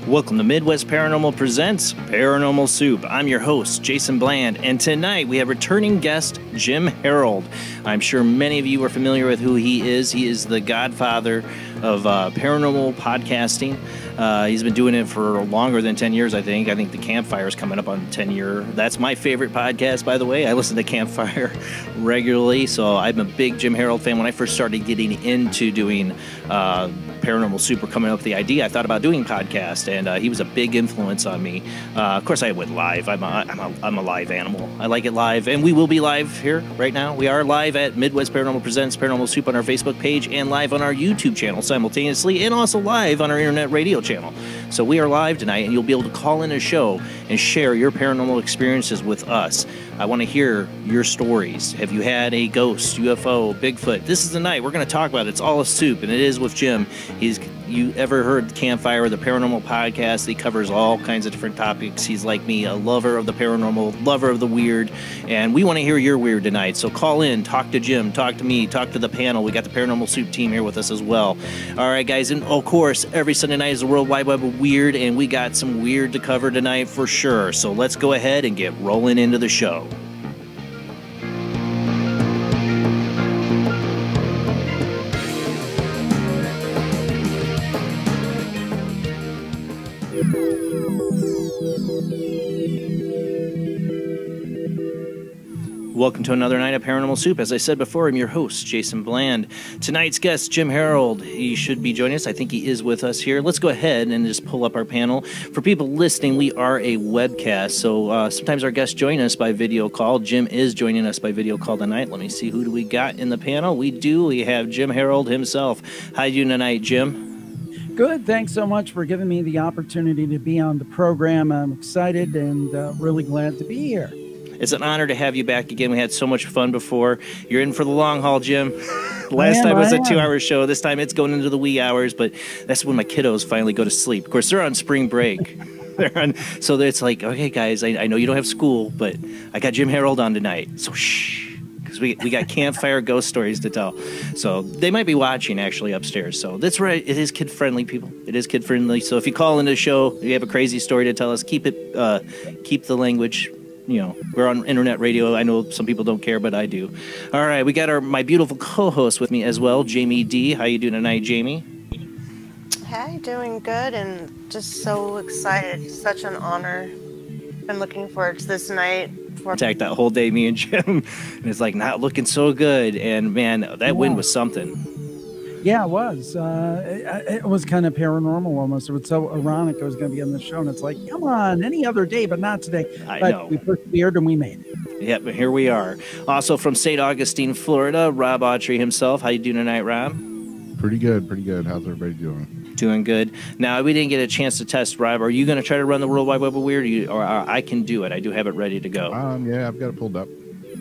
Welcome to Midwest Paranormal Presents Paranormal Soup. I'm your host, Jason Bland, and tonight we have returning guest, Jim Harold. I'm sure many of you are familiar with who he is. He is the godfather of paranormal podcasting. He's been doing it for longer than 10 years, I think. I think the Campfire is coming up on 10 year. That's my favorite podcast, by the way. I listen to Campfire regularly, so I'm a big Jim Harold fan. When I first started getting into doing Paranormal Soup or coming up with the idea, I thought about doing a podcast, and he was a big influence on me. Of course, I went live. I'm a live animal. I like it live, and we will be live here right now. We are live at Midwest Paranormal Presents Paranormal Soup on our Facebook page and live on our YouTube channel simultaneously, and also live on our internet radio channel. So we are live tonight, and you'll be able to call in a show and share your paranormal experiences with us. I want to hear your stories. Have you had a ghost, UFO, Bigfoot? This is the night we're going to talk about it. It's all a soup, and it is with Jim. You ever heard Campfire, the Paranormal Podcast? He covers all kinds of different topics. He's like me, a lover of the paranormal, lover of the weird, and we want to hear your weird tonight. So call in, talk to Jim, talk to me, talk to the panel. We got the Paranormal Soup team here with us as well. All right, guys, and of course, every Sunday night is the World Wide Web of Weird, and we got some weird to cover tonight for sure. So let's go ahead and get rolling into the show. Welcome to another night of Paranormal Soup. As I said before, I'm your host, Jason Bland. Tonight's guest, Jim Harold. He should be joining us. I think he is with us here. Let's go ahead and just pull up our panel. For people listening, we are a webcast, so sometimes our guests join us by video call. Jim is joining us by video call tonight. Let me see, who do we got in the panel? We have Jim Harold himself. How you doing tonight, Jim? Good. Thanks so much for giving me the opportunity to be on the program. I'm excited and really glad to be here. It's an honor to have you back again. We had so much fun before. You're in for the long haul, Jim. Last time it was a 2-hour show. This time it's going into the wee hours, but that's when my kiddos finally go to sleep. Of course, they're on spring break. So it's like, okay, guys, I know you don't have school, but I got Jim Harold on tonight. So shh. Because we got campfire ghost stories to tell. So they might be watching actually upstairs. So that's right. It is kid-friendly, people. It is kid-friendly. So if you call into the show, you have a crazy story to tell us, keep the language. You know, we're on internet radio. I know some people don't care, but I do. All right, we got my beautiful co-host with me as well, Jamie D. How you doing tonight, Jamie? Hi, doing good and just so excited. Such an honor. Been looking forward to this night. Attacked that whole day, me and Jim, and it's like not looking so good. And man, that win was something. Yeah, it was. It was kind of paranormal almost. It was so ironic I was going to be on the show, and it's like, come on, any other day, but not today. I know. We persevered and we made it. Yep, here we are. Also from St. Augustine, Florida, Rob Autry himself. How you doing tonight, Rob? Pretty good. How's everybody doing? Doing good. Now, we didn't get a chance to test, Rob. Are you going to try to run the World Wide Web of Weird, or I can do it? I do have it ready to go. Yeah, I've got it pulled up.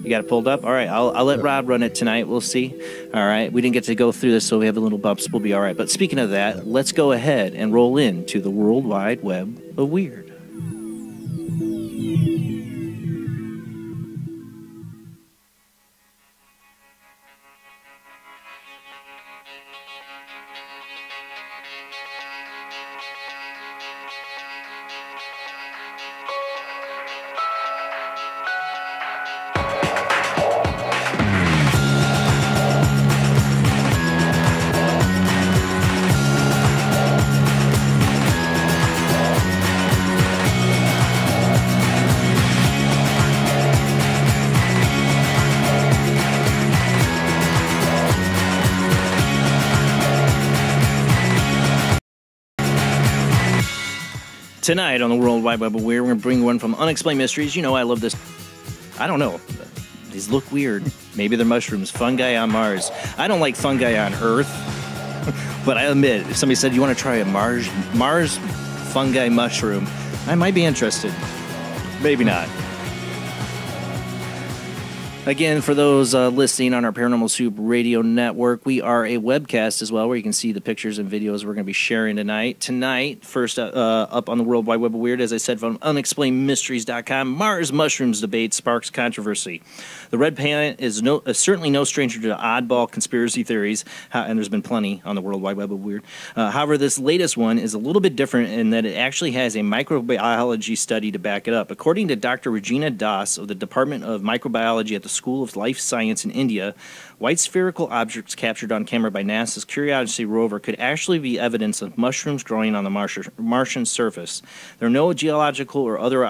You got it pulled up? All right, I'll let Rob run it tonight. We'll see. All right, we didn't get to go through this, so we have a little bumps. We'll be all right. But speaking of that, let's go ahead and roll into the World Wide Web of Weird. Tonight on the World Wide Web of Weird, we're going to bring one from Unexplained Mysteries. You know I love this. I don't know. These look weird. Maybe they're mushrooms. Fungi on Mars. I don't like fungi on Earth. But I admit, if somebody said, you want to try a Mars fungi mushroom, I might be interested. Maybe not. Again, for those listening on our Paranormal Soup radio network, we are a webcast as well, where you can see the pictures and videos we're going to be sharing tonight. Tonight, first up on the World Wide Web of Weird, as I said, from unexplainedmysteries.com, Mars mushrooms debate sparks controversy. The Red Planet is certainly no stranger to oddball conspiracy theories, and there's been plenty on the World Wide Web of Weird. However, this latest one is a little bit different in that it actually has a microbiology study to back it up. According to Dr. Regina Das of the Department of Microbiology at the School of Life Science in India, white spherical objects captured on camera by NASA's Curiosity rover could actually be evidence of mushrooms growing on the Martian surface. There are no geological or other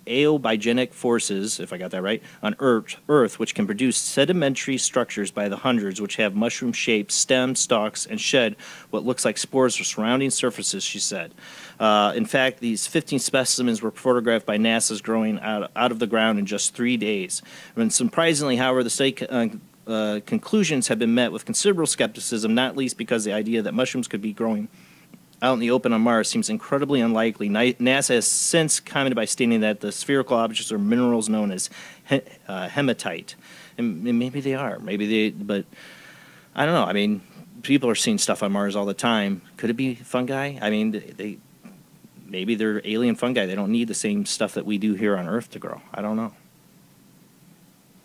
aeobigenic forces, if I got that right, on Earth, which can produce sedimentary structures by the hundreds, which have mushroom-shaped stems, stalks, and shed what looks like spores for surrounding surfaces, she said. In fact, these 15 specimens were photographed by NASA's growing out of the ground in just 3 days. And surprisingly, however, the study conclusions have been met with considerable skepticism, not least because the idea that mushrooms could be growing out in the open on Mars seems incredibly unlikely. NASA has since commented by stating that the spherical objects are minerals known as hematite. And maybe they are. But I don't know. I mean, people are seeing stuff on Mars all the time. Could it be fungi? I mean, maybe they're alien fungi. They don't need the same stuff that we do here on Earth to grow. I don't know.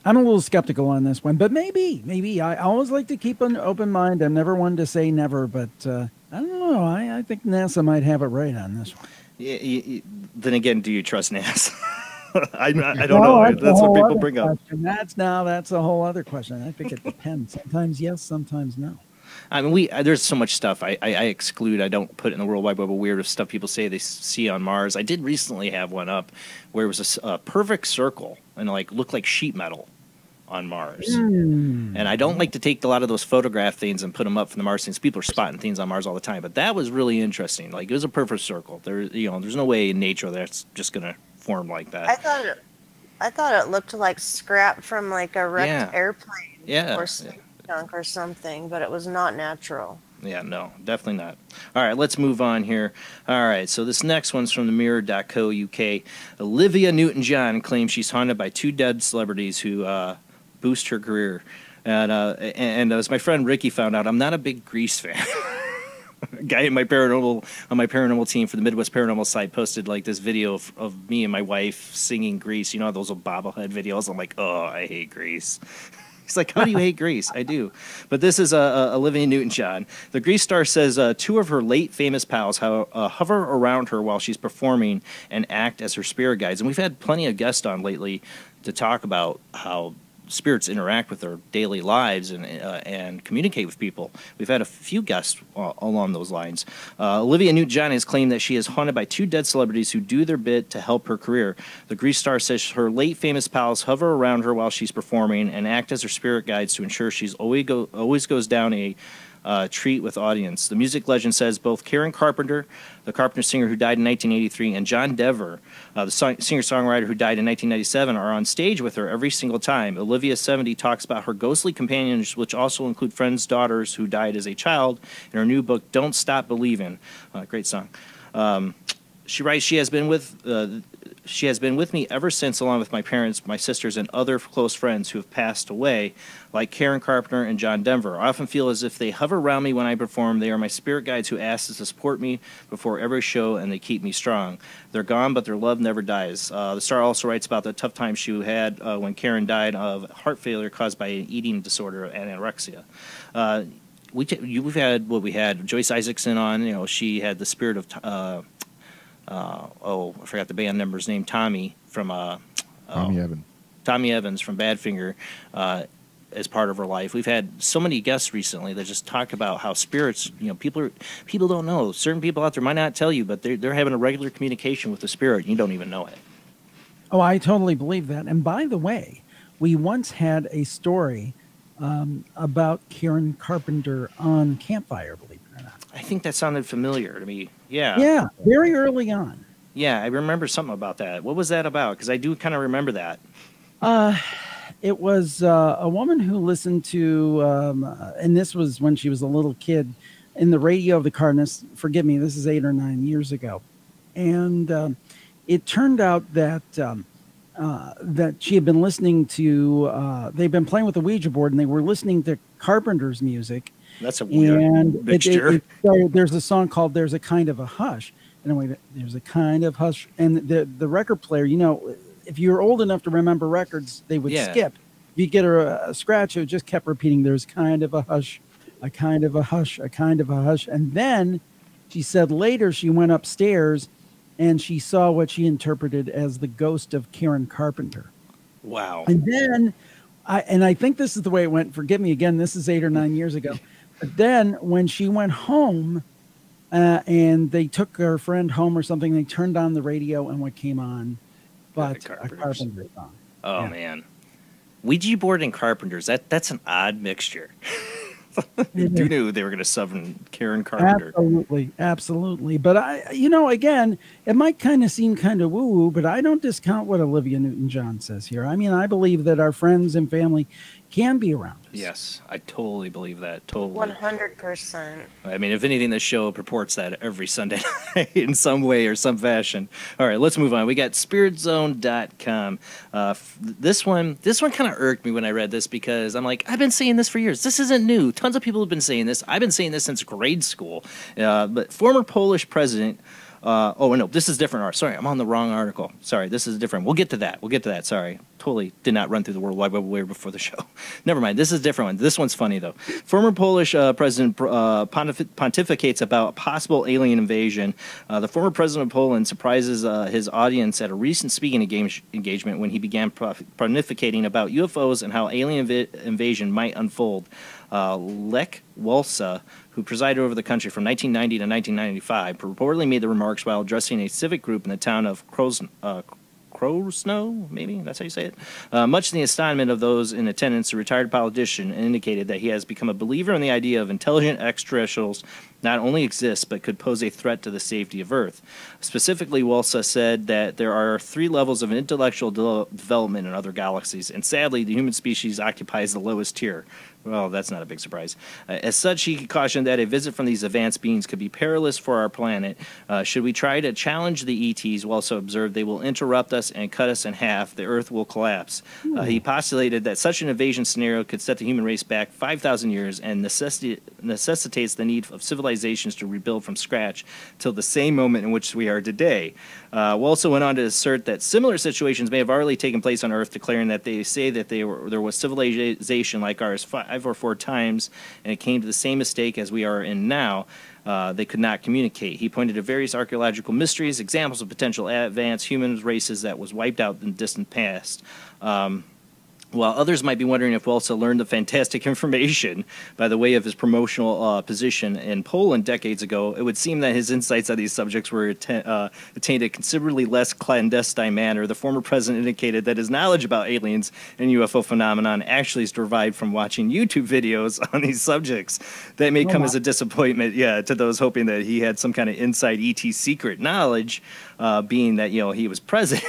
I'm a little skeptical on this one, but maybe. I always like to keep an open mind. I'm never one to say never, but I don't know. I think NASA might have it right on this one. Yeah, then again, do you trust NASA? I don't know. That's what people bring up. That's a whole other question. I think it depends. Sometimes yes, sometimes no. I mean, there's so much stuff I exclude. I don't put in the World Wide Web of Weird of stuff people say they see on Mars. I did recently have one up where it was a perfect circle and looked like sheet metal on Mars. And I don't like to take a lot of those photograph things and put them up from the Mars things. People are spotting things on Mars all the time, but that was really interesting. Like, it was a perfect circle. There's no way in nature that's just going to form like that. I thought it looked like scrap from a wrecked airplane. Yeah. Or junk or something, but it was not natural. Yeah, no, definitely not. All right, let's move on here. All right, so this next one's from the Mirror.co UK. Olivia Newton-John claims she's haunted by 2 dead celebrities who boost her career. And as my friend Ricky found out, I'm not a big Grease fan. A guy on my paranormal team for the Midwest Paranormal site posted like this video of me and my wife singing Grease. You know those old bobblehead videos? I'm like, oh, I hate Grease. He's like, how do you hate Grease? I do. But this is Olivia Newton-John. The Grease star says 2 of her late famous pals hover around her while she's performing and act as her spirit guides. And we've had plenty of guests on lately to talk about how spirits interact with their daily lives and communicate with people. We've had a few guests along those lines. Olivia Newton-John has claimed that she is haunted by 2 dead celebrities who do their bit to help her career. The Grease star says her late famous pals hover around her while she's performing and act as her spirit guides to ensure she's always goes down a treat with audience. The music legend says both Karen Carpenter, the Carpenter singer who died in 1983, and John Denver, the singer-songwriter who died in 1997, are on stage with her every single time. Olivia 70 talks about her ghostly companions, which also include friends' daughters who died as a child, in her new book, Don't Stop Believin'. Great song. She writes, she has been with me ever since, along with my parents, my sisters, and other close friends who have passed away, like Karen Carpenter and John Denver. I often feel as if they hover around me when I perform. They are my spirit guides who ask us to support me before every show, and they keep me strong. They're gone, but their love never dies. The star also writes about the tough time she had when Karen died of heart failure caused by an eating disorder and anorexia. We had Joyce Isaacson on. You know, she had the spirit of I forgot the band member's name. Tommy from Tommy Evans from Badfinger as part of her life. We've had so many guests recently that just talk about how spirits. You know, people don't know. Certain people out there might not tell you, but they're having a regular communication with the spirit. You don't even know it. Oh, I totally believe that. And by the way, we once had a story about Karen Carpenter on Campfire, believe it or not. I think that sounded familiar to me. Yeah. Yeah, very early on. Yeah, I remember something about that. What was that about? Because I do kind of remember that. It was a woman who listened to, and this was when she was a little kid, in the radio of the car. And this, forgive me, this is 8 or 9 years ago. And it turned out that that she had been listening to, they'd been playing with the Ouija board, and they were listening to Carpenter's music. That's a weird mixture. So there's a song called "There's a Kind of a Hush," and I'm like, "There's a kind of hush." And the record player, you know, if you're old enough to remember records, they would skip. If you get a scratch, it just kept repeating, "There's kind of a hush, a kind of a hush, a kind of a hush." And then she said later she went upstairs and she saw what she interpreted as the ghost of Karen Carpenter. Wow. And then I think this is the way it went. Forgive me again, this is 8 or 9 years ago. But then when she went home and they took her friend home or something, they turned on the radio and what came on but a Carpenter song. Oh, man. Ouija board and Carpenters, that's an odd mixture. You knew they were going to summon Karen Carpenter. Absolutely. But again, it might kind of seem kind of woo-woo, but I don't discount what Olivia Newton-John says here. I mean, I believe that our friends and family can be around us. Yes, I totally believe that. Totally. 100%. I mean, if anything, this show purports that every Sunday night in some way or some fashion. All right, let's move on. We got spiritzone.com. This one kind of irked me when I read this because I'm like, I've been saying this for years. This isn't new. Tons of people have been saying this. I've been saying this since grade school. But former Polish president... no, this is different. Sorry, I'm on the wrong article. Sorry, this is different. We'll get to that. Sorry. Totally did not run through the World Wide Web way before the show. Never mind. This is a different one. This one's funny, though. Former Polish president pontificates about possible alien invasion. The former president of Poland surprises his audience at a recent speaking engagement when he began pontificating about UFOs and how alien invasion might unfold. Lech Walesa, who presided over the country from 1990 to 1995, reportedly made the remarks while addressing a civic group in the town of Krosno, maybe that's how you say it. Much to the astonishment of those in attendance, the retired politician indicated that he has become a believer in the idea of intelligent extraterrestrials not only exist but could pose a threat to the safety of Earth. Specifically, Walesa said that there are 3 levels of intellectual development in other galaxies, and sadly, the human species occupies the lowest tier. Well, that's not a big surprise. As such, he cautioned that a visit from these advanced beings could be perilous for our planet. Should we try to challenge the ETs, we also observed they will interrupt us and cut us in half. The Earth will collapse. He postulated that such an invasion scenario could set the human race back 5,000 years and necessitates the need of civilizations to rebuild from scratch till the same moment in which we are today. We also went on to assert that similar situations may have already taken place on Earth, declaring that they say that there was civilization like ours 5 or 4 times, and it came to the same mistake as we are in now. They could not communicate. He pointed to various archaeological mysteries, examples of potential advanced human races that was wiped out in the distant past. While others might be wondering if Welsa learned the fantastic information by the way of his promotional position in Poland decades ago, it would seem that his insights on these subjects were attained a considerably less clandestine manner. The former president indicated that his knowledge about aliens and UFO phenomenon actually is derived from watching YouTube videos on these subjects. That may come as a disappointment, to those hoping that he had some kind of inside ET secret knowledge, being that, he was president.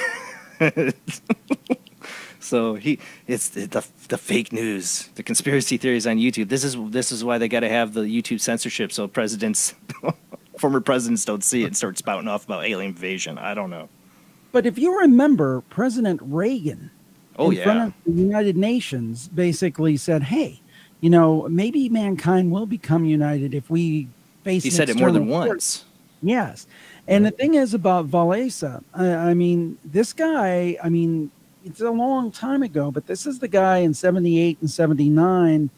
So it's the fake news, the conspiracy theories on YouTube. This is why they got to have the YouTube censorship so former presidents don't see it and start spouting off about alien invasion. I don't know. But if you remember, President Reagan, in front of the United Nations, basically said, "Hey, maybe mankind will become united if we face." He said it more than once. Yes, and the thing is about Walesa. I mean, this guy. I mean. It's a long time ago, but this is the guy in 78 and 79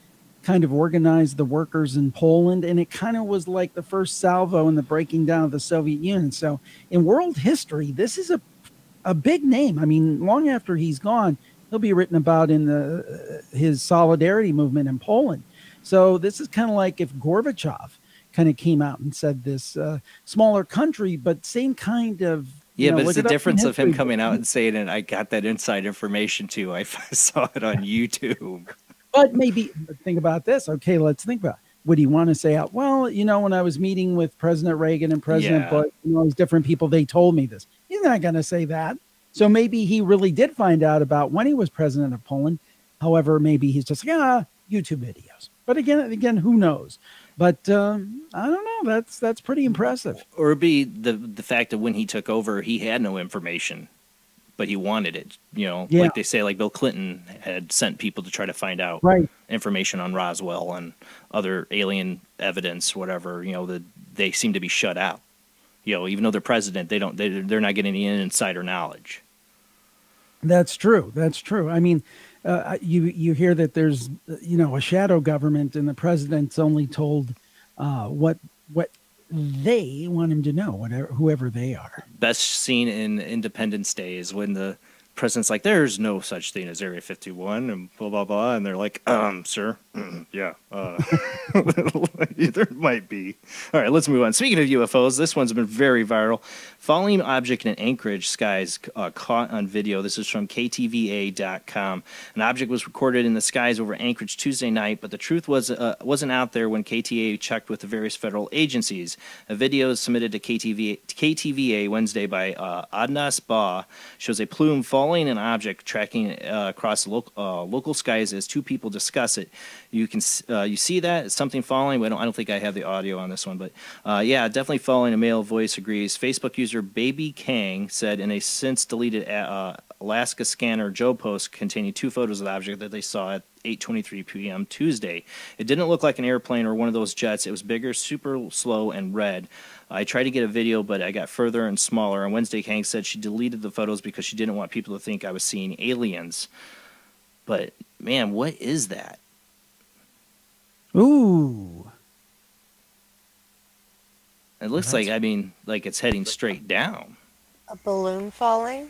kind of organized the workers in Poland, and it kind of was like the first salvo in the breaking down of the Soviet Union. So in world history, this is a big name. I mean, long after he's gone, he'll be written about in his solidarity movement in Poland. So this is kind of like if Gorbachev kind of came out and said this smaller country, but same kind of. Yeah, but it's the difference of him coming out and saying, and I got that inside information too. I saw it on YouTube. But maybe think about this. Okay, let's think about it. Would he want to say out, well, when I was meeting with President Reagan and President Bush, these different people, they told me this. He's not going to say that. So maybe he really did find out about when he was president of Poland. However, maybe he's just like, YouTube videos. But again, who knows? But I don't know. That's pretty impressive. Or it'd be the fact that when he took over, he had no information, but he wanted it. Like they say, like Bill Clinton had sent people to try to find out information on Roswell and other alien evidence, whatever. That they seem to be shut out. Even though they're president, they're not getting any insider knowledge. That's true. I mean. You hear that there's a shadow government and the president's only told what they want him to know, whoever they are. Best scene in Independence Day is when the president's like, "There's no such thing as Area 51," and blah blah blah, and they're like, "Sir, yeah, there might be." All right, let's move on. Speaking of UFOs, this one's been very viral. Falling object in Anchorage skies caught on video. This is from KTVA.com. An object was recorded in the skies over Anchorage Tuesday night, but the truth wasn't out there when KTA checked with the various federal agencies. A video submitted to KTVA Wednesday by Adnas Ba shows a plume falling an object tracking across local skies as two people discuss it. You see that? It's something falling. I don't think I have the audio on this one, but definitely falling. A male voice agrees. Facebook user Baby Kang said in a since deleted Alaska Scanner Joe post containing 2 photos of the object that they saw at 8:23 p.m. Tuesday. It didn't look like an airplane or one of those jets. It was bigger, super slow, and red. I tried to get a video, but I got further and smaller. On Wednesday, Kang said she deleted the photos because she didn't want people to think I was seeing aliens. But, man, what is that? Ooh. It looks like it's heading straight down. A balloon falling?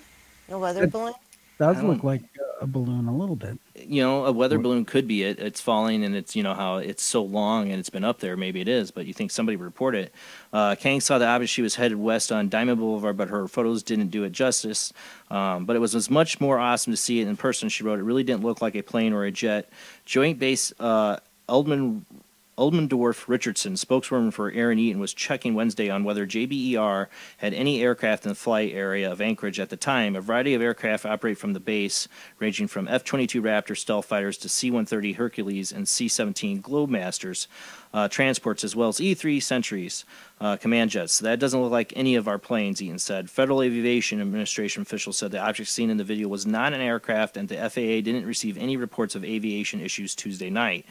A weather balloon? Does look like a balloon a little bit. A weather balloon could be it. It's falling, and it's, how it's so long and it's been up there. Maybe it is, but you think somebody would report it. Kang saw the object. She was headed west on Diamond Boulevard, but her photos didn't do it justice. But it was much more awesome to see it in person. She wrote, "It really didn't look like a plane or a jet." Joint Base Eldman Uldendorf Richardson, spokeswoman for Aaron Eaton, was checking Wednesday on whether JBER had any aircraft in the flight area of Anchorage at the time. A variety of aircraft operate from the base, ranging from F-22 Raptor stealth fighters to C-130 Hercules and C-17 Globemasters transports, as well as E-3 Sentries command jets. So that doesn't look like any of our planes, Eaton said. Federal Aviation Administration officials said the object seen in the video was not an aircraft, and the FAA didn't receive any reports of aviation issues Tuesday night.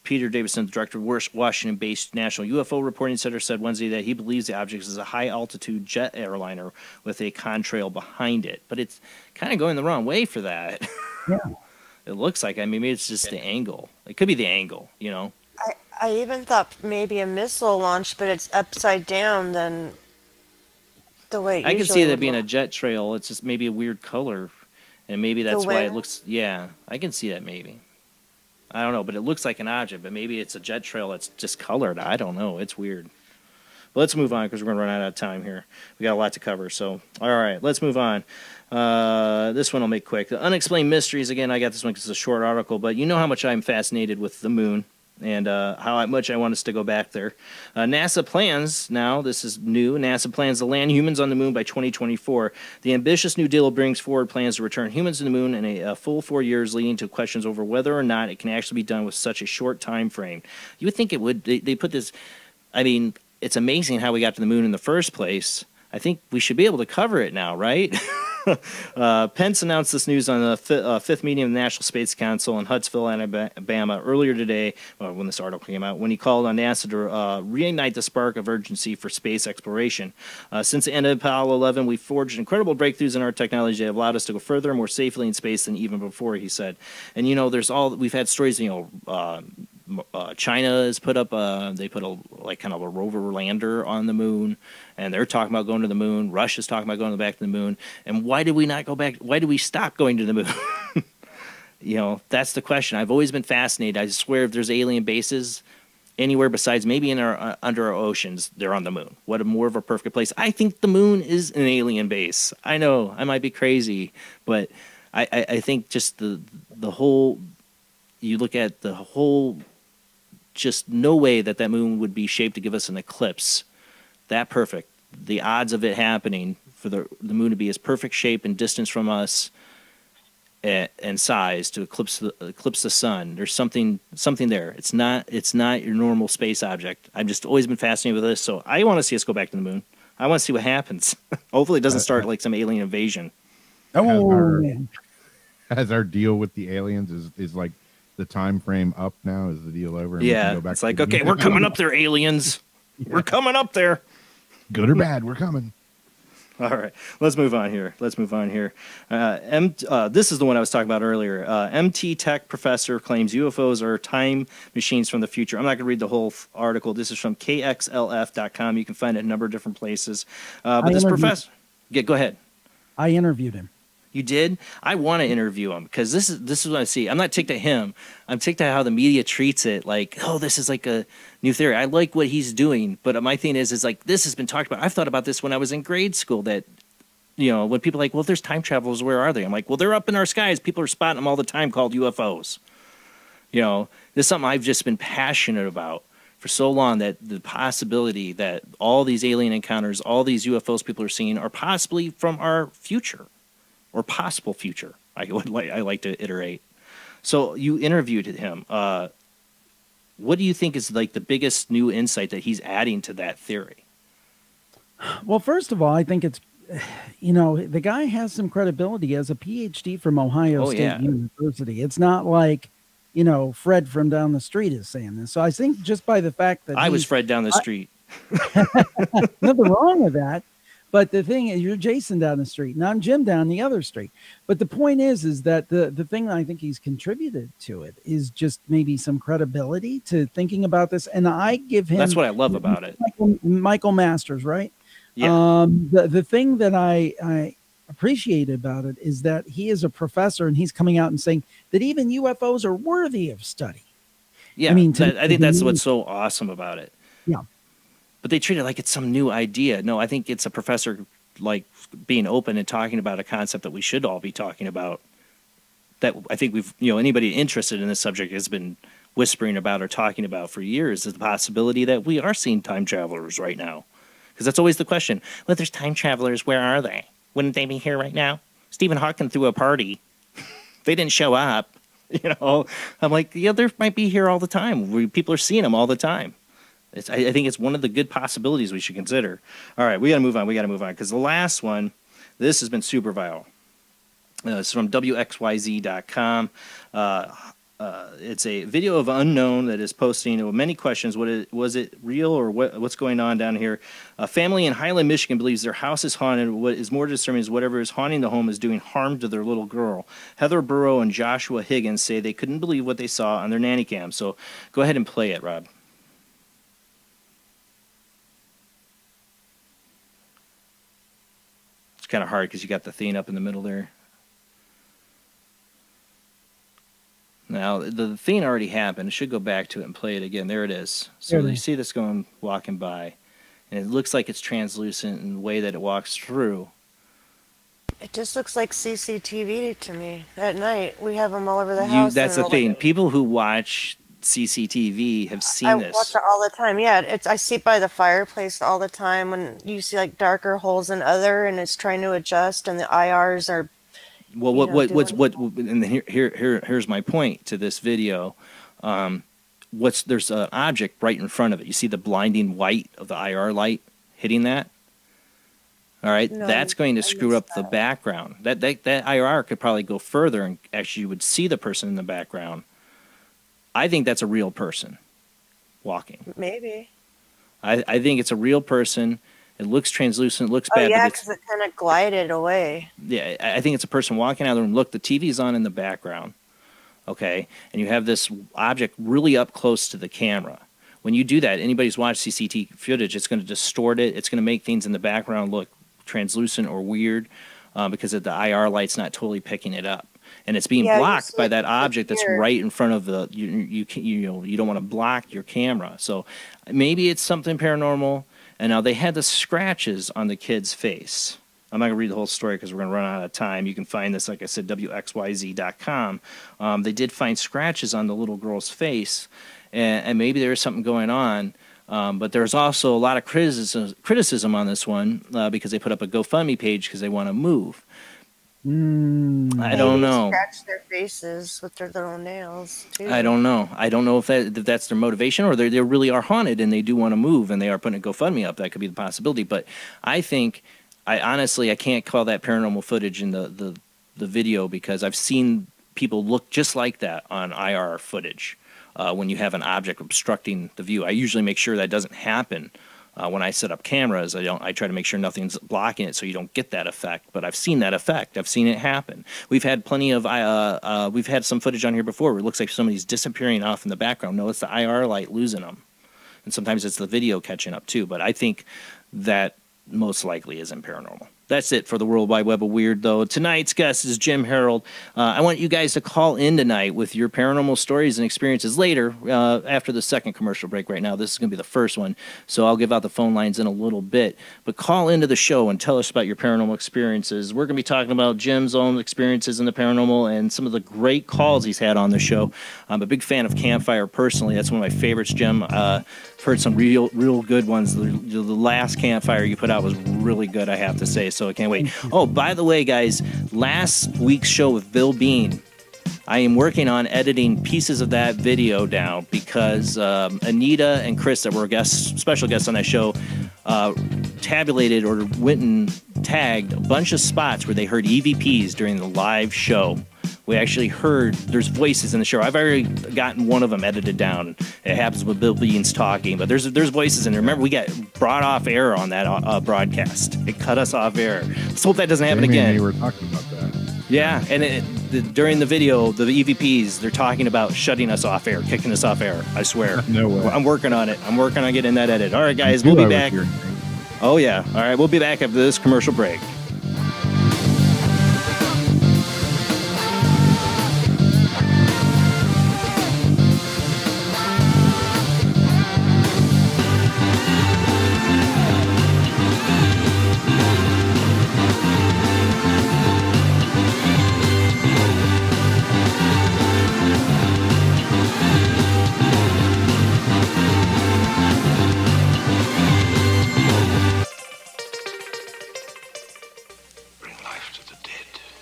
Peter Davison, the director of Washington-based National UFO Reporting Center, said Wednesday that he believes the object is a high-altitude jet airliner with a contrail behind it. But it's kind of going the wrong way for that. Yeah. It looks like, I mean, maybe it's just the angle. It could be the angle, you know? I even thought maybe a missile launch, but it's upside down than the way it I can usually see that would being a look. jet trail. It's just maybe a weird color. And maybe that's The why it wind? looks, yeah, I can see that maybe. I don't know, but it looks like an object, but maybe it's a jet trail that's just colored. I don't know. It's weird. But let's move on because we're going to run out of time here. We got a lot to cover. So, all right, let's move on. This one I'll make quick. The Unexplained Mysteries. Again, I got this one because it's a short article, but you know how much I'm fascinated with the moon and how much I want us to go back there. NASA plans, now this is new, NASA plans to land humans on the moon by 2024. The ambitious New Deal brings forward plans to return humans to the moon in a full 4 years, leading to questions over whether or not it can actually be done with such a short time frame. You would think it would. They put this, I mean, it's amazing how we got to the moon in the first place. I think we should be able to cover it now, right? Pence announced this news on the fifth meeting of the National Space Council in Huntsville, Alabama, earlier today, when this article came out, when he called on NASA to reignite the spark of urgency for space exploration. Since the end of Apollo 11, we've forged incredible breakthroughs in our technology that have allowed us to go further and more safely in space than even before, he said. And, you know, we've had stories, you know, China has put up they put a kind of a rover lander on the moon, and they're talking about going to the moon. Russia's talking about going back to the moon. And why did we not go back? Why did we stop going to the moon? You know, that's the question. I've always been fascinated. I swear, if there's alien bases anywhere besides maybe in our under our oceans, they're on the moon. What a more of a perfect place. I think the moon is an alien base. I know I might be crazy, but I think just the whole. You look at the whole. Just no way that moon would be shaped to give us an eclipse that perfect. The odds of it happening for the moon to be as perfect shape and distance from us and size to eclipse the sun. There's something there. It's not your normal space object. I've just always been fascinated with this, so I want to see us go back to the moon. I want to see what happens. Hopefully it doesn't start like some alien invasion. Man. As our deal with the aliens is like the time frame up now, is the deal over? And we can go back it's like, okay, we're coming up there, aliens. Yeah. We're coming up there. Good or bad, we're coming. All right, let's move on here. This is the one I was talking about earlier. MT Tech professor claims UFOs are time machines from the future. I'm not going to read the whole article. This is from kxlf.com. You can find it in a number of different places. But this professor... Yeah, go ahead. I interviewed him. You did? I want to interview him because this is what I see. I'm not ticked at him. I'm ticked at how the media treats it. Like, oh, this is like a new theory. I like what he's doing, but my thing is like this has been talked about. I've thought about this when I was in grade school. That, you know, when people are like, well, if there's time travelers, where are they? I'm like, well, they're up in our skies. People are spotting them all the time, called UFOs. You know, this is something I've just been passionate about for so long, that the possibility that all these alien encounters, all these UFOs people are seeing are possibly from our future. Or possible future, I like to iterate. So you interviewed him. What do you think is like the biggest new insight that he's adding to that theory? Well, first of all, I think it's, you know, the guy has some credibility as a PhD from Ohio State University. It's not like, you know, Fred from down the street is saying this. So I think just by the fact that I was Fred down the street. Nothing wrong with that. But the thing is, you're Jason down the street, and I'm Jim down the other street. But the point is that the thing that I think he's contributed to it is just maybe some credibility to thinking about this. And I give him... That's what I love about it. Michael Masters, right? Yeah. The thing that I appreciate about it is that he is a professor, and he's coming out and saying that even UFOs are worthy of study. Yeah, I mean, I think that's what's so awesome about it. Yeah. But they treat it like it's some new idea. No, I think it's a professor like being open and talking about a concept that we should all be talking about. That I think we've, you know, anybody interested in this subject has been whispering about or talking about for years is the possibility that we are seeing time travelers right now. Because that's always the question. Well, if there's time travelers, where are they? Wouldn't they be here right now? Stephen Hawking threw a party. They didn't show up. I'm like, yeah, they might be here all the time. People are seeing them all the time. I think it's one of the good possibilities we should consider. All right, we got to move on. Because the last one, this has been super viral. It's from WXYZ.com. It's a video of unknown that is posting many questions. Was it real or what's going on down here? A family in Highland, Michigan believes their house is haunted. What is more disturbing is whatever is haunting the home is doing harm to their little girl. Heather Burrow and Joshua Higgins say they couldn't believe what they saw on their nanny cam. So go ahead and play it, Rob. It's kind of hard because you got the thing up in the middle there. Now, the thing already happened. It should go back to it and play it again. There it is. So you see this walking by, and it looks like it's translucent in the way that it walks through. It just looks like CCTV to me at night. We have them all over the house. That's the thing. People who watch CCTV have seen this. I watch it all the time. Yeah, I see it by the fireplace all the time when you see like darker holes than other, and it's trying to adjust, and the IRs are. Well, and here's my point to this video. There's an object right in front of it. You see the blinding white of the IR light hitting that? All right, no, that's going to screw up the background. That IR could probably go further, and actually you would see the person in the background. I think that's a real person walking. Maybe. I think it's a real person. It looks translucent. It looks bad. Oh, yeah, because it kind of glided away. Yeah, I think it's a person walking out of the room. Look, the TV's on in the background, okay? And you have this object really up close to the camera. When you do that, anybody who's watched CCTV footage, it's going to distort it. It's going to make things in the background look translucent or weird because the IR light's not totally picking it up. And it's being blocked by that object that's right in front of the you don't want to block your camera. So maybe it's something paranormal. And now they had the scratches on the kid's face. I'm not going to read the whole story because we're going to run out of time. You can find this, like I said, WXYZ.com. They did find scratches on the little girl's face, and maybe there is something going on. But there's also a lot of criticism on this one because they put up a GoFundMe page because they want to move. I don't know. Scratch their faces with their little nails too. I don't know. I don't know if that's their motivation or they really are haunted and they do want to move and they are putting a GoFundMe up. That could be the possibility. But I think, I can't call that paranormal footage in the video because I've seen people look just like that on IR footage when you have an object obstructing the view. I usually make sure that doesn't happen. When I set up cameras, I try to make sure nothing's blocking it so you don't get that effect. But I've seen that effect. I've seen it happen. We've had plenty of we've had some footage on here before where it looks like somebody's disappearing off in the background. No, it's the IR light losing them. And sometimes it's the video catching up too. But I think that most likely isn't paranormal. That's it for the World Wide Web of Weird, though. Tonight's guest is Jim Harold. I want you guys to call in tonight with your paranormal stories and experiences later after the second commercial break. Right now, this is going to be the first one, so I'll give out the phone lines in a little bit. But call into the show and tell us about your paranormal experiences. We're going to be talking about Jim's own experiences in the paranormal and some of the great calls he's had on the show. I'm a big fan of Campfire personally. That's one of my favorites, Jim. I've heard some real good ones. The last Campfire you put out was really good, I have to say. So I can't wait. Oh, by the way, guys, last week's show with Bill Bean, I am working on editing pieces of that video down because Anita and Chris, that were special guests on that show, tabulated or went and tagged a bunch of spots where they heard EVPs during the live show. We actually heard there's voices in the show. I've already gotten one of them edited down. It happens with Bill Beans talking, but there's voices in there. Remember, we got brought off air on that broadcast. It cut us off air. Let's hope that doesn't happen again. You were talking about that. Yeah, and during the video, the EVPs, they're talking about shutting us off air, kicking us off air. I swear. No way. I'm working on it. I'm working on getting that edit. All right, guys, we'll be back. Oh, yeah. All right, we'll be back after this commercial break.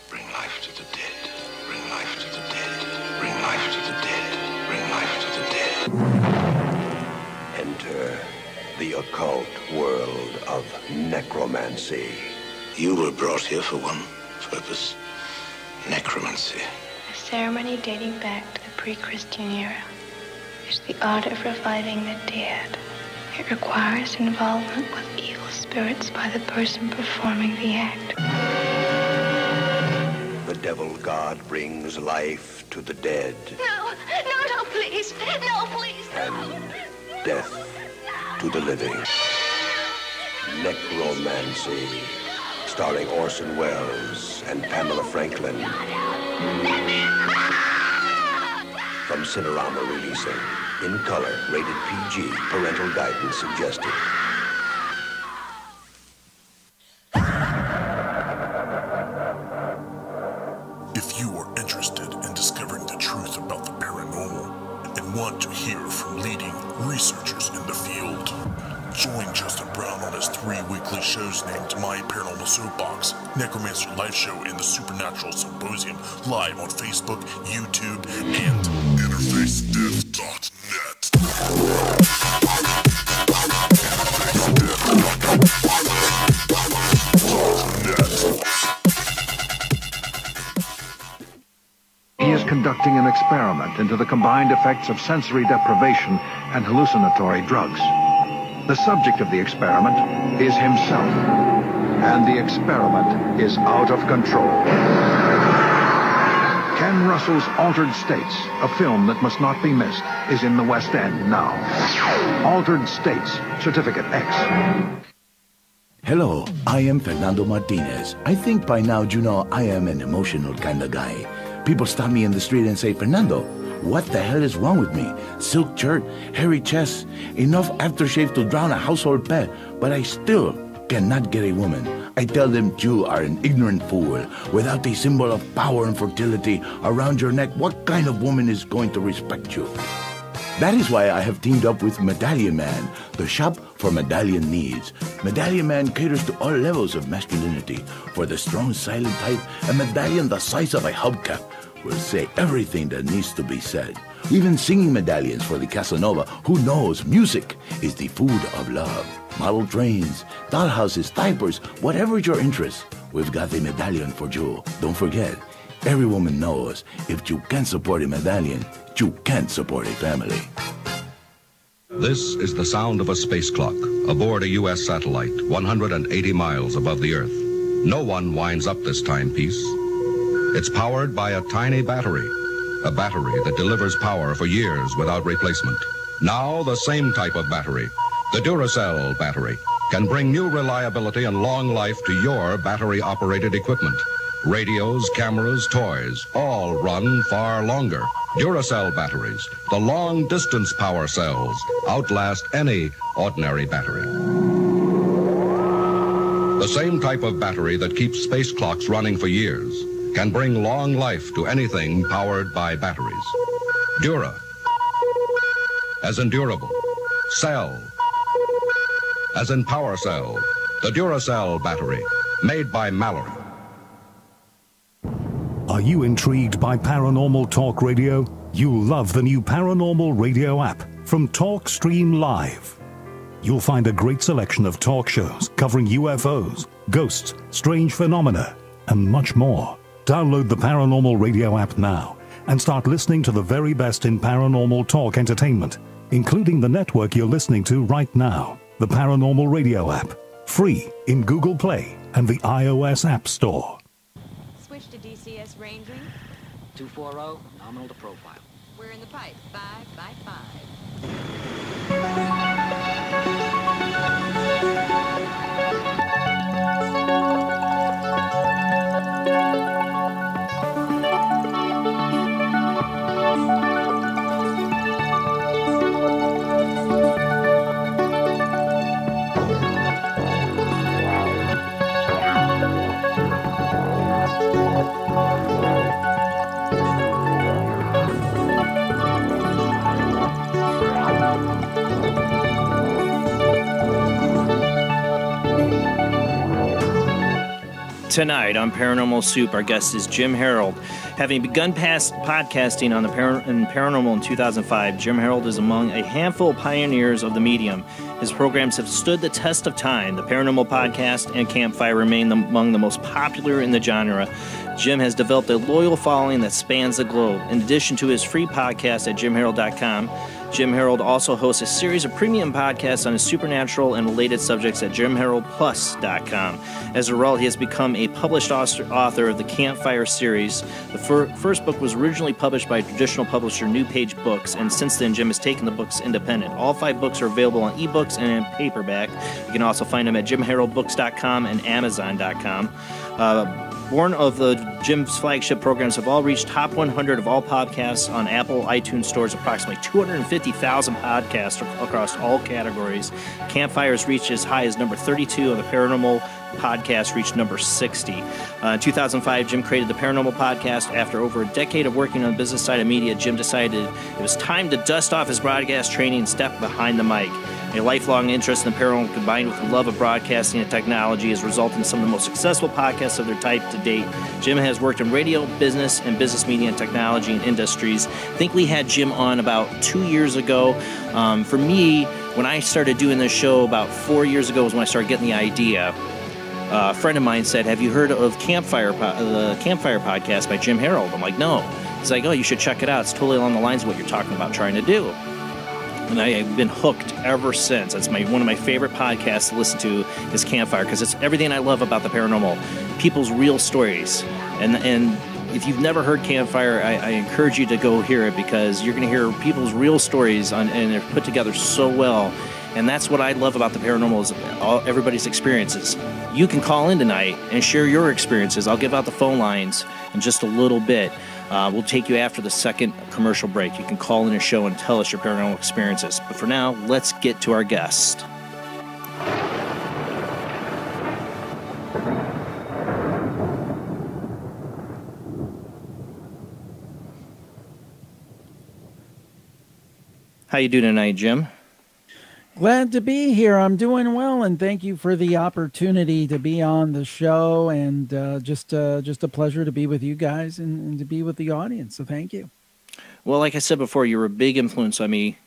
Bring life to the dead. Bring life to the dead. Bring life to the dead. Bring life to the dead. Enter the occult world of necromancy. You were brought here for one purpose. Necromancy. A ceremony dating back to the pre-Christian era. It's the art of reviving the dead. It requires involvement with evil spirits by the person performing the act. The devil god brings life to the dead. No, please. No, please. And death to the living. Necromancy. Starring Orson Welles and Pamela Franklin. From Cinerama releasing. In color, rated PG, parental guidance suggested. If you are interested in discovering the truth about the paranormal and want to hear from leading researchers in the field, join Justin Brown on his 3 weekly shows named My Paranormal Soapbox, Necromancer Live Show, and the Supernatural Symposium, live on Facebook, YouTube, and InterfaceDeath.net. He is conducting an experiment into the combined effects of sensory deprivation and hallucinatory drugs. The subject of the experiment is himself, and the experiment is out of control. Ken Russell's Altered States, a film that must not be missed, is in the West End now. Altered States, Certificate X. Hello, I am Fernando Martinez. I think by now you know I am an emotional kind of guy. People stop me in the street and say, Fernando, what the hell is wrong with me? Silk shirt, hairy chest, enough aftershave to drown a household pet, but I still cannot get a woman. I tell them you are an ignorant fool. Without a symbol of power and fertility around your neck, what kind of woman is going to respect you? That is why I have teamed up with Medallion Man, the shop for medallion needs. Medallion Man caters to all levels of masculinity. For the strong, silent type, a medallion the size of a hubcap will say everything that needs to be said. Even singing medallions for the Casanova, who knows music is the food of love. Model trains, dollhouses, diapers, whatever your interest, we've got the medallion for you. Don't forget, every woman knows if you can't support a medallion, you can't support a family. This is the sound of a space clock aboard a U.S. satellite 180 miles above the Earth. No one winds up this timepiece. It's powered by a tiny battery, a battery that delivers power for years without replacement. Now the same type of battery, the Duracell battery, can bring new reliability and long life to your battery-operated equipment. Radios, cameras, toys, all run far longer. Duracell batteries, the long-distance power cells, outlast any ordinary battery. The same type of battery that keeps space clocks running for years can bring long life to anything powered by batteries. Dura, as in durable. Cell, as in power cell. The Duracell battery, made by Mallory. Are you intrigued by Paranormal Talk Radio? You'll love the new Paranormal Radio app from Talkstream Live. You'll find a great selection of talk shows covering UFOs, ghosts, strange phenomena, and much more. Download the Paranormal Radio app now and start listening to the very best in paranormal talk entertainment, including the network you're listening to right now, the Paranormal Radio app, free in Google Play and the iOS App Store. Switch to DCS ranging. 240, nominal to profile. We're in the pipe, 5 by 5. Tonight on Paranormal Soup, our guest is Jim Harold. Having begun past podcasting on the Paranormal in 2005, Jim Harold is among a handful of pioneers of the medium. His programs have stood the test of time. The Paranormal Podcast and Campfire remain among the most popular in the genre. Jim has developed a loyal following that spans the globe. In addition to his free podcast at jimharold.com, Jim Harold also hosts a series of premium podcasts on his supernatural and related subjects at jimharoldplus.com. As a result, he has become a published author of the Campfire series. The first book was originally published by traditional publisher New Page Books, and since then, Jim has taken the books independent. All 5 books are available on ebooks and in paperback. You can also find them at jimharoldbooks.com and amazon.com. Born of Jim's flagship programs have all reached top 100 of all podcasts on Apple iTunes stores, approximately 250,000 podcasts across all categories. Campfire's reached as high as number 32, and the Paranormal Podcast reached number 60. In 2005, Jim created the Paranormal Podcast. After over a decade of working on the business side of media, Jim decided it was time to dust off his broadcast training and step behind the mic. A lifelong interest in the paranormal combined with a love of broadcasting and technology has resulted in some of the most successful podcasts of their type to date. Jim has worked in radio, business, and business media and technology and industries. I think we had Jim on about 2 years ago. For me, when I started doing this show about 4 years ago was when I started getting the idea. A friend of mine said, "Have you heard of the Campfire podcast by Jim Harold?" I'm like, "No." He's like, "Oh, you should check it out. It's totally along the lines of what you're talking about trying to do." And I have been hooked ever since. It's one of my favorite podcasts to listen to is Campfire, because it's everything I love about the paranormal, people's real stories. And if you've never heard Campfire, I encourage you to go hear it, because you're going to hear people's real stories, and they're put together so well. And that's what I love about the paranormal is everybody's experiences. You can call in tonight and share your experiences. I'll give out the phone lines in just a little bit. We'll take you after the second commercial break. You can call in a show and tell us your paranormal experiences. But for now, let's get to our guest. How you doing tonight, Jim? Glad to be here. I'm doing well, and thank you for the opportunity to be on the show. And just a pleasure to be with you guys and to be with the audience. So thank you. Well, like I said before, you were a big influence on me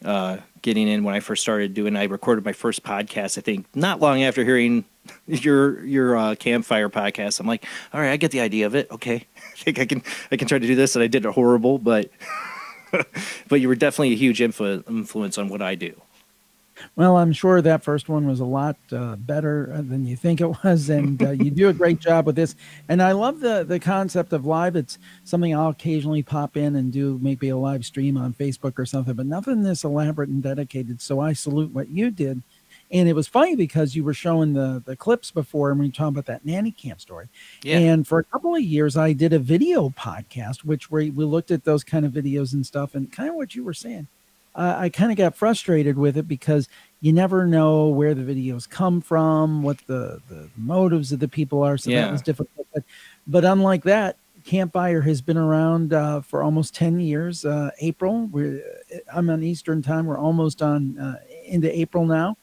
getting in when I first started doing. I recorded my first podcast, I think, not long after hearing your Campfire podcast. I'm like, all right, I get the idea of it. Okay, I think I can try to do this, and I did it horrible, but but you were definitely a huge influence on what I do. Well, I'm sure that first one was a lot better than you think it was, and you do a great job with this. And I love the concept of live. It's something I'll occasionally pop in and do, maybe a live stream on Facebook or something, but nothing this elaborate and dedicated. So I salute what you did. And it was funny because you were showing the clips before, and we were talking about that nanny camp story. Yeah. And for a couple of years, I did a video podcast, which we looked at those kind of videos and stuff, and kind of what you were saying. I kind of got frustrated with it because you never know where the videos come from, what the motives of the people are. So that was difficult. But unlike that, Campfire has been around for almost 10 years. April, I'm on Eastern time. We're almost on into April now.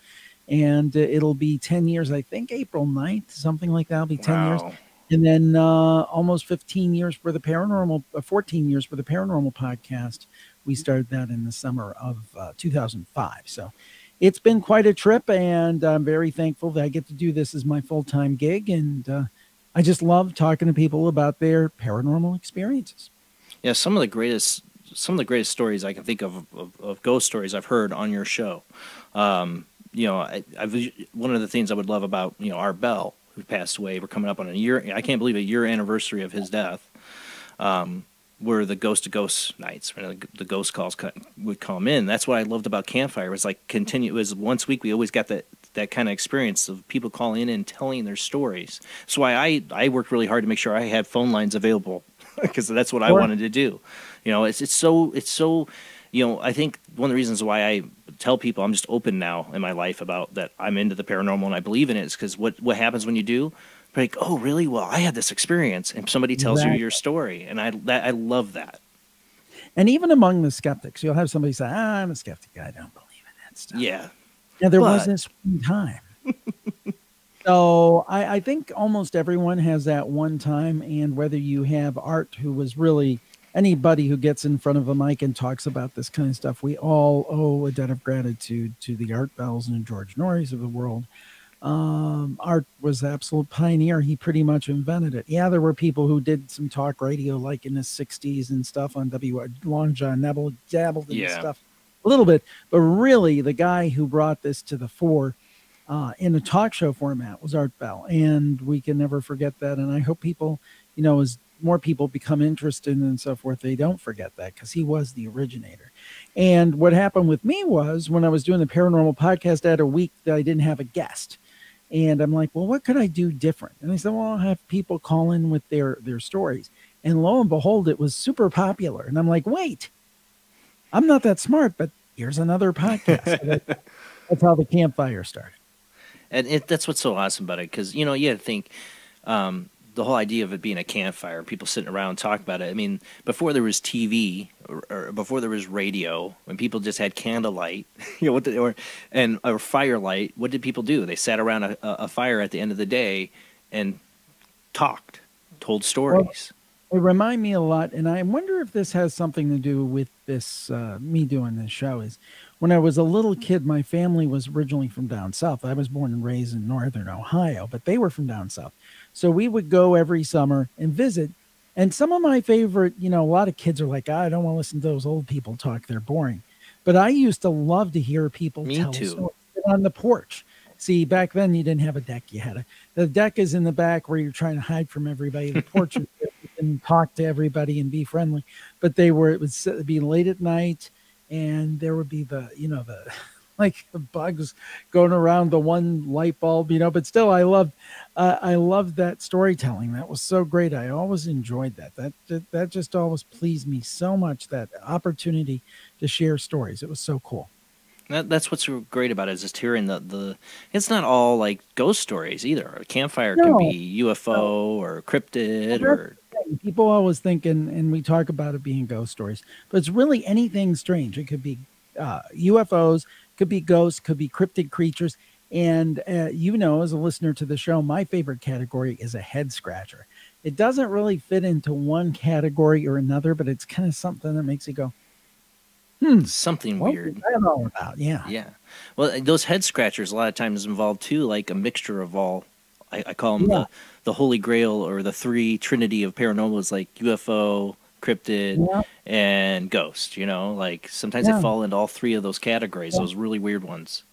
And it'll be 10 years, I think, April 9th, something like that. It'll be 10 years. And then almost 15 years for the paranormal, 14 years for the Paranormal Podcast. We started that in the summer of 2005. So it's been quite a trip, and I'm very thankful that I get to do this as my full-time gig. And I just love talking to people about their paranormal experiences. Yeah, some of the greatest stories I can think of ghost stories I've heard on your show. You know, I've one of the things I would love about, you know, our Bell, who passed away. We're coming up on a year. I can't believe a year anniversary of his death. Were the ghost to ghost nights, right? The ghost calls would come in. That's what I loved about Campfire. It was like it was once a week. We always got that kind of experience of people calling in and telling their stories. That's why I worked really hard to make sure I had phone lines available, because that's what I wanted to do. You know, it's so, you know, I think one of the reasons why I tell people I'm just open now in my life about that I'm into the paranormal and I believe in it is because what happens when you do? Like, oh, really? Well, I had this experience, and somebody tells you your story, and I love that. And even among the skeptics, you'll have somebody say, I'm a skeptic. I don't believe in that stuff. Yeah. Now, there was this one time. So I think almost everyone has that one time, and whether you have Art, who was really anybody who gets in front of a mic and talks about this kind of stuff, we all owe a debt of gratitude to the Art Bells and George Norries of the world. Art was the absolute pioneer. He pretty much invented it. Yeah, there were people who did some talk radio like in the 60s and stuff on Long John Nebel, dabbled in stuff a little bit, but really the guy who brought this to the fore in a talk show format was Art Bell, and we can never forget that. And I hope people, as more people become interested and so forth, they don't forget that, because he was the originator. And what happened with me was, when I was doing the Paranormal Podcast, I had a week that I didn't have a guest. And I'm like, well, what could I do different? And they said, well, I'll have people call in with their stories. And lo and behold, it was super popular. And I'm like, wait, I'm not that smart, but here's another podcast. So that's how the Campfire started. And that's what's so awesome about it, because, you had to think the whole idea of it being a campfire, people sitting around talking about it. I mean, before there was TV or before there was radio, when people just had candlelight, or firelight, what did people do? They sat around a fire at the end of the day and told stories. Well, it reminded me a lot, and I wonder if this has something to do with this, me doing this show, is when I was a little kid, my family was originally from down south. I was born and raised in northern Ohio, but they were from down south. So we would go every summer and visit. And some of my favorite, a lot of kids are like, I don't want to listen to those old people talk. They're boring. But I used to love to hear people tell stories on the porch. See, back then you didn't have a deck. The deck is in the back where you're trying to hide from everybody. The porch is where you can talk to everybody and be friendly. But it would be late at night, and there would be the bugs going around the one light bulb, but still I loved that storytelling. That was so great. I always enjoyed that. That just always pleased me so much, that opportunity to share stories. It was so cool. That's what's so great about it, is just hearing it's not all like ghost stories either. A campfire can be UFO or cryptid or... People always think, and we talk about it being ghost stories, but it's really anything strange. It could be UFOs, could be ghosts, could be cryptid creatures. And as a listener to the show, my favorite category is a head scratcher. It doesn't really fit into one category or another, but it's kind of something that makes you go, something weird. What's that all about? Yeah. Well, those head scratchers a lot of times involve too, like a mixture of all. I call them the Holy Grail, or the three trinity of paranormal, is like UFO, cryptid, and ghost. Like sometimes they fall into all three of those categories. Those really weird ones.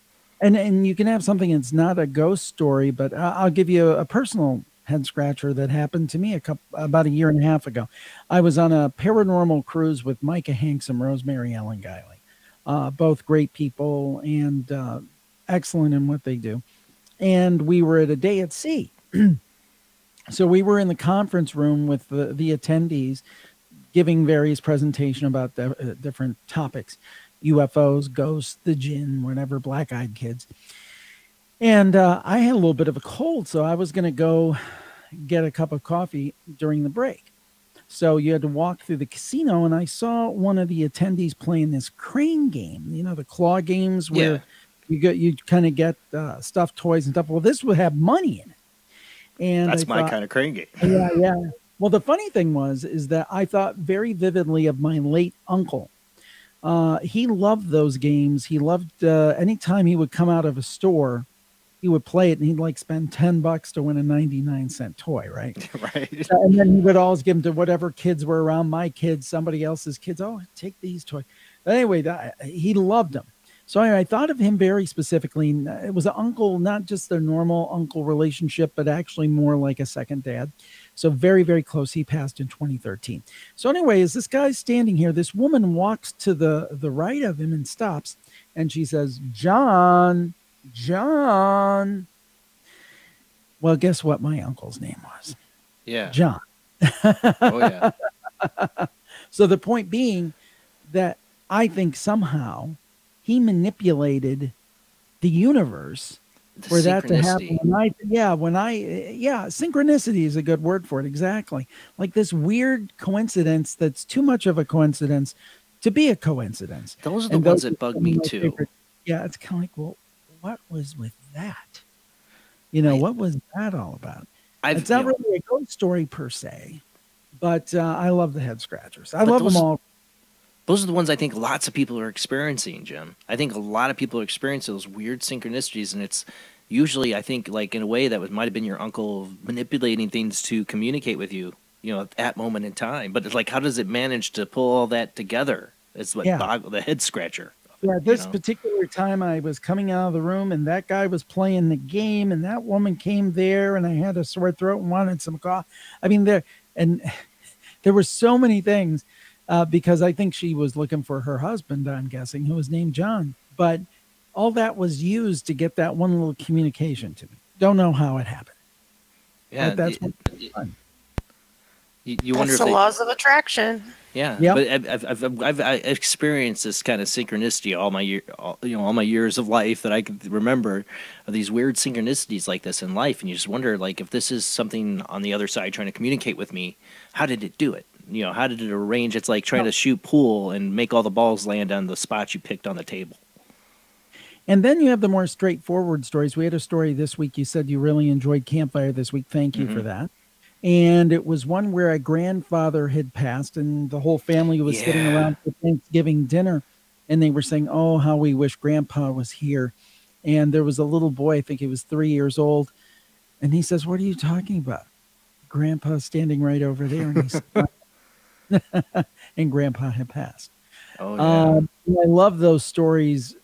And you can have something that's not a ghost story, but I'll give you a personal head scratcher that happened to me about a year and a half ago. I was on a paranormal cruise with Micah Hanks and Rosemary Ellen Guiley, both great people and excellent in what they do. And we were at a day at sea. So we were in the conference room with the attendees, giving various presentations about different topics: UFOs, ghosts, the jinn, whatever, black-eyed kids. And I had a little bit of a cold, so I was going to go get a cup of coffee during the break. So you had to walk through the casino, and I saw one of the attendees playing this crane game, the claw games where you kind of get stuffed toys and stuff. Well, this would have money in it. And that's my kind of crane game. Yeah. Well, the funny thing is that I thought very vividly of my late uncle. He loved those games. He loved anytime he would come out of a store, he would play it, and he'd spend $10 to win a 99-cent toy, right? Right. And then he would always give them to whatever kids were around, my kids, somebody else's kids. Oh, take these toys. But anyway, he loved them. So anyway, I thought of him very specifically. It was an uncle, not just a normal uncle relationship, but actually more like a second dad. So very, very close. He passed in 2013. So anyway, as this guy's standing here, this woman walks to the right of him and stops. And she says, John. Well, guess what my uncle's name was? Yeah. John. Oh, yeah. So the point being that I think somehow he manipulated the universe for that to happen. Synchronicity is a good word for it. Exactly. Like this weird coincidence that's too much of a coincidence to be a coincidence. Those are the ones that bug me too. Yeah, it's kind of like, well, what was with that? What was that all about? It's not really a ghost story per se, but I love the head scratchers. I love them all. Those are the ones I think lots of people are experiencing, Jim. I think a lot of people are experiencing those weird synchronicities, and it's usually, I think, like in a way that might have been your uncle manipulating things to communicate with you, at that moment in time. But it's like, how does it manage to pull all that together? It's what the head scratcher. Yeah, this particular time I was coming out of the room and that guy was playing the game and that woman came there and I had a sore throat and wanted some coffee. I mean, there were so many things because I think she was looking for her husband, I'm guessing, who was named John. But all that was used to get that one little communication to me. Don't know how it happened. Yeah, but that's what's fun. You wonder that's if the laws of attraction. Yeah, yep. But I've experienced this kind of synchronicity all my years of life that I can remember, of these weird synchronicities like this in life, and you just wonder, like, if this is something on the other side trying to communicate with me, how did it do it? How did it arrange? It's like trying to shoot pool and make all the balls land on the spot you picked on the table. And then you have the more straightforward stories. We had a story this week. You said you really enjoyed Campfire this week. Thank you for that. And it was one where a grandfather had passed and the whole family was sitting around for Thanksgiving dinner. And they were saying, oh, how we wish Grandpa was here. And there was a little boy, I think he was 3 years old. And he says, what are you talking about? Grandpa's standing right over there. And he's and Grandpa had passed. Oh, yeah. I love those stories,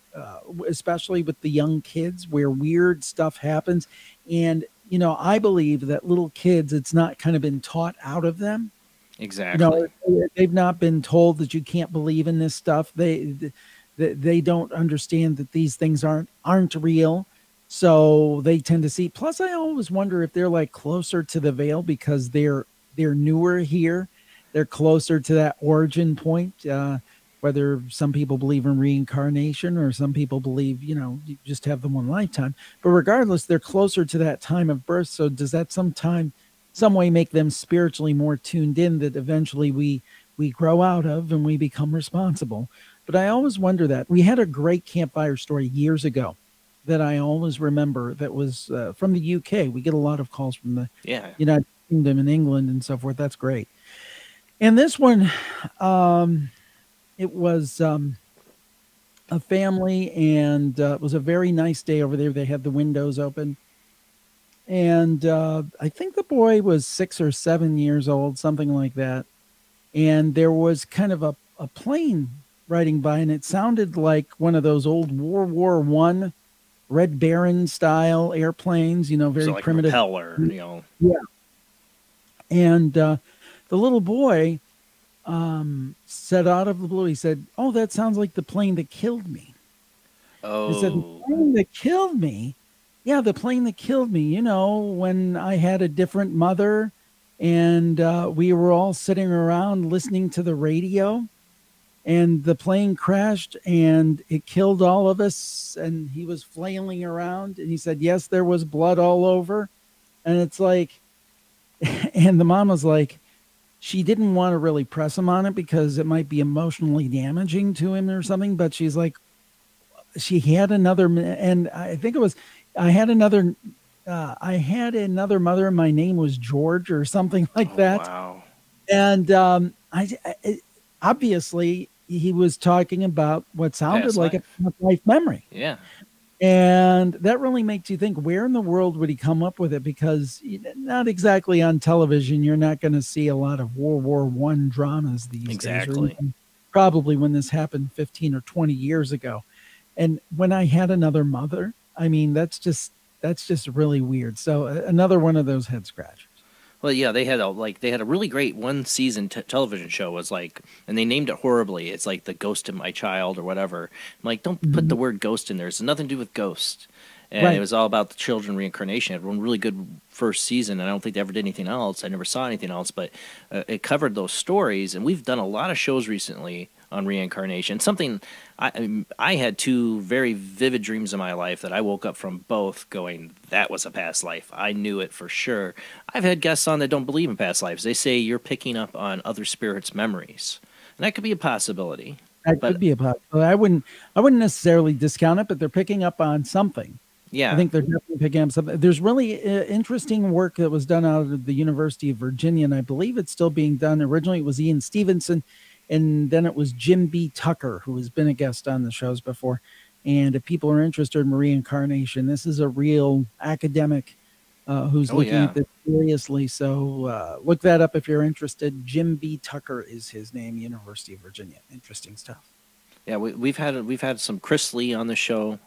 especially with the young kids where weird stuff happens. And I believe that little kids, it's not kind of been taught out of them. Exactly. They've not been told that you can't believe in this stuff. They don't understand that these things aren't real. So they tend to see. Plus, I always wonder if they're like closer to the veil because they're newer here. They're closer to that origin point. Whether some people believe in reincarnation or some people believe, you just have the one lifetime. But regardless, they're closer to that time of birth. So does that some way make them spiritually more tuned in that eventually we grow out of and we become responsible? But I always wonder that. We had a great campfire story years ago that I always remember that was from the UK. We get a lot of calls from the United Kingdom and England and so forth. That's great. And this one... it was a family, and it was a very nice day over there. They had the windows open. And I think the boy was 6 or 7 years old, something like that. And there was kind of a plane riding by, and it sounded like one of those old World War I Red Baron style airplanes, very so like primitive. Propeller, Yeah. And the little boy... said out of the blue, he said, oh, that sounds like the plane that killed me. Oh. He said, the plane that killed me? Yeah, the plane that killed me, when I had a different mother and we were all sitting around listening to the radio and the plane crashed and it killed all of us and he was flailing around and he said, yes, there was blood all over. And it's like, and the mom was like, she didn't want to really press him on it because it might be emotionally damaging to him or something. But she's like, she had another, and I think it was, I had another mother. My name was George or something like that. Wow. And I obviously he was talking about what sounded like a life memory. Yeah. And that really makes you think, where in the world would he come up with it? Because not exactly on television, you're not going to see a lot of World War I dramas these days. Exactly. Probably when this happened 15 or 20 years ago. And when I had another mother, I mean, that's just really weird. So another one of those head scratchers. Well, yeah, they had a really great one season television show was like, and they named it horribly. It's like The Ghost of My Child or whatever. I'm like, don't put the word ghost in there. It's nothing to do with ghost. And It was all about the children reincarnation. It had one really good first season, and I don't think they ever did anything else. I never saw anything else, but it covered those stories. And we've done a lot of shows recently on reincarnation. Something I had two very vivid dreams in my life that I woke up from both going, that was a past life. I knew it for sure. I've had guests on that don't believe in past lives. They say you're picking up on other spirits' memories. And that could be a possibility. That could be a possibility. I wouldn't necessarily discount it, but they're picking up on something. Yeah. I think they're definitely picking up something. There's really interesting work that was done out of the University of Virginia, and I believe it's still being done. Originally, it was Ian Stevenson, and then it was Jim B. Tucker, who has been a guest on the shows before. And if people are interested in reincarnation, this is a real academic who's looking at this seriously. So look that up if you're interested. Jim B. Tucker is his name, University of Virginia. Interesting stuff. Yeah, we've had some Chris Lee on the show,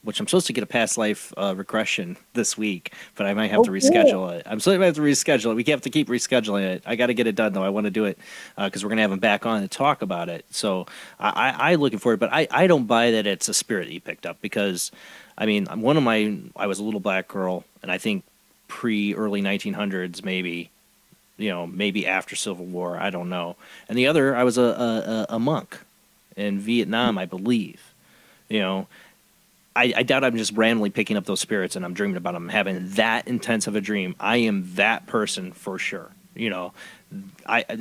which I'm supposed to get a past life regression this week, but I might have to reschedule it. I'm sorry, I have to reschedule it. We have to keep rescheduling it. I got to get it done though. I want to do it because we're gonna have him back on to talk about it. So I looking forward, but I don't buy that it's a spirit he picked up because, I mean, I was a little black girl, and I think early 1900s maybe. Maybe after Civil War, I don't know. And the other, I was a monk in Vietnam, I believe. I doubt I'm just randomly picking up those spirits and I'm dreaming about them, having that intense of a dream. I am that person for sure. In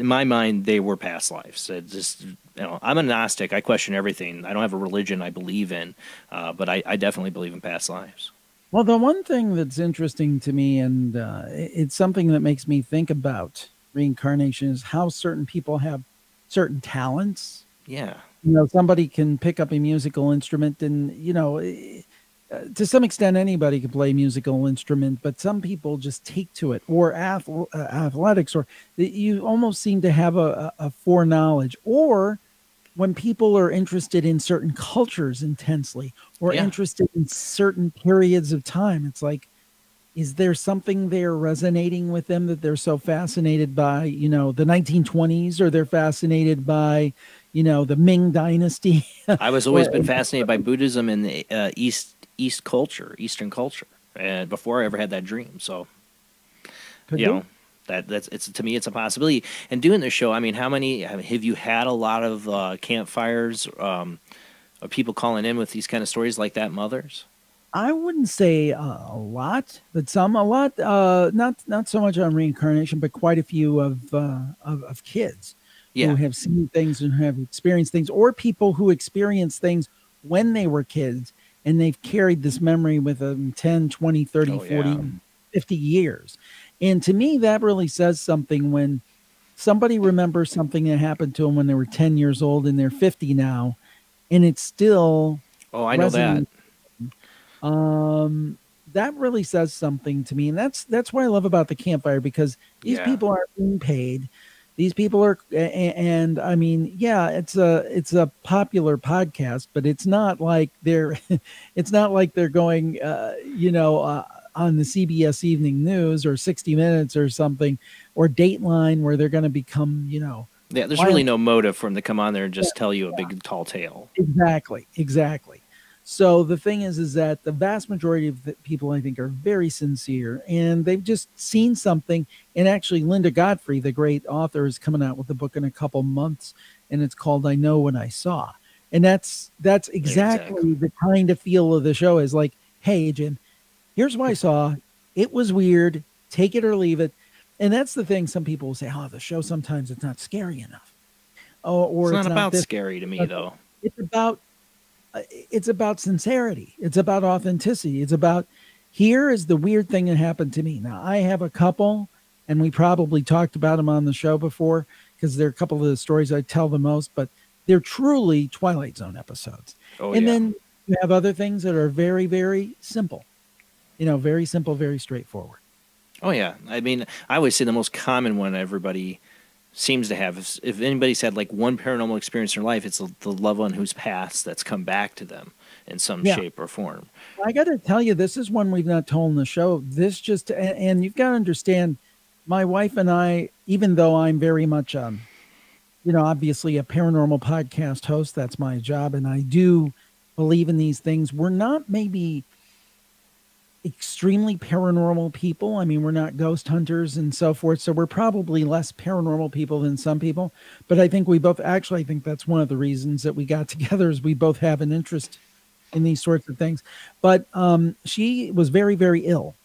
my mind, they were past lives. It just, I'm a Gnostic. I question everything. I don't have a religion I believe in, but I definitely believe in past lives. Well, the one thing that's interesting to me, and it's something that makes me think about reincarnation, is how certain people have certain talents. Yeah. Somebody can pick up a musical instrument and, to some extent, anybody can play a musical instrument, but some people just take to it, or athletics, or you almost seem to have a foreknowledge. Or when people are interested in certain cultures intensely, or interested in certain periods of time, it's like, is there something there resonating with them that they're so fascinated by, the 1920s, or they're fascinated by, the Ming Dynasty? I was always been fascinated by Buddhism and the Eastern culture, and before I ever had that dream. So, that's to me, it's a possibility. And doing this show, I mean, have you had a lot of campfires, of people calling in with these kind of stories like that, mothers? I wouldn't say a lot, but a lot. Not so much on reincarnation, but quite a few of kids who have seen things and have experienced things, or people who experienced things when they were kids and they've carried this memory with them 10, 20, 30, 40, 50 years. And to me, that really says something when somebody remembers something that happened to them when they were 10 years old and they're 50 now, and it's still. Oh, I know that. That really says something to me. And that's what I love about the campfire, because these people aren't being paid. These people are, and I mean, it's a popular podcast, but it's not like they're going, on the CBS Evening News or 60 Minutes or something, or Dateline, where they're going to become, there's really no motive for them to come on there and just tell you a big tall tale. Exactly. So the thing is that the vast majority of the people, I think, are very sincere, and they've just seen something. And actually, Linda Godfrey, the great author, is coming out with a book in a couple months, and it's called "I Know What I Saw." And that's exactly the kind of feel of the show. Is like, hey, Jim, here's what I saw. It was weird. Take it or leave it. And that's the thing. Some people will say, "Oh, the show sometimes it's not scary enough." Or it's not about scary to me, though. It's about sincerity. It's about authenticity. It's about, here is the weird thing that happened to me. Now, I have a couple, and we probably talked about them on the show before, because they're a couple of the stories I tell the most, but they're truly Twilight Zone episodes. Then you have other things that are very, very simple. Very simple, very straightforward. Oh, yeah. I mean, I always say the most common one everybody seems to have, if anybody's had like one paranormal experience in their life, it's the loved one who's passed that's come back to them in some shape or form. I got to tell you, this is one we've not told in the show. This just, and you've got to understand, my wife and I, even though I'm very much, obviously a paranormal podcast host, that's my job, and I do believe in these things. We're not maybe extremely paranormal people. I mean, we're not ghost hunters and so forth, so we're probably less paranormal people than some people. But I think we both, I think that's one of the reasons that we got together, is we both have an interest in these sorts of things. But she was very, very ill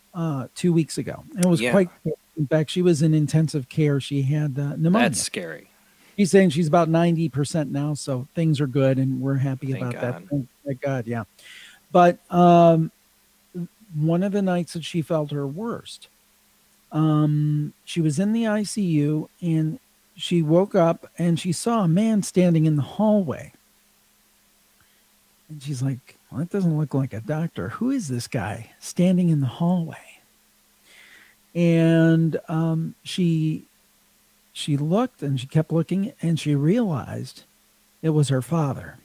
2 weeks ago. And it was quite, in fact, she was in intensive care. She had pneumonia. That's scary. She's saying she's about 90% now, so things are good, and we're happy about that. Thank God, yeah. But one of the nights that she felt her worst, she was in the ICU and she woke up and she saw a man standing in the hallway. And she's like, well, that doesn't look like a doctor. Who is this guy standing in the hallway? And she looked and she kept looking and she realized it was her father.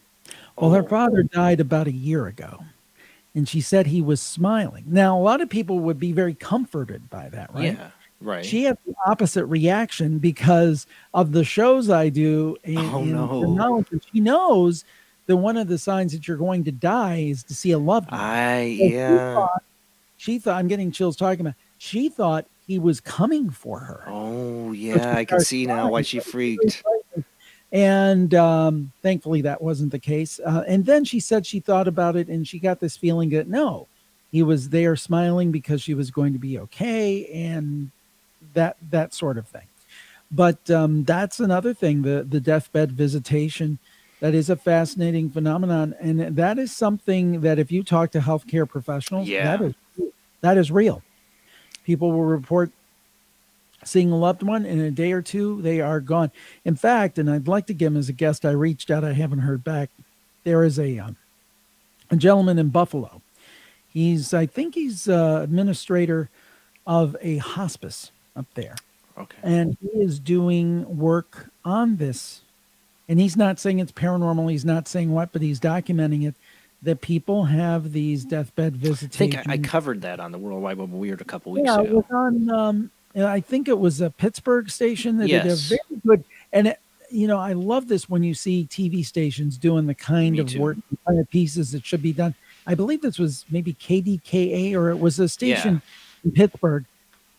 Well, her father died about a year ago. And she said he was smiling. Now, a lot of people would be very comforted by that, right? Yeah, right. She had the opposite reaction because of the shows I do. And, the knowledge that she knows that one of the signs that you're going to die is to see a loved one. She thought, I'm getting chills talking about, she thought he was coming for her. Oh, yeah, I can see now why she freaked. And thankfully that wasn't the case. And then she said she thought about it and she got this feeling that no, he was there smiling because she was going to be okay and that sort of thing. But that's another thing, the deathbed visitation. That is a fascinating phenomenon. And that is something that if you talk to healthcare professionals, that is real. People will report seeing a loved one in a day or two, they are gone. In fact, and I'd like to give him as a guest, I reached out, I haven't heard back. There is a gentleman in Buffalo. I think he's administrator of a hospice up there. Okay. And he is doing work on this. And he's not saying it's paranormal. He's not saying what, but he's documenting it, that people have these deathbed visitations. I think I covered that on the World Wide Web Weird a couple weeks ago. It was on, I think it was a Pittsburgh station that did a very good, and I love this when you see TV stations doing the kind of work, the kind of pieces that should be done. I believe this was maybe KDKA, or it was a station in Pittsburgh.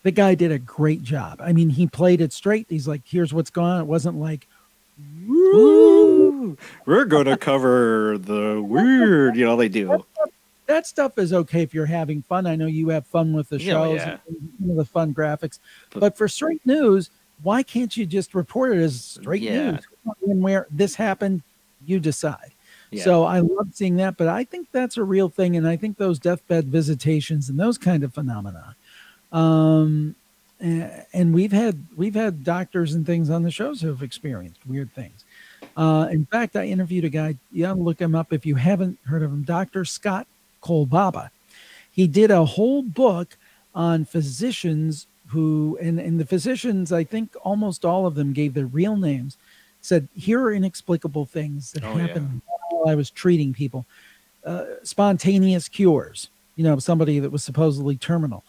The guy did a great job. I mean, he played it straight. He's like, here's what's going on. It wasn't like, woo, we're going to cover the weird, they do. That stuff is okay if you're having fun. I know you have fun with the shows, and the fun graphics. But for straight news, why can't you just report it as straight news? And where this happened, you decide. Yeah. So I love seeing that, but I think that's a real thing. And I think those deathbed visitations and those kind of phenomena. And we've had doctors and things on the shows who have experienced weird things. In fact, I interviewed a guy. You ought to look him up if you haven't heard of him, Dr. Scott Kolbaba. He did a whole book on physicians who, and the physicians, I think almost all of them gave their real names, said, here are inexplicable things that happened while I was treating people. Spontaneous cures, somebody that was supposedly terminal.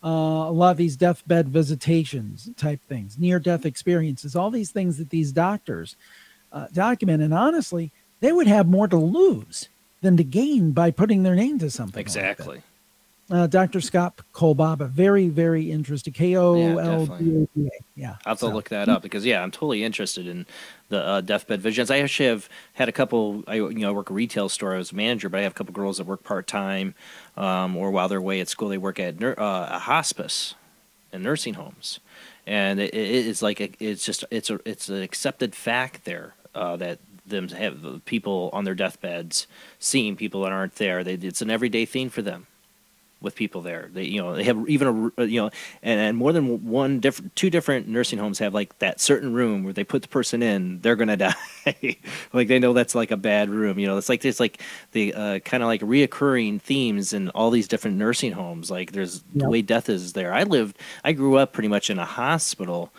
A lot of these deathbed visitations type things, near-death experiences, all these things that these doctors document. And honestly, they would have more to lose than to gain by putting their name to something. Exactly. Like Dr. Scott Kolbaba, very, very interesting. Kolbaba. Yeah. I'll have to look that up because I'm totally interested in the deathbed visions. I actually have had a couple. I work a retail store. I was a manager, but I have a couple girls that work part time, or while they're away at school, they work at a hospice and nursing homes, and it's like it's an accepted fact there that them to have people on their deathbeds seeing people that aren't there. It's an everyday thing for them. With people there, they have even and more than two different nursing homes have like that certain room where they put the person in, they're gonna die. Like they know that's like a bad room. It's like the kind of like reoccurring themes in all these different nursing homes. Like there's the way death is there. I grew up pretty much in a hospital.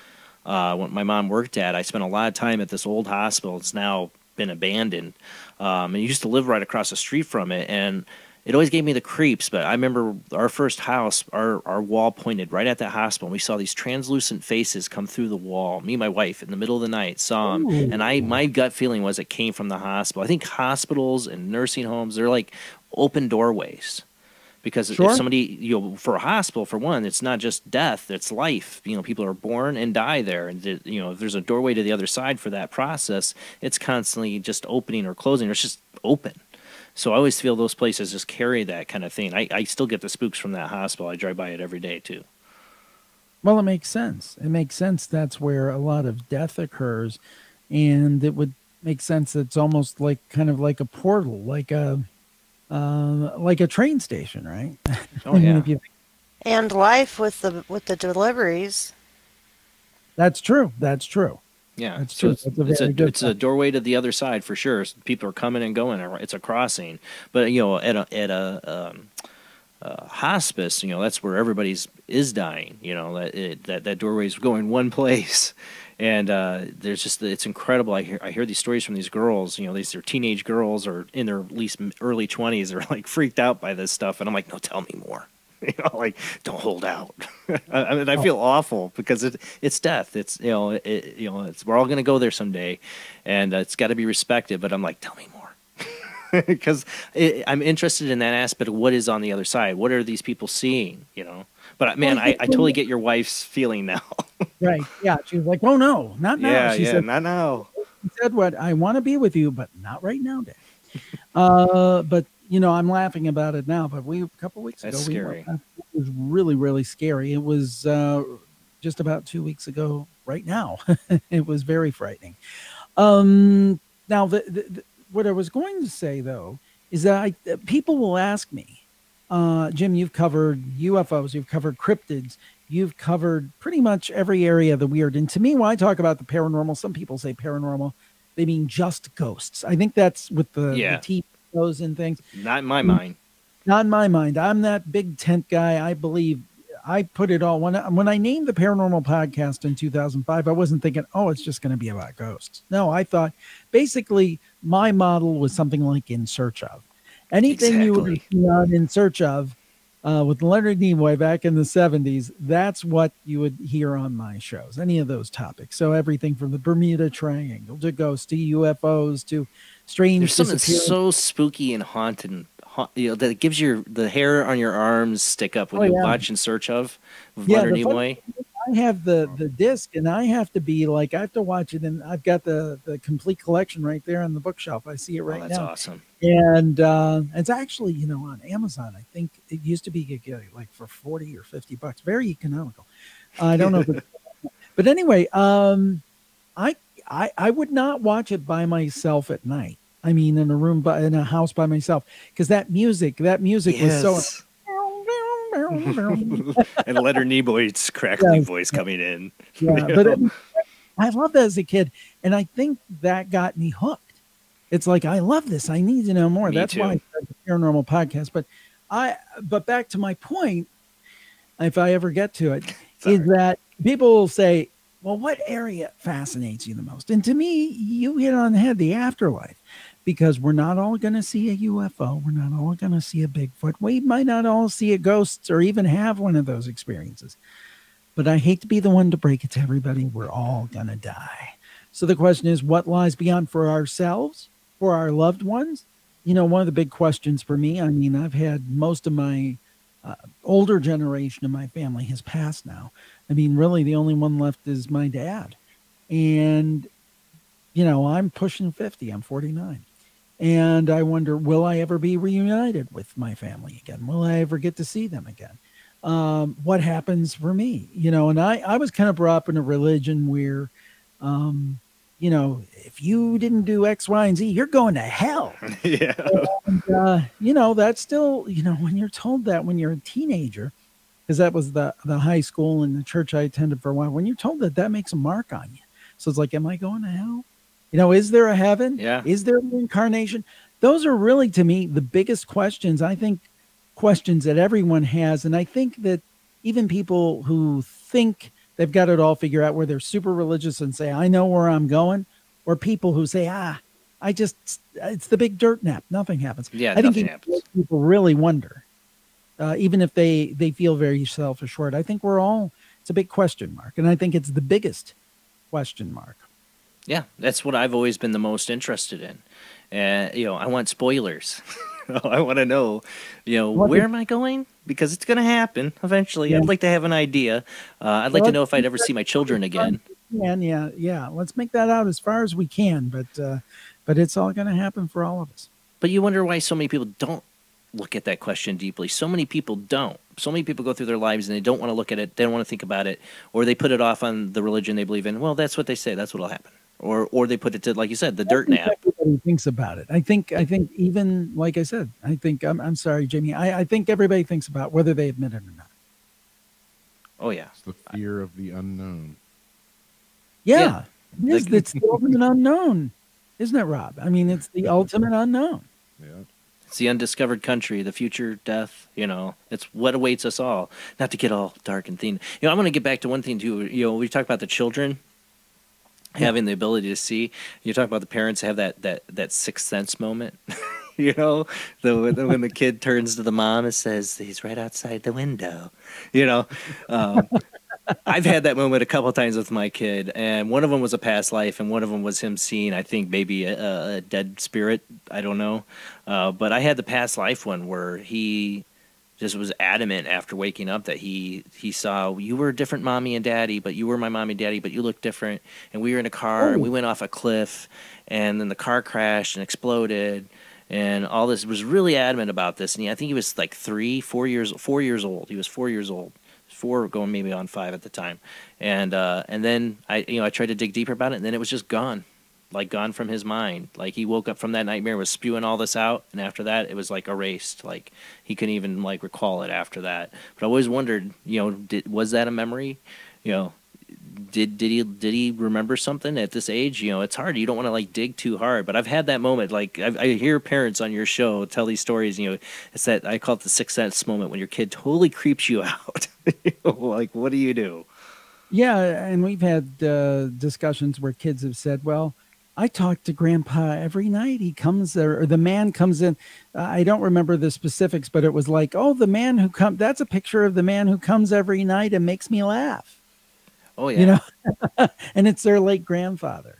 When my mom worked at, I spent a lot of time at this old hospital. It's now been abandoned. And I used to live right across the street from it, and it always gave me the creeps, but I remember our first house, our wall pointed right at that hospital. And we saw these translucent faces come through the wall. Me and my wife, in the middle of the night, saw them. Ooh. And my gut feeling was it came from the hospital. I think hospitals and nursing homes, they're like open doorways. Because if somebody, for a hospital, for one, it's not just death, it's life. People are born and die there. And, if there's a doorway to the other side for that process, it's constantly just opening or closing. It's just open. So I always feel those places just carry that kind of thing. I still get the spooks from that hospital. I drive by it every day, too. Well, it makes sense. It makes sense that's where a lot of death occurs. And it would make sense that it's almost like kind of like a portal, like a like a train station, right? Oh yeah. And life with the deliveries. That's true. That's true. Yeah, That's so true. it's a doorway to the other side for sure. People are coming and going. It's a crossing, but at a hospice, that's where everybody's is dying. That doorway is going one place, and there's just it's incredible. I hear these stories from these girls. These are teenage girls or in their at least early 20s. They're like freaked out by this stuff, and I'm like, no, tell me more. Like don't hold out. I feel awful because it's death. It's we're all gonna go there someday, and it's got to be respected. But I'm like, tell me more, because I'm interested in that aspect of what is on the other side. What are these people seeing? But man, I totally get your wife's feeling now. Right? Yeah, she was like, "Oh no, not now." Yeah, She said, not now. She said, "What I want to be with you, but not right now, Dad." But I'm laughing about it now. But a couple weeks ago, scary. It was really, really scary. It was just about 2 weeks ago. Right now, it was very frightening. Now, what I was going to say though is that people will ask me, Jim, you've covered UFOs, you've covered cryptids, you've covered pretty much every area of the weird. And to me, when I talk about the paranormal, some people say paranormal, they mean just ghosts. I think that's with the TV shows and things. Not in my mind. Not in my mind. I'm that big tent guy. I believe I put it all. When I named the Paranormal Podcast in 2005, I wasn't thinking, oh, it's just going to be about ghosts. No, I thought basically my model was something like In Search Of. Anything you would be on In Search Of with Leonard Nimoy back in the 70s, that's what you would hear on my shows, any of those topics. So everything from the Bermuda Triangle to ghosts to UFOs to strange There's something so spooky and haunted, that gives the hair on your arms stick up when you watch In Search Of Leonard Nimoy. I have the disc, and I have to watch it, and I've got the complete collection right there on the bookshelf. I see it right now. That's awesome. And it's actually, on Amazon. I think it used to be you get it like for $40 or $50, very economical. I don't know, but anyway, I would not watch it by myself at night. I mean, in a house by myself, because that music was so. And Leonard Nimoy's crackling voice coming in. Yeah, but I loved that as a kid, and I think that got me hooked. It's like, I love this. I need to know more. That's why I started the Paranormal Podcast. But back to my point, if I ever get to it, is that people will say, well, what area fascinates you the most? And to me, you hit on the head, the afterlife. Because we're not all going to see a UFO. We're not all going to see a Bigfoot. We might not all see a ghost or even have one of those experiences. But I hate to be the one to break it to everybody. We're all going to die. So the question is, what lies beyond for ourselves, for our loved ones? One of the big questions for me, I mean, I've had most of my older generation of my family has passed now. I mean, really, the only one left is my dad. And, I'm pushing 50. I'm 49. And I wonder, will I ever be reunited with my family again? Will I ever get to see them again? What happens for me? And I was kind of brought up in a religion where, if you didn't do X, Y, and Z, you're going to hell. Yeah. And, that's still, when you're told that when you're a teenager, because that was the high school and the church I attended for a while, when you're told that makes a mark on you. So it's like, am I going to hell? Is there a heaven? Yeah. Is there an incarnation? Those are really, to me, the biggest questions. I think questions that everyone has. And I think that even people who think they've got it all figured out, where they're super religious and say, I know where I'm going, or people who say, it's the big dirt nap. Nothing happens. Yeah, I think nothing happens. People really wonder, even if they feel very self-assured. I think it's a big question mark. And I think it's the biggest question mark. Yeah, that's what I've always been the most interested in. I want spoilers. I want to know, where am I going? Because it's going to happen eventually. Yeah. I'd like to have an idea. I'd like to know if I'd ever see my children again. Yeah. Let's make that out as far as we can. But it's all going to happen for all of us. But you wonder why so many people don't look at that question deeply. So many people don't. So many people go through their lives and they don't want to look at it. They don't want to think about it, or they put it off on the religion they believe in. Well, that's what they say. That's what'll happen. or they put it to, like you said, the dirt nap. Everybody thinks about it. I think even like I said, I think I'm sorry, Jamie. I think everybody thinks about whether they admit it or not. Oh yeah, it's the fear of the unknown. Yeah. It's the ultimate unknown, isn't it, Rob? I mean, it's the ultimate unknown. Yeah. It's the undiscovered country, the future, death. It's what awaits us all. Not to get all dark and thin. I'm going to get back to one thing too. We talk about the children having the ability to see. You talk about the parents have that sixth sense moment. When the kid turns to the mom and says, "He's right outside the window." I've had that moment a couple times with my kid, and one of them was a past life, and one of them was him seeing, I think, maybe a dead spirit. I don't know. But I had the past life one where he just was adamant after waking up that he saw, "You were different, mommy and daddy, but you were my mommy and daddy, but you look different." And we were in a car, and we went off a cliff, and then the car crashed and exploded, and all this. Was really adamant about this. And I think he was like 4 years old. He was 4 years old. 4 going maybe on 5 at the time, and then I tried to dig deeper about it, and then it was just gone from his mind. Like he woke up from that nightmare, was spewing all this out, and after that it was like erased. Like he couldn't even like recall it after that. But I always wondered, was that a memory? Did he remember something at this age? It's hard. You don't want to like dig too hard. But I've had that moment. Like I hear parents on your show tell these stories. It's that I call it the sixth sense moment when your kid totally creeps you out. Like, what do you do? Yeah, and we've had discussions where kids have said, "Well, I talk to Grandpa every night. He comes there, or the man comes in." I don't remember the specifics, but it was like, "Oh, the man who comes. That's a picture of the man who comes every night and makes me laugh." Oh yeah, and it's their late grandfather.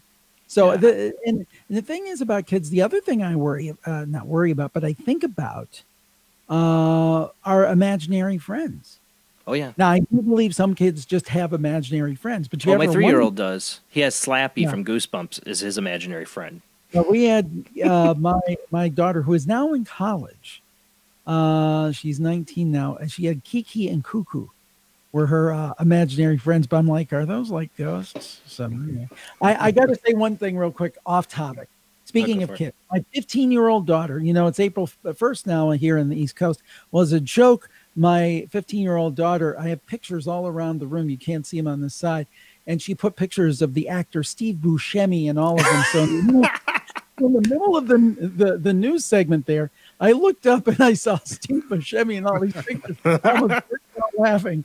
So the thing is about kids. The other thing I not worry about, but I think about, are imaginary friends. Oh yeah. Now I do believe some kids just have imaginary friends, but my 3-year-old does. He has Slappy from Goosebumps as his imaginary friend. Well, we had my daughter, who is now in college. She's 19 now, and she had Kiki and Cuckoo were her imaginary friends. But I'm like, are those like ghosts? So I got to say one thing real quick, off topic. Speaking of kids, my 15-year-old daughter, it's April 1st now here in the East Coast, was a joke. My 15-year-old daughter, I have pictures all around the room. You can't see them on this side. And she put pictures of the actor Steve Buscemi and all of them. So in the middle of the news segment there, I looked up and I saw Steve Buscemi and all these pictures. I was laughing.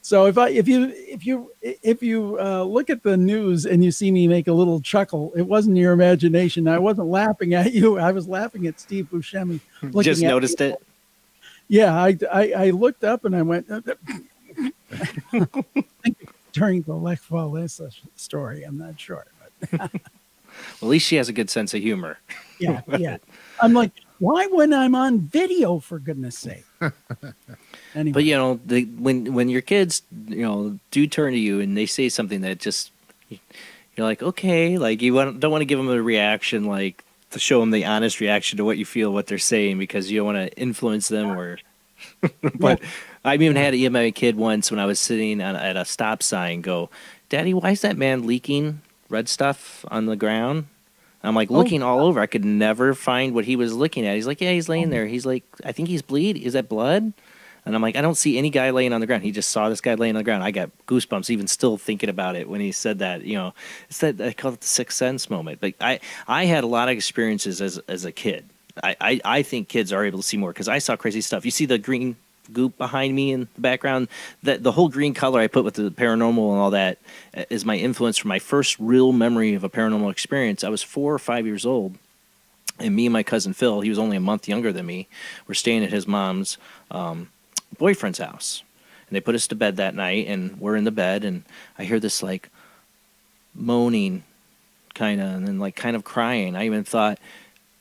So if you look at the news and you see me make a little chuckle, it wasn't your imagination. I wasn't laughing at you. I was laughing at Steve Buscemi. Just noticed it. Yeah, I looked up and I went. During the Lech Walesa story, I'm not sure. But well, at least she has a good sense of humor. Yeah. I'm like, why when I'm on video, for goodness sake? Anyway. But when your kids do turn to you and they say something that just you're like, okay, like you don't want to give them a reaction, like to show them the honest reaction to what you feel, what they're saying, because you don't want to influence them or. But I've even had my kid once when I was sitting at a stop sign go, "Daddy, why is that man leaking red stuff on the ground?" I'm like looking all over. I could never find what he was looking at. He's like, "Yeah, he's laying there." He's like, "I think he's bleed. Is that blood?" And I'm like, "I don't see any guy laying on the ground." He just saw this guy laying on the ground. I got goosebumps even still thinking about it when he said that. It's that I call it the sixth sense moment. But I had a lot of experiences as a kid. I think kids are able to see more because I saw crazy stuff. You see the green goop behind me in the background? The whole green color I put with the paranormal and all that is my influence from my first real memory of a paranormal experience. I was 4 or 5 years old, and me and my cousin Phil, he was only a month younger than me, were staying at his mom's boyfriend's house. And they put us to bed that night, and we're in the bed, and I hear this like moaning kind of, and then like kind of crying. I even thought,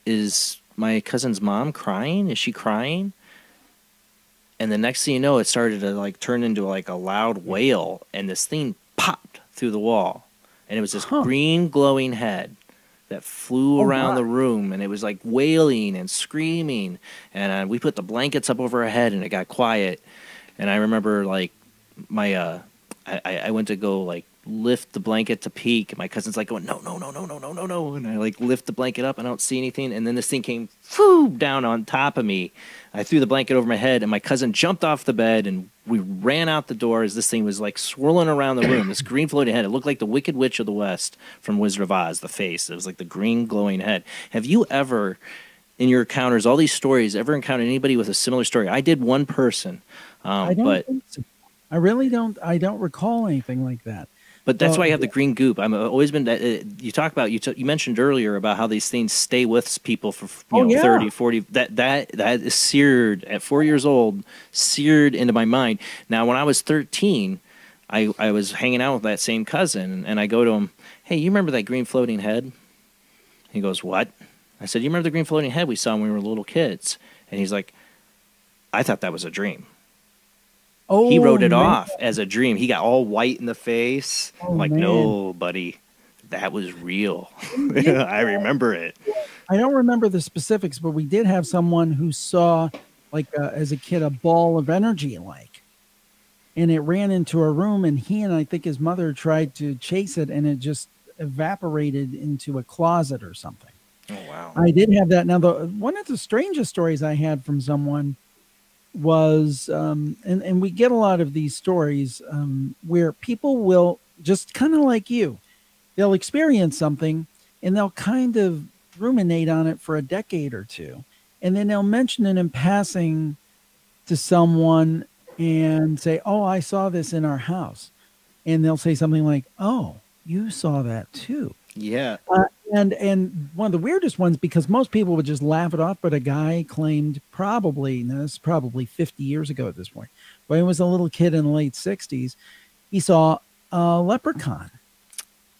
is my cousin's mom crying? Is she crying? And the next thing you know, it started to like turn into like a loud wail, and this thing popped through the wall, and it was this green glowing head that flew around the room, and it was like wailing and screaming, and we put the blankets up over our head, and it got quiet. And I remember like I I went to go like lift the blanket to peek. My cousin's like going, no. And I like lift the blanket up and I don't see anything. And then this thing came down on top of me. I threw the blanket over my head and my cousin jumped off the bed and we ran out the door as this thing was like swirling around the room. This green floating head. It looked like the Wicked Witch of the West from Wizard of Oz, the face. It was like the green glowing head. Have you ever, in your encounters, all these stories, ever encountered anybody with a similar story? I did one person. I don't think so. I really don't. I don't recall anything like that. But that's why I have the green goop. I've always been. You talk about you mentioned earlier about how these things stay with people for 30, 40. That is seared at 4 years old, seared into my mind. Now, when I was 13, I was hanging out with that same cousin, and I go to him, "Hey, you remember that green floating head?" He goes, "What?" I said, "You remember the green floating head we saw when we were little kids?" And he's like, "I thought that was a dream." He wrote it off as a dream. He got all white in the face. I'm like, no, buddy, that was real. I remember it. I don't remember the specifics, but we did have someone who saw, like, as a kid, a ball of energy, and it ran into a room, and he and I think his mother tried to chase it, and it just evaporated into a closet or something. Oh, wow. I did have that. Now, one of the strangest stories I had from someone was, and we get a lot of these stories where people will just kind of like you, they'll experience something and they'll kind of ruminate on it for a decade or two. And then they'll mention it in passing to someone and say, "Oh, I saw this in our house." And they'll say something like, "Oh, you saw that too." Yeah. And one of the weirdest ones, because most people would just laugh it off, but a guy claimed this is probably 50 years ago at this point, when he was a little kid in the late 60s, he saw a leprechaun.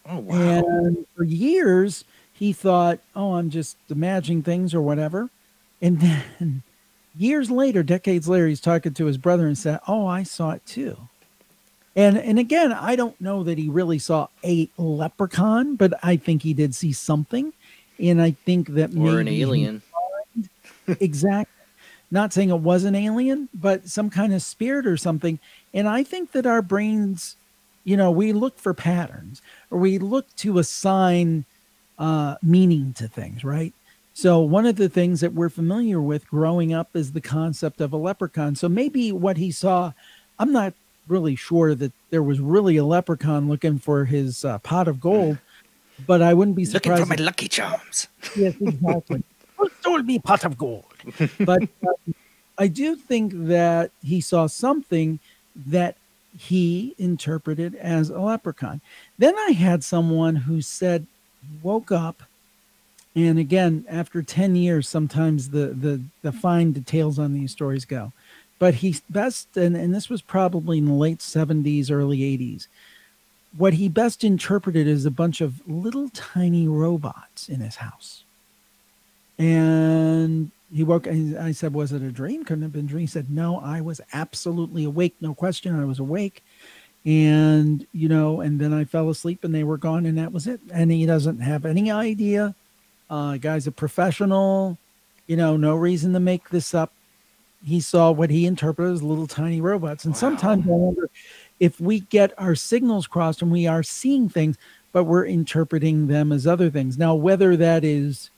Oh, wow. And for years, he thought, "Oh, I'm just imagining things or whatever." And then years later, decades later, he's talking to his brother and said, "Oh, I saw it too." And again, I don't know that he really saw a leprechaun, but I think he did see something. And I think that maybe an alien. Exactly. Not saying it was an alien, but some kind of spirit or something. And I think that our brains, we look for patterns, or we look to assign meaning to things, right? So one of the things that we're familiar with growing up is the concept of a leprechaun. So maybe what he saw, I'm not really sure that there was really a leprechaun looking for his pot of gold, but I wouldn't be surprised. Looking for my Lucky Charms. Yes, exactly. Stole me pot of gold. But I do think that he saw something that he interpreted as a leprechaun. Then I had someone who said, woke up, and again, after 10 years, sometimes the fine details on these stories go. But he best, and this was probably in the late 70s, early 80s, what he best interpreted is a bunch of little tiny robots in his house. And he woke, and I said, "Was it a dream? Couldn't have been a dream." He said, "No, I was absolutely awake. No question. I was awake." And, and then I fell asleep and they were gone, and that was it. And he doesn't have any idea. Guy's a professional, no reason to make this up. He saw what he interpreted as little tiny robots. And sometimes I wonder if we get our signals crossed and we are seeing things, but we're interpreting them as other things. Now, whether that is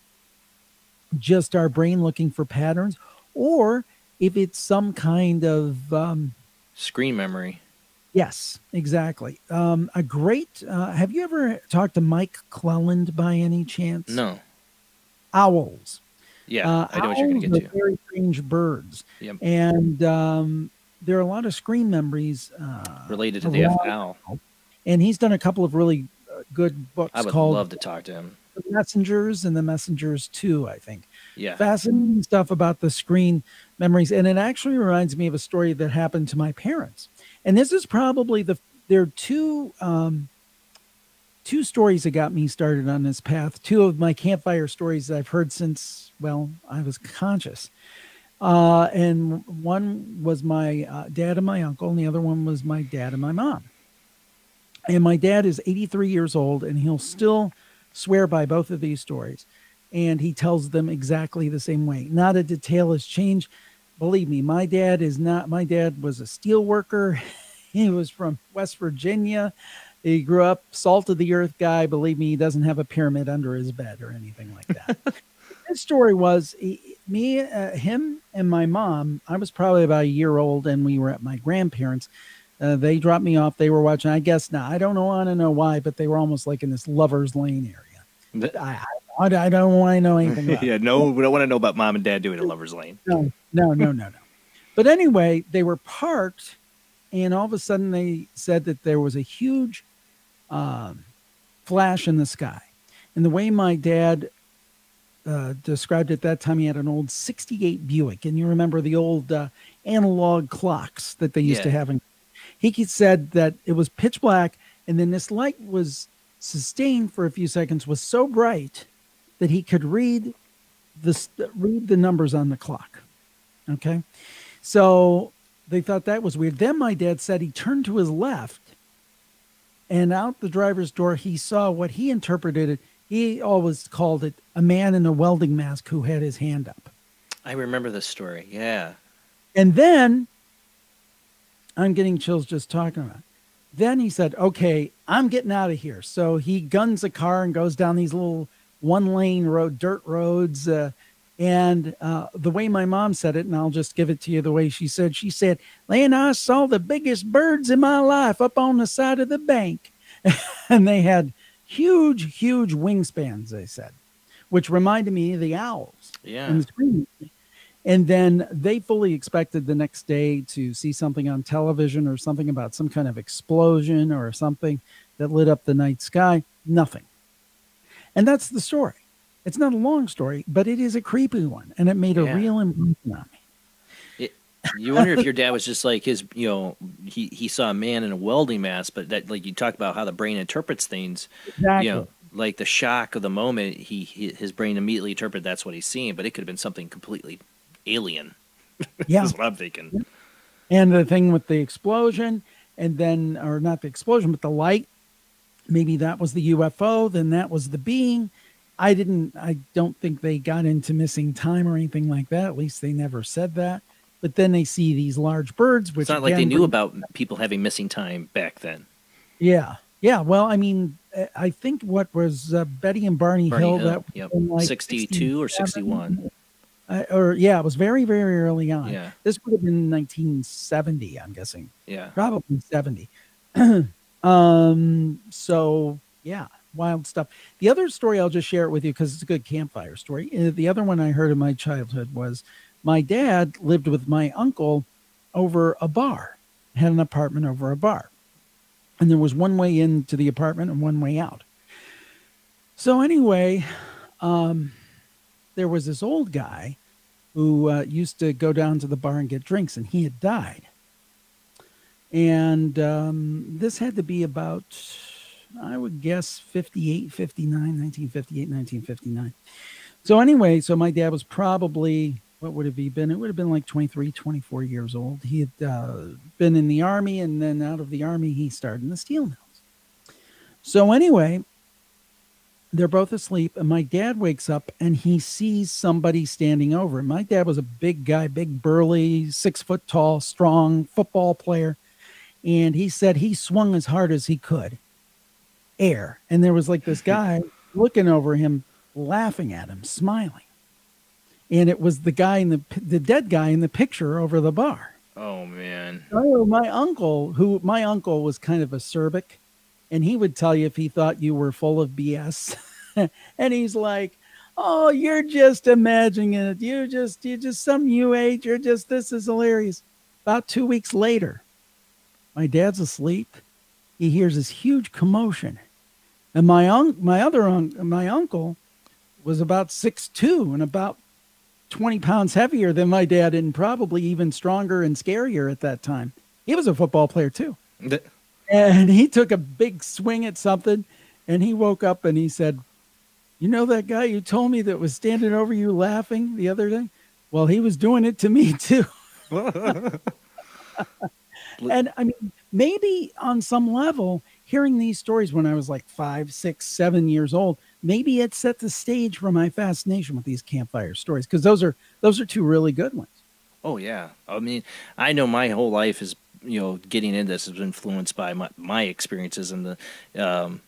just our brain looking for patterns, or if it's some kind of screen memory. Yes, exactly. A great, have you ever talked to Mike Cleland by any chance? No. Owls. Yeah, I know what you're going to get to. Very strange birds. Yep. And there are a lot of screen memories related to the owl. And he's done a couple of really good books I would called love to talk to him. The Messengers and The Messengers 2, I think. Yeah. Fascinating stuff about the screen memories. And it actually reminds me of a story that happened to my parents. And this is probably there are two stories that got me started on this path. Two of my campfire stories that I've heard since, I was conscious. And one was my dad and my uncle, and the other one was my dad and my mom. And my dad is 83 years old, and he'll still swear by both of these stories. And he tells them exactly the same way. Not a detail has changed. Believe me, my dad was a steel worker. He was from West Virginia. He grew up salt of the earth guy. Believe me, he doesn't have a pyramid under his bed or anything like that. His story was him and my mom. I was probably about a year old, and we were at my grandparents'. They dropped me off. They were watching. I guess now I don't want to know why, but they were almost like in this lovers lane area. I don't want to know anything about yeah, it. no, we don't want to know about mom and dad doing a lovers lane. No. But anyway, they were parked, and all of a sudden they said that there was a huge flash in the sky. And the way my dad described it at that time, he had an old 68 Buick. And you remember the old analog clocks that they used to have. He said that it was pitch black, and then this light was sustained for a few seconds, was so bright that he could read the numbers on the clock. Okay. So they thought that was weird. Then my dad said he turned to his left, and out the driver's door, he saw what he interpreted it. He always called it a man in a welding mask who had his hand up. I remember this story. Yeah. And then I'm getting chills just talking about it. Then he said, okay, I'm getting out of here. So he guns a car and goes down these little one-lane dirt roads. And the way my mom said it, and I'll just give it to you the way she said, Lane, I saw the biggest birds in my life up on the side of the bank. And they had huge, huge wingspans, they said, which reminded me of the owls. Yeah. In the screen. And then they fully expected the next day to see something on television or something about some kind of explosion or something that lit up the night sky. Nothing. And that's the story. It's not a long story, but it is a creepy one. And it made a real impression on me. You wonder if your dad was just like his, he saw a man in a welding mask, but that, like you talk about how the brain interprets things, Exactly. Like the shock of the moment, his brain immediately interpreted that's what he's seeing, but it could have been something completely alien. Yeah. That's what I'm thinking. And the thing with the explosion, and then, or not the explosion, but the light, maybe that was the UFO, then that was the being. I don't think they got into missing time or anything like that. At least they never said that. But then they see these large birds, which it's not like they knew about people having missing time back then. Yeah. Yeah. Well, I mean, I think what was Betty and Barney Hill, that yep. was like 62 or 61. It was very, very early on. Yeah. This would have been 1970, I'm guessing. Yeah. Probably 70. So yeah, wild stuff. The other story, I'll just share it with you because it's a good campfire story. The other one I heard in my childhood was my dad lived with my uncle over a bar, had an apartment over a bar. And there was one way into the apartment and one way out. So anyway, there was this old guy who used to go down to the bar and get drinks, and he had died. And this had to be about, I would guess, 1959. So anyway, so my dad was probably, what would have he been? It would have been like 23, 24 years old. He had been in the Army, and then out of the Army, he started in the steel mills. So anyway, they're both asleep, and my dad wakes up, and he sees somebody standing over him. My dad was a big guy, big, burly, 6 foot tall, strong football player. And he said he swung as hard as he could. Air. And there was like this guy looking over him, laughing at him, smiling. And it was the guy the dead guy in the picture over the bar. Oh, man. Oh, my uncle was kind of acerbic, and he would tell you if he thought you were full of BS. And he's like, oh, you're just imagining it. You're just some new age. This is hilarious. About 2 weeks later, my dad's asleep. He hears this huge commotion. And my uncle was about 6'2" and about 20 pounds heavier than my dad, and probably even stronger and scarier at that time. He was a football player too. And he took a big swing at something, and he woke up and he said, you know that guy you told me that was standing over you laughing the other day? Well, he was doing it to me too. And I mean, maybe on some level, hearing these stories when I was like 5, 6, 7 years old, maybe it set the stage for my fascination with these campfire stories, because those are two really good ones. Oh yeah, I mean, I know my whole life has getting into this has been influenced by my experiences and the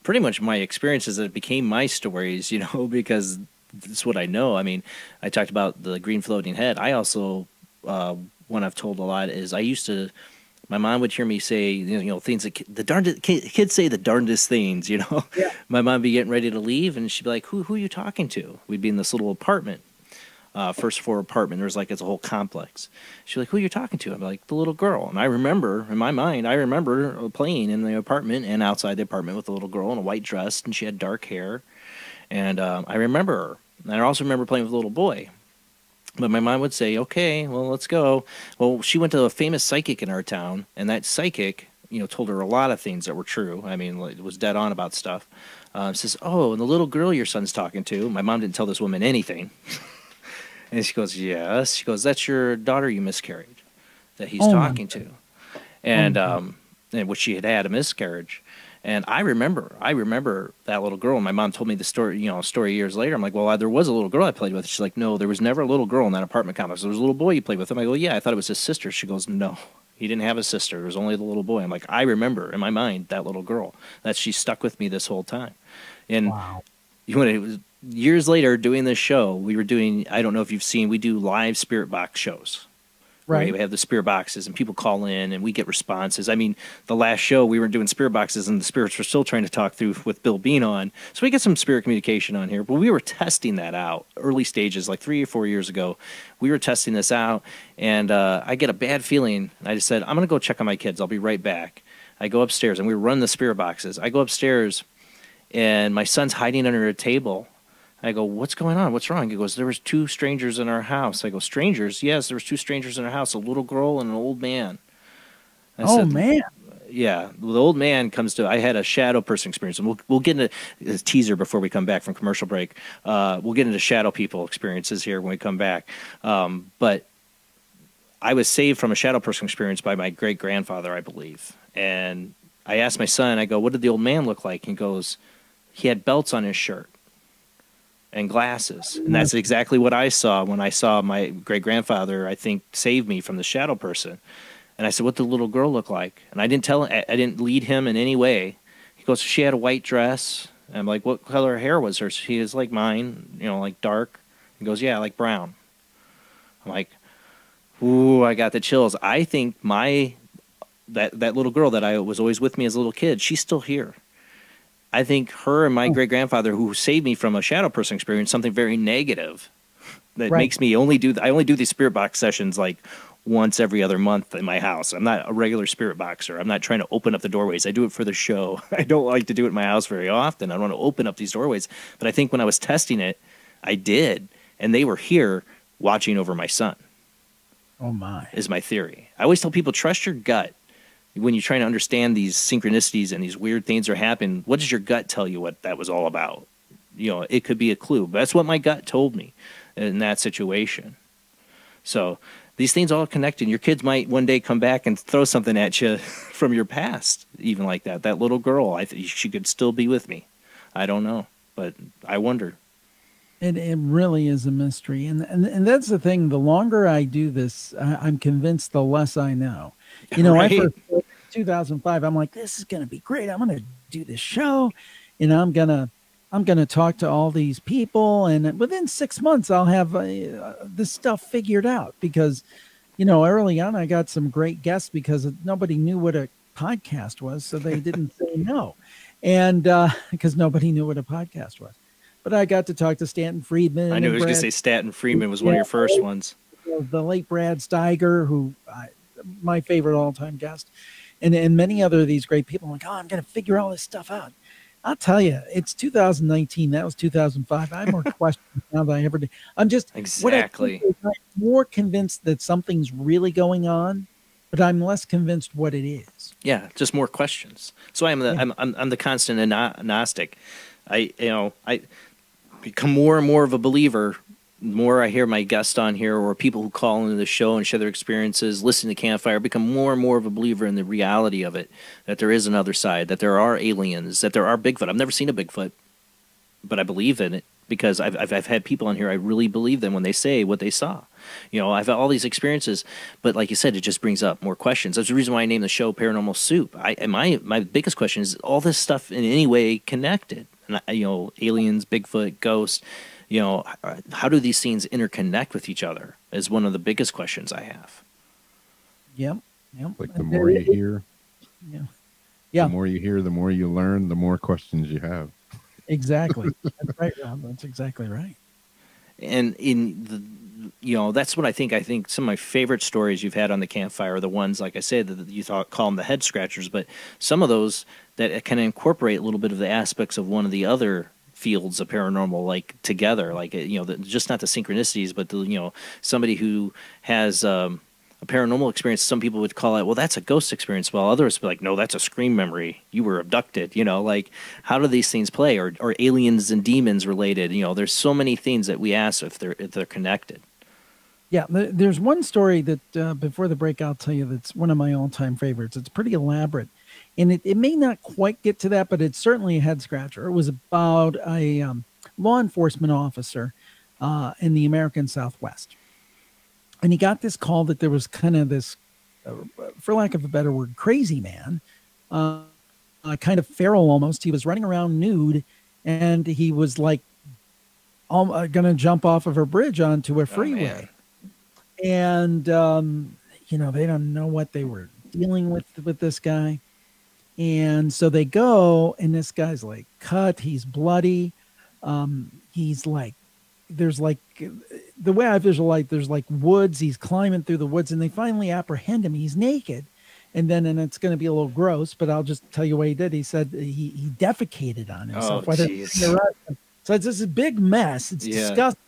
pretty much my experiences that became my stories, because it's what I know. I mean, I talked about the green floating head. I also, one I've told a lot is my mom would hear me say, things that kids say the darndest things, Yeah. My mom would be getting ready to leave, and she'd be like, who are you talking to? We'd be in this little apartment, first floor apartment. There's it's a whole complex. She's like, who are you talking to? I'm like, the little girl. And I remember, in my mind, playing in the apartment and outside the apartment with a little girl in a white dress, and she had dark hair. And I remember her. And I also remember playing with a little boy. But my mom would say, okay, well, let's go. Well, she went to a famous psychic in our town, and that psychic, told her a lot of things that were true. I mean, it was dead on about stuff. Says, oh, and the little girl your son's talking to, my mom didn't tell this woman anything. And she goes, yes. She goes, that's your daughter you miscarried that he's talking to. And which she had a miscarriage. And I remember that little girl. And my mom told me the story years later. I'm like, well, there was a little girl I played with. She's like, no, there was never a little girl in that apartment complex. There was a little boy you played with him. I go, yeah, I thought it was his sister. She goes, no, he didn't have a sister. There was only the little boy. I'm like, I remember in my mind that little girl. That she stuck with me this whole time. And it was years later doing this show, we were doing, I don't know if you've seen, we do live spirit box shows. Right. We have the spirit boxes, and people call in, and we get responses. I mean, the last show, we were doing spirit boxes, and the spirits were still trying to talk through with Bill Bean on. So we get some spirit communication on here. But we were testing that out, early stages, like 3 or 4 years ago. We were testing this out, and I get a bad feeling. And I just said, I'm going to go check on my kids. I'll be right back. I go upstairs, and we run the spirit boxes. I go upstairs, and my son's hiding under a table. I go, what's going on? What's wrong? He goes, there was 2 strangers in our house. I go, strangers? Yes, there was 2 strangers in our house, a little girl and an old man. I said, man. Yeah, the old man comes to, I had a shadow person experience. And we'll get into a teaser before we come back from commercial break. We'll get into shadow people experiences here when we come back. But I was saved from a shadow person experience by my great-grandfather, I believe. And I asked my son, I go, what did the old man look like? He goes, he had belts on his shirt and glasses. And that's exactly what I saw when I saw my great-grandfather, I think, save me from the shadow person. And I said, what did the little girl look like? And I didn't lead him in any way. He goes, she had a white dress. And I'm like, what color hair was her? She is like mine, like dark. He goes, yeah, like brown. I'm like, ooh, I got the chills. I think that little girl that I was always with me as a little kid, she's still here. I think her and my great-grandfather, who saved me from a shadow person experience, something very negative that makes me I only do these spirit box sessions like once every other month in my house. I'm not a regular spirit boxer. I'm not trying to open up the doorways. I do it for the show. I don't like to do it in my house very often. I don't want to open up these doorways. But I think when I was testing it, I did. And they were here watching over my son. Oh, my. Is my theory. I always tell people, trust your gut. When you're trying to understand these synchronicities and these weird things are happening, what does your gut tell you what that was all about? It could be a clue. But that's what my gut told me in that situation. So these things all connected. Your kids might one day come back and throw something at you from your past, even like that. That little girl, I think she could still be with me. I don't know, but I wonder. It really is a mystery. And that's the thing. The longer I do this, I'm convinced the less I know. Right. I first, 2005, I'm like, this is going to be great. I'm going to do this show, and I'm going to talk to all these people. And within 6 months, I'll have this stuff figured out because, early on, I got some great guests because nobody knew what a podcast was. So they didn't say no. And because nobody knew what a podcast was. But I got to talk to Stanton Friedman. I knew he was going to say Stanton Friedman was one of your first ones. The late Brad Steiger, who my favorite all-time guest, and many other of these great people. I'm like, I'm going to figure all this stuff out. I'll tell you, it's 2019. That was 2005. I have more questions now than I ever did. I'm just exactly I'm more convinced that something's really going on, but I'm less convinced what it is. Yeah, just more questions. So I'm the constant agnostic. I become more and more of a believer. The more I hear my guests on here or people who call into the show and share their experiences, listen to Campfire, become more and more of a believer in the reality of it, that there is another side, that there are aliens, that there are Bigfoot. I've never seen a Bigfoot, but I believe in it because I've had people on here, I really believe them when they say what they saw. I've had all these experiences, but like you said, it just brings up more questions. That's the reason why I named the show Paranormal Soup. My biggest question is all this stuff in any way connected? And aliens, Bigfoot, ghosts. How do these things interconnect with each other? Is one of the biggest questions I have. Yep. Like the more you hear, the more you hear, the more you learn, the more questions you have. Exactly. That's right, Rob. That's exactly right. And that's what I think some of my favorite stories you've had on the campfire are the ones, like I said, that you call them the head scratchers, but some of those that can incorporate a little bit of the aspects of one of the other fields of paranormal, like together, like, just not the synchronicities, but somebody who has a paranormal experience. Some people would call it, well, that's a ghost experience. While others would be like, no, that's a scream memory. You were abducted, like how do these things play? Or aliens and demons related? There's so many things that we ask if they're connected. Yeah, there's one story that before the break, I'll tell you that's one of my all-time favorites. It's pretty elaborate, and it may not quite get to that, but it's certainly a head scratcher. It was about a law enforcement officer in the American Southwest, and he got this call that there was kind of this, for lack of a better word, crazy man, kind of feral almost. He was running around nude, and he was like going to jump off of a bridge onto a freeway. And, they don't know what they were dealing with this guy. And so they go, and this guy's like cut. He's bloody. He's like, there's like, the way I visualize, there's like woods. He's climbing through the woods, and they finally apprehend him. He's naked. And it's going to be a little gross, but I'll just tell you what he did. He said he defecated on himself. Oh, jeez. So it's this big mess. It's disgusting.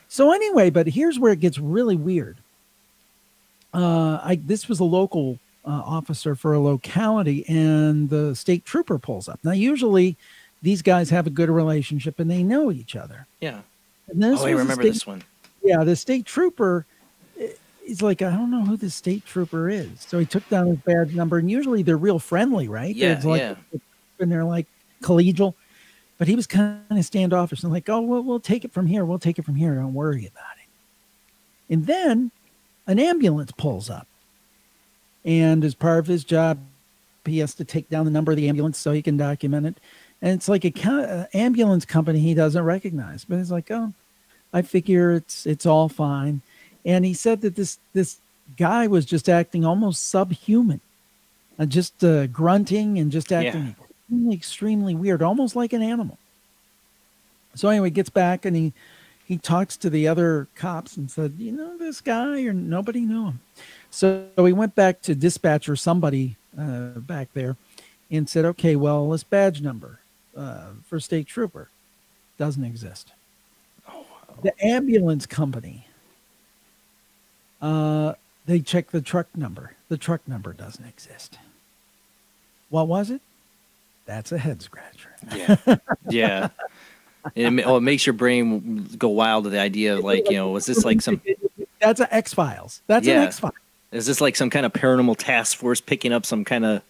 So anyway, but here's where it gets really weird. This was a local officer for a locality, and the state trooper pulls up. Now, usually these guys have a good relationship and they know each other. Yeah. And I remember this one. Yeah, the state trooper is like, I don't know who the state trooper is. So he took down his badge number, and usually they're real friendly, right? Yeah, And they're like collegial. But he was kind of standoffish and like, oh, we'll take it from here. We'll take it from here. Don't worry about it. And then an ambulance pulls up. And as part of his job, he has to take down the number of the ambulance so he can document it. And it's like an ambulance company he doesn't recognize. But he's like, oh, I figure it's all fine. And he said that this guy was just acting almost subhuman. Just grunting and just acting extremely weird, almost like an animal. So anyway, he gets back and he talks to the other cops and said, this guy, or nobody knew him. So he went back to dispatch or somebody back there and said, okay, well, this badge number for state trooper doesn't exist. Oh, wow. The ambulance company, they checked the truck number. The truck number doesn't exist. What was it? That's a head scratcher. Yeah. It makes your brain go wild to the idea of like, was this like some... That's an X-Files. That's an X-Files. Is this like some kind of paranormal task force picking up some kind of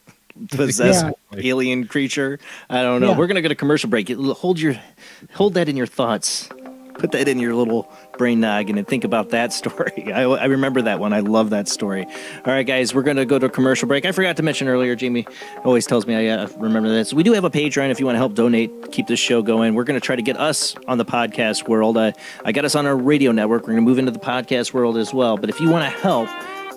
possessed alien creature? I don't know. We're going to go to commercial break. Hold that in your thoughts. Put that in your little brain noggin and think about that story. I remember that one. I love that story. All right, guys, we're going to go to a commercial break. I forgot to mention earlier, Jamie always tells me I remember this. We do have a Patreon if you want to help donate, keep this show going. We're going to try to get us on the podcast world. I got us on our radio network. We're going to move into the podcast world as well. But if you want to help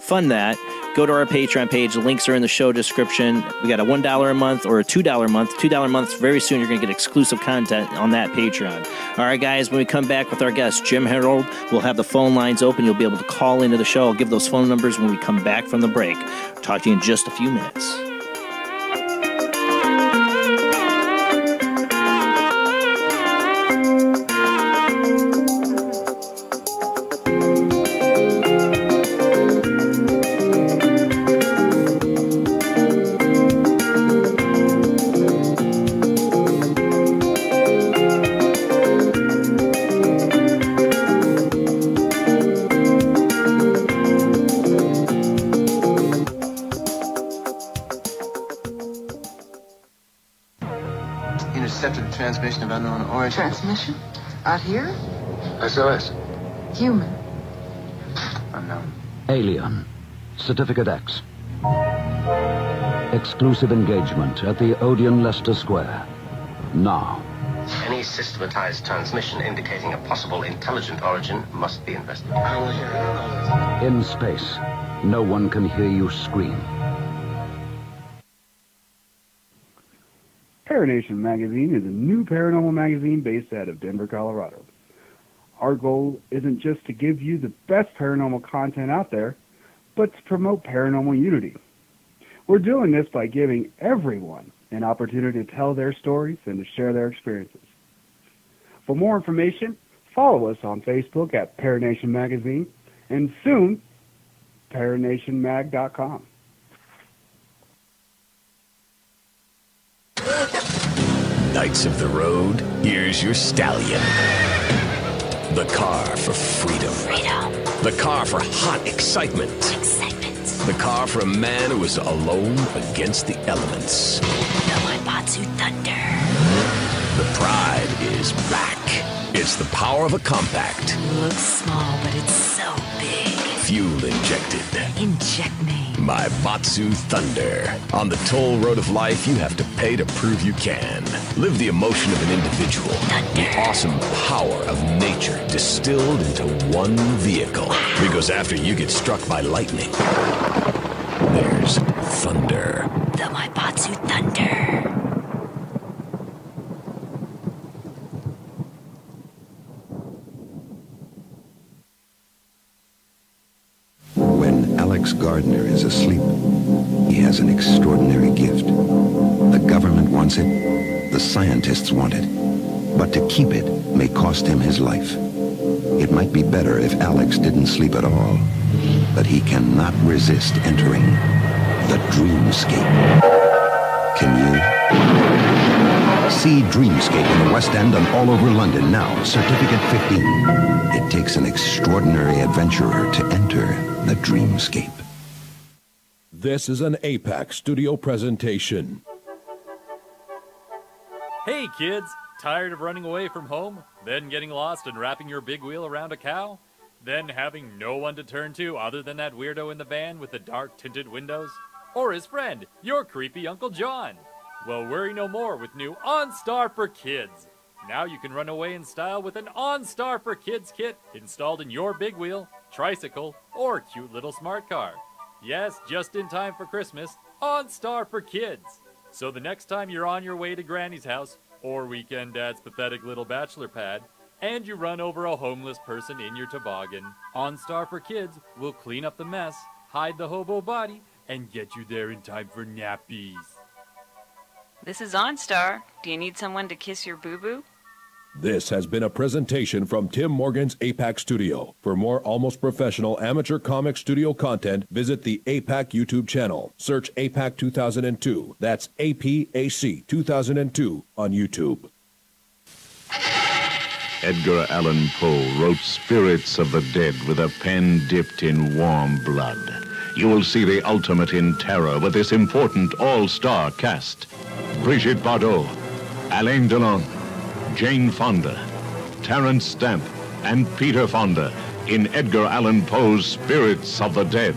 fund that, go to our Patreon page. The links are in the show description. We got a $1 a month or a $2 a month. $2 a month, very soon you're going to get exclusive content on that Patreon. All right, guys, when we come back with our guest, Jim Harold, we'll have the phone lines open. You'll be able to call into the show. I'll give those phone numbers when we come back from the break. Talk to you in just a few minutes. Intercepted the transmission of unknown origin. Transmission? Out here? SOS. Human. Unknown. Alien. Certificate X. Exclusive engagement at the Odeon Leicester Square. Now. Any systematized transmission indicating a possible intelligent origin must be investigated. I don't want to hear all this. In space, no one can hear you scream. Paranation Magazine is a new paranormal magazine based out of Denver, Colorado. Our goal isn't just to give you the best paranormal content out there, but to promote paranormal unity. We're doing this by giving everyone an opportunity to tell their stories and to share their experiences. For more information, follow us on Facebook at Paranation Magazine and soon, paranationmag.com. Knights of the road, here's your stallion. The car for freedom. The car for hot excitement. The car for a man who is alone against the elements. The Maibatsu Thunder. The pride is back. It's the power of a compact. Looks small, but it's so big. Fuel injected. Inject me. Maibatsu Thunder. On the toll road of life, you have to pay to prove you can. Live the emotion of an individual. Thunder. The awesome power of nature distilled into one vehicle. Wow. Because after you get struck by lightning, there's thunder. The Maibatsu Thunder. When Alex Gardner is asleep, he has an extraordinary gift. The government wants it, the scientists want it, but to keep it may cost him his life. It might be better if Alex didn't sleep at all, but he cannot resist entering the dreamscape. Can you? See Dreamscape in the West End and all over London now. Certificate 15. It takes an extraordinary adventurer to enter the dreamscape. This is an APAC studio presentation. Hey kids, tired of running away from home, then getting lost and wrapping your big wheel around a cow, then having no one to turn to other than that weirdo in the van with the dark tinted windows? Or his friend, your creepy Uncle John? Well, worry no more with new OnStar for Kids. Now you can run away in style with an OnStar for Kids kit installed in your big wheel, tricycle, or cute little smart car. Yes, just in time for Christmas, OnStar for Kids. So the next time you're on your way to Granny's house, or Weekend Dad's pathetic little bachelor pad, and you run over a homeless person in your toboggan, OnStar for Kids will clean up the mess, hide the hobo body, and get you there in time for nappies. This is OnStar. Do you need someone to kiss your boo-boo? This has been a presentation from Tim Morgan's APAC Studio. For more almost professional amateur comic studio content, visit the APAC YouTube channel. Search APAC 2002. That's APAC 2002 on YouTube. Edgar Allan Poe wrote Spirits of the Dead with a pen dipped in warm blood. You will see the ultimate in terror with this important all-star cast. Brigitte Bardot, Alain Delon, Jane Fonda, Terence Stamp, and Peter Fonda in Edgar Allan Poe's Spirits of the Dead.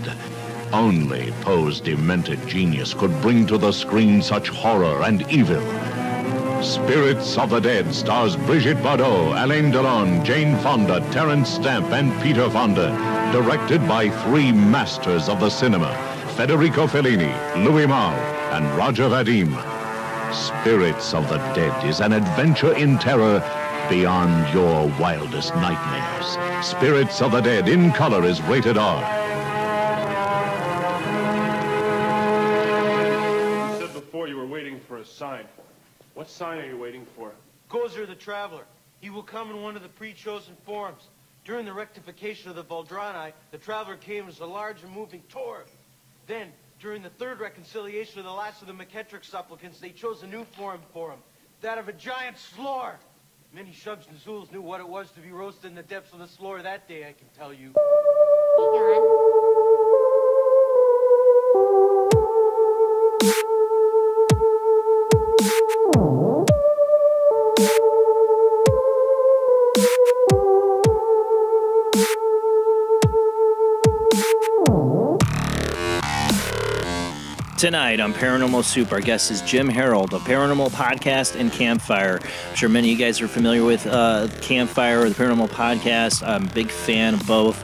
Only Poe's demented genius could bring to the screen such horror and evil. Spirits of the Dead stars Brigitte Bardot, Alain Delon, Jane Fonda, Terence Stamp, and Peter Fonda. Directed by three masters of the cinema, Federico Fellini, Louis Malle, and Roger Vadim. Spirits of the Dead is an adventure in terror beyond your wildest nightmares. Spirits of the Dead in color is rated R. You said before you were waiting for a sign. What sign are you waiting for? Gozer the Traveler. He will come in one of the pre-chosen forms. During the rectification of the Valdrani, the Traveler came as a large and moving Tor. Then, during the third reconciliation of the last of the McKettrick supplicants, they chose a new form for him, that of a giant slore. Many Shubs and Zools knew what it was to be roasted in the depths of the slore that day, I can tell you. Tonight on Paranormal Soup, our guest is Jim Harold of Paranormal Podcast and Campfire. I'm sure many of you guys are familiar with Campfire or the Paranormal Podcast. I'm a big fan of both.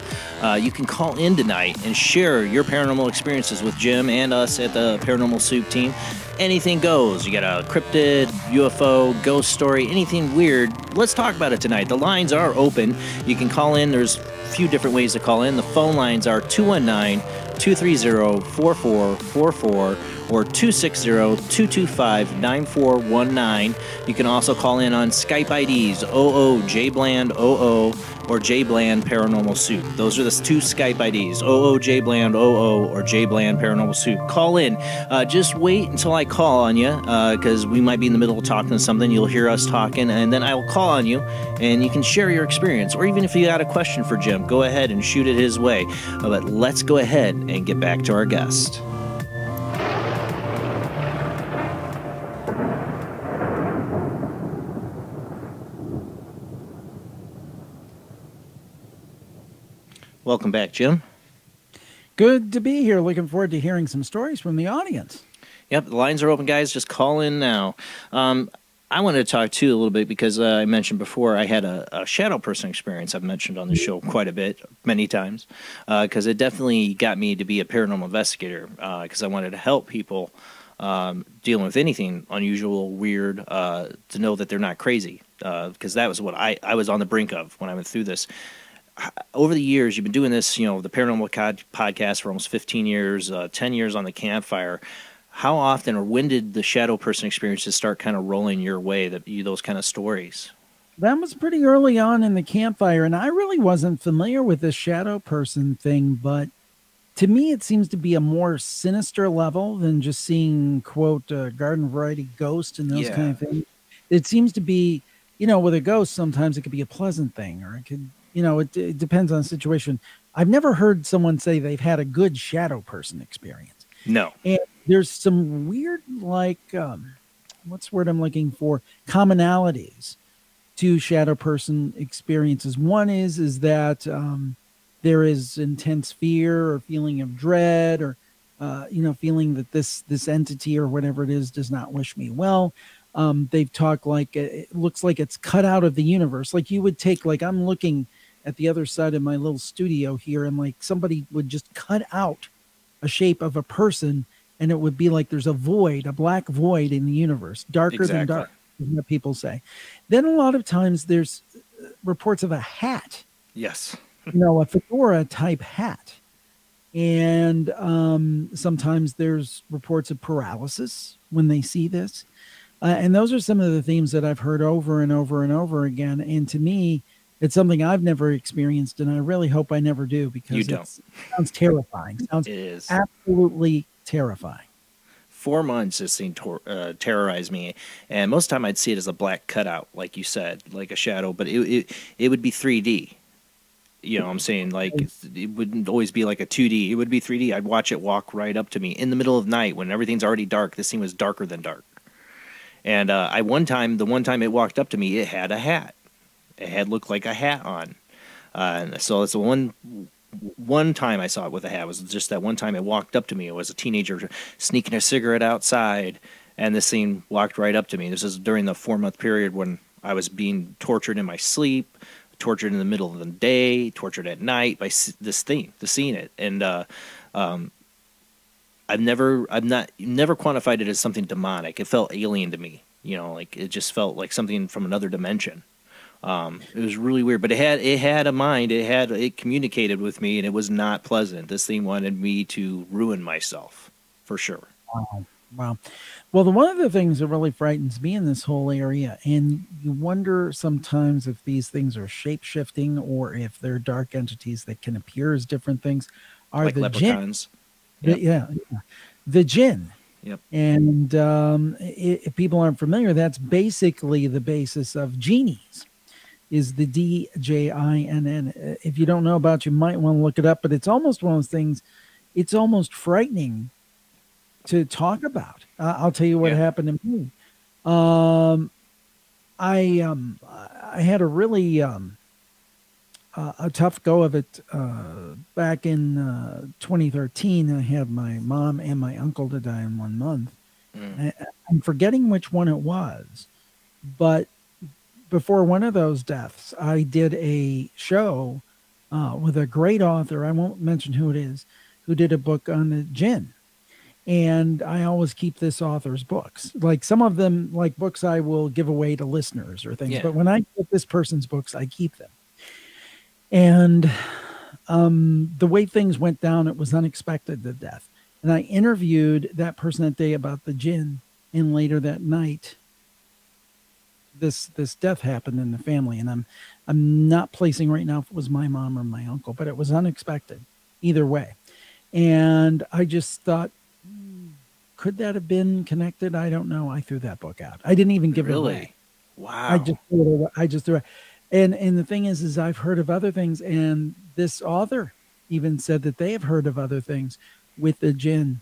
You can call in tonight and share your paranormal experiences with Jim and us at the Paranormal Soup team. Anything goes. You got a cryptid, UFO, ghost story, anything weird. Let's talk about it tonight. The lines are open. You can call in. There's a few different ways to call in. The phone lines are 219-230-4444 or 260-225-9419. You can also call in on Skype IDs, OOJBland00 or JBland Paranormal Soup. Those are the two Skype IDs, OOJBland00 or JBland Paranormal Soup. Call in. Just wait until I call on you, because we might be in the middle of talking to something. You'll hear us talking, and then I will call on you, and you can share your experience. Or even if you got a question for Jim, go ahead and shoot it his way. But let's go ahead and get back to our guest. Welcome back, Jim. Good to be here. Looking forward to hearing some stories from the audience. Yep, the lines are open, guys. Just call in now. I wanted to talk, too, a little bit because I mentioned before I had a shadow person experience I've mentioned on the show quite a bit, many times, because it definitely got me to be a paranormal investigator because I wanted to help people dealing with anything unusual, weird, to know that they're not crazy, because that was what I was on the brink of when I went through this. Over the years, you've been doing this, the Paranormal Podcast for almost 15 years, 10 years on the Campfire. How often or when did the shadow person experiences start kind of rolling your way, those kind of stories? That was pretty early on in the Campfire, and I really wasn't familiar with this shadow person thing, but to me it seems to be a more sinister level than just seeing, quote, garden variety ghost and those kind of things. It seems to be, with a ghost, sometimes it could be a pleasant thing, or it could... it depends on the situation. I've never heard someone say they've had a good shadow person experience. No. And there's some weird, what's the word I'm looking for? Commonalities to shadow person experiences. One is that there is intense fear or feeling of dread or, feeling that this entity or whatever it is does not wish me well. They've talked like it looks like it's cut out of the universe. Like you would take, I'm looking at the other side of my little studio here, and somebody would just cut out a shape of a person, and it would be like there's a black void in the universe, darker than dark, is what people say. Then a lot of times there's reports of a hat. Yes. A fedora type hat. And sometimes there's reports of paralysis when they see this. And those are some of the themes that I've heard over and over and over again. And to me, it's something I've never experienced, and I really hope I never do, because it sounds terrifying. It is absolutely terrifying. 4 months this thing terrorized me, and most of the time I'd see it as a black cutout, like you said, like a shadow, but it would be 3D. What I'm saying? It wouldn't always be like a 2D. It would be 3D. I'd watch it walk right up to me in the middle of the night when everything's already dark. This thing was darker than dark. And the one time it walked up to me, it had a hat. It had looked like a hat on. So it's the one time I saw it with a hat. It was just that one time it walked up to me. It was a teenager sneaking a cigarette outside, and this thing walked right up to me. This is during the 4-month period when I was being tortured in my sleep, tortured in the middle of the day, tortured at night by this thing, seeing it. And I've never quantified it as something demonic. It felt alien to me. It just felt like something from another dimension. It was really weird, but it had a mind. It communicated with me, and it was not pleasant. This thing wanted me to ruin myself, for sure. Wow. Well, one of the things that really frightens me in this whole area, and you wonder sometimes if these things are shape-shifting or if they're dark entities that can appear as different things, are like the leprechauns. Jinn. Yeah, the jinn. Yep. And if people aren't familiar, that's basically the basis of genies. Is the DJINN. If you don't know about it, you might want to look it up, but it's almost one of those things, it's almost frightening to talk about. I'll tell you what happened to me. I had a really a tough go of it back in 2013. I had my mom and my uncle to die in 1 month. I'm forgetting which one it was, but before one of those deaths, I did a show with a great author. I won't mention who it is, who did a book on the jinn. And I always keep this author's books. Like some of them, like books I will give away to listeners or things. Yeah. But when I get this person's books, I keep them. And the way things went down, it was unexpected, the death. And I interviewed that person that day about the jinn. And later that night, this death happened in the family. And I'm not placing right now if it was my mom or my uncle, but it was unexpected either way. And I just thought, could that have been connected? I don't know. I threw that book out. I didn't even give it away. Wow. I just threw it. And the thing is I've heard of other things, and this author even said that they have heard of other things with the jinn,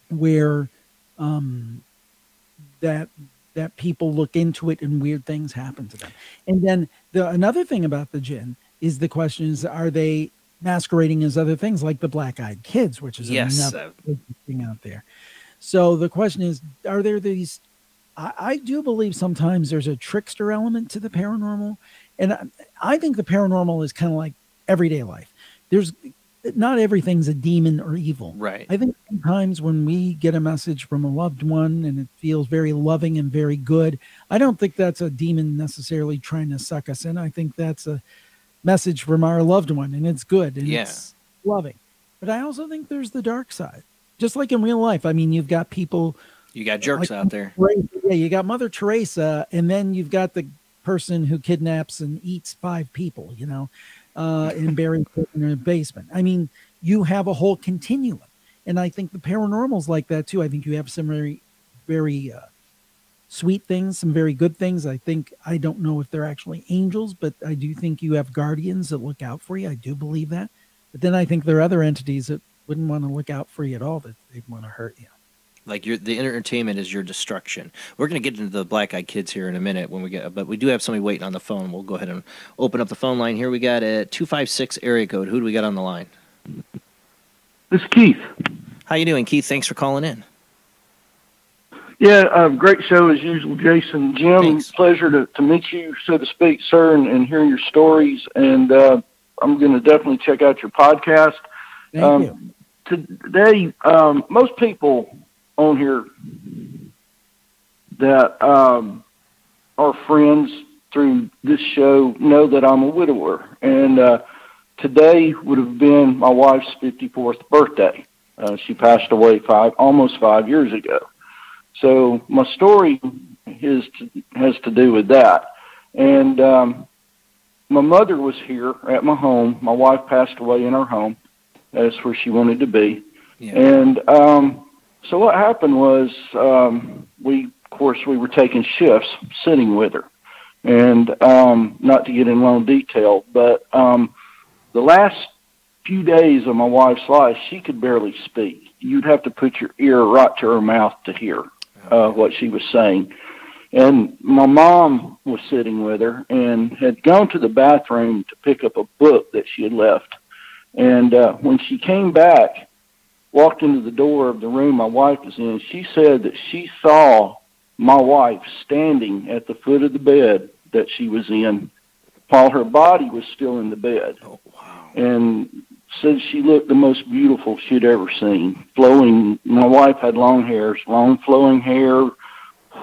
where that people look into it and weird things happen to them. And then another thing about the jinn is the question is, are they masquerading as other things like the black-eyed kids, which is another thing out there. So the question is, are there these, I do believe sometimes there's a trickster element to the paranormal. And I think the paranormal is kind of like everyday life. There's not everything's a demon or evil. Right. I think sometimes when we get a message from a loved one and it feels very loving and very good, I don't think that's a demon necessarily trying to suck us in. I think that's a message from our loved one, and it's good and it's loving. But I also think there's the dark side, just like in real life. I mean, you've got people, you got jerks out there. Yeah, you got Mother Teresa, and then you've got the person who kidnaps and eats 5 people, and buries them in a basement. I mean, you have a whole continuum, and I think the paranormal's like that too. I think you have some very, very sweet things, some very good things. I don't know if they're actually angels, but I do think you have guardians that look out for you. I do believe that. But then I think there are other entities that wouldn't want to look out for you at all, that they'd want to hurt you. Like the entertainment is your destruction. We're going to get into the black-eyed kids here in a minute but we do have somebody waiting on the phone. We'll go ahead and open up the phone line here. We got a 256 area code. Who do we got on the line? This is Keith. How you doing, Keith? Thanks for calling in. Yeah, great show as usual, Jason. Jim, Thanks. Pleasure to meet you, so to speak, sir, and hear your stories. And I'm going to definitely check out your podcast. Thank you. Today, most people on here that are friends through this show know that I'm a widower. And today would have been my wife's 54th birthday. She passed away almost 5 years ago. So my story has to do with that. And my mother was here at my home. My wife passed away in her home. That's where she wanted to be. Yeah. And so what happened was we were taking shifts sitting with her. And not to get in long detail, but the last few days of my wife's life, she could barely speak. You'd have to put your ear right to her mouth to hear what she was saying. And my mom was sitting with her and had gone to the bathroom to pick up a book that she had left. And when she came back, walked into the door of the room my wife was in, she said that she saw my wife standing at the foot of the bed that she was in while her body was still in the bed. Oh, wow. And said she looked the most beautiful she'd ever seen. Flowing, my wife had long flowing hair,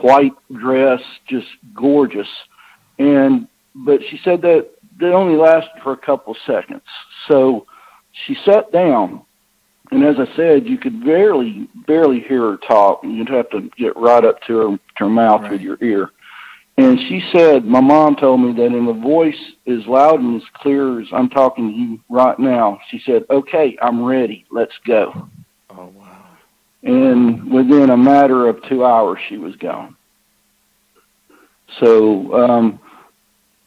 white dress, just gorgeous. But she said that it only lasted for a couple seconds. So she sat down, and as I said, you could barely hear her talk. You'd have to get right up to her mouth with your ear. And she said, my mom told me that in a voice as loud and as clear as I'm talking to you right now, she said, "Okay, I'm ready. Let's go." Oh, wow. And within a matter of 2 hours, she was gone. So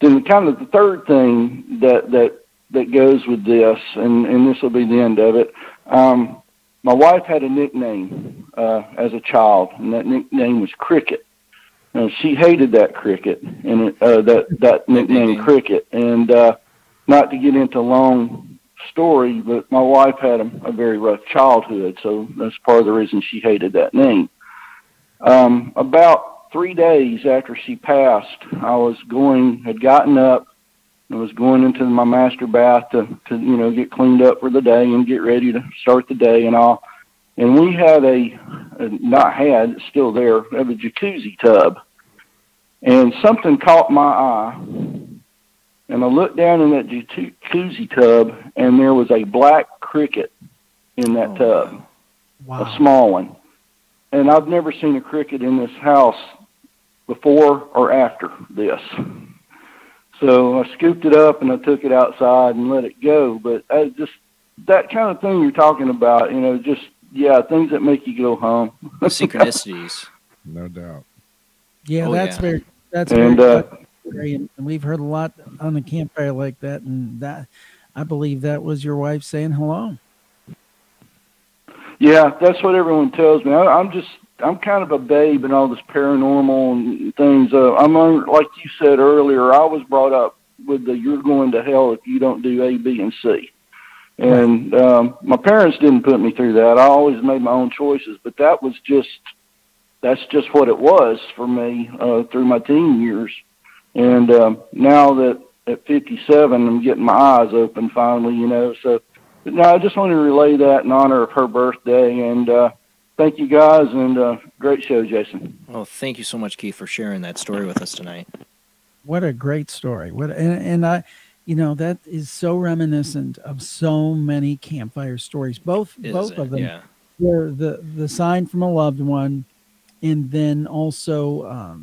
then kind of the third thing that goes with this, and this will be the end of it, my wife had a nickname as a child, and that nickname was Cricket. She hated that cricket and that nickname Cricket. And not to get into a long story, but my wife had a very rough childhood, so that's part of the reason she hated that name. About 3 days after she passed, had gotten up and was going into my master bath to get cleaned up for the day and get ready to start the day and all. And we had it's still there, we have a jacuzzi tub. And something caught my eye. And I looked down in that jacuzzi tub, and there was a black cricket in that tub. Wow. A small one. And I've never seen a cricket in this house before or after this. So I scooped it up and I took it outside and let it go. But that kind of thing you're talking about, things that make you go home. Synchronicities. No doubt. Yeah, that's very and we've heard a lot on the campfire like that, and that I believe that was your wife saying hello. Yeah, that's what everyone tells me. I'm kind of a babe in all this paranormal and things. Like you said earlier, I was brought up with you're going to hell if you don't do A, B, and C. And my parents didn't put me through that. I always made my own choices, but that's just what it was for me through my teen years. And now that at 57, I'm getting my eyes open finally, So, but no, I just wanted to relay that in honor of her birthday. And thank you guys, and great show, Jason. Well, thank you so much, Keith, for sharing that story with us tonight. What a great story! And I, that is so reminiscent of so many campfire stories. Both of them. Yeah. Were the sign from a loved one, and then also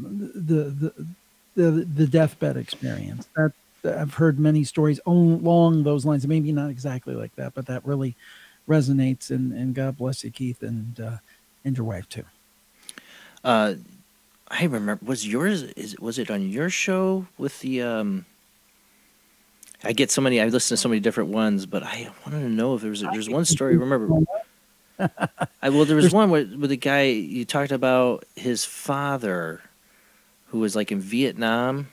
the deathbed experience. That I've heard many stories along those lines. Maybe not exactly like that, but that really resonates. And God bless you, Keith, and your wife too. I remember. Was it on your show with the? I listen to so many different ones, but I wanted to know if there's one story. Remember? There was one with the guy you talked about, his father, who was like in Vietnam.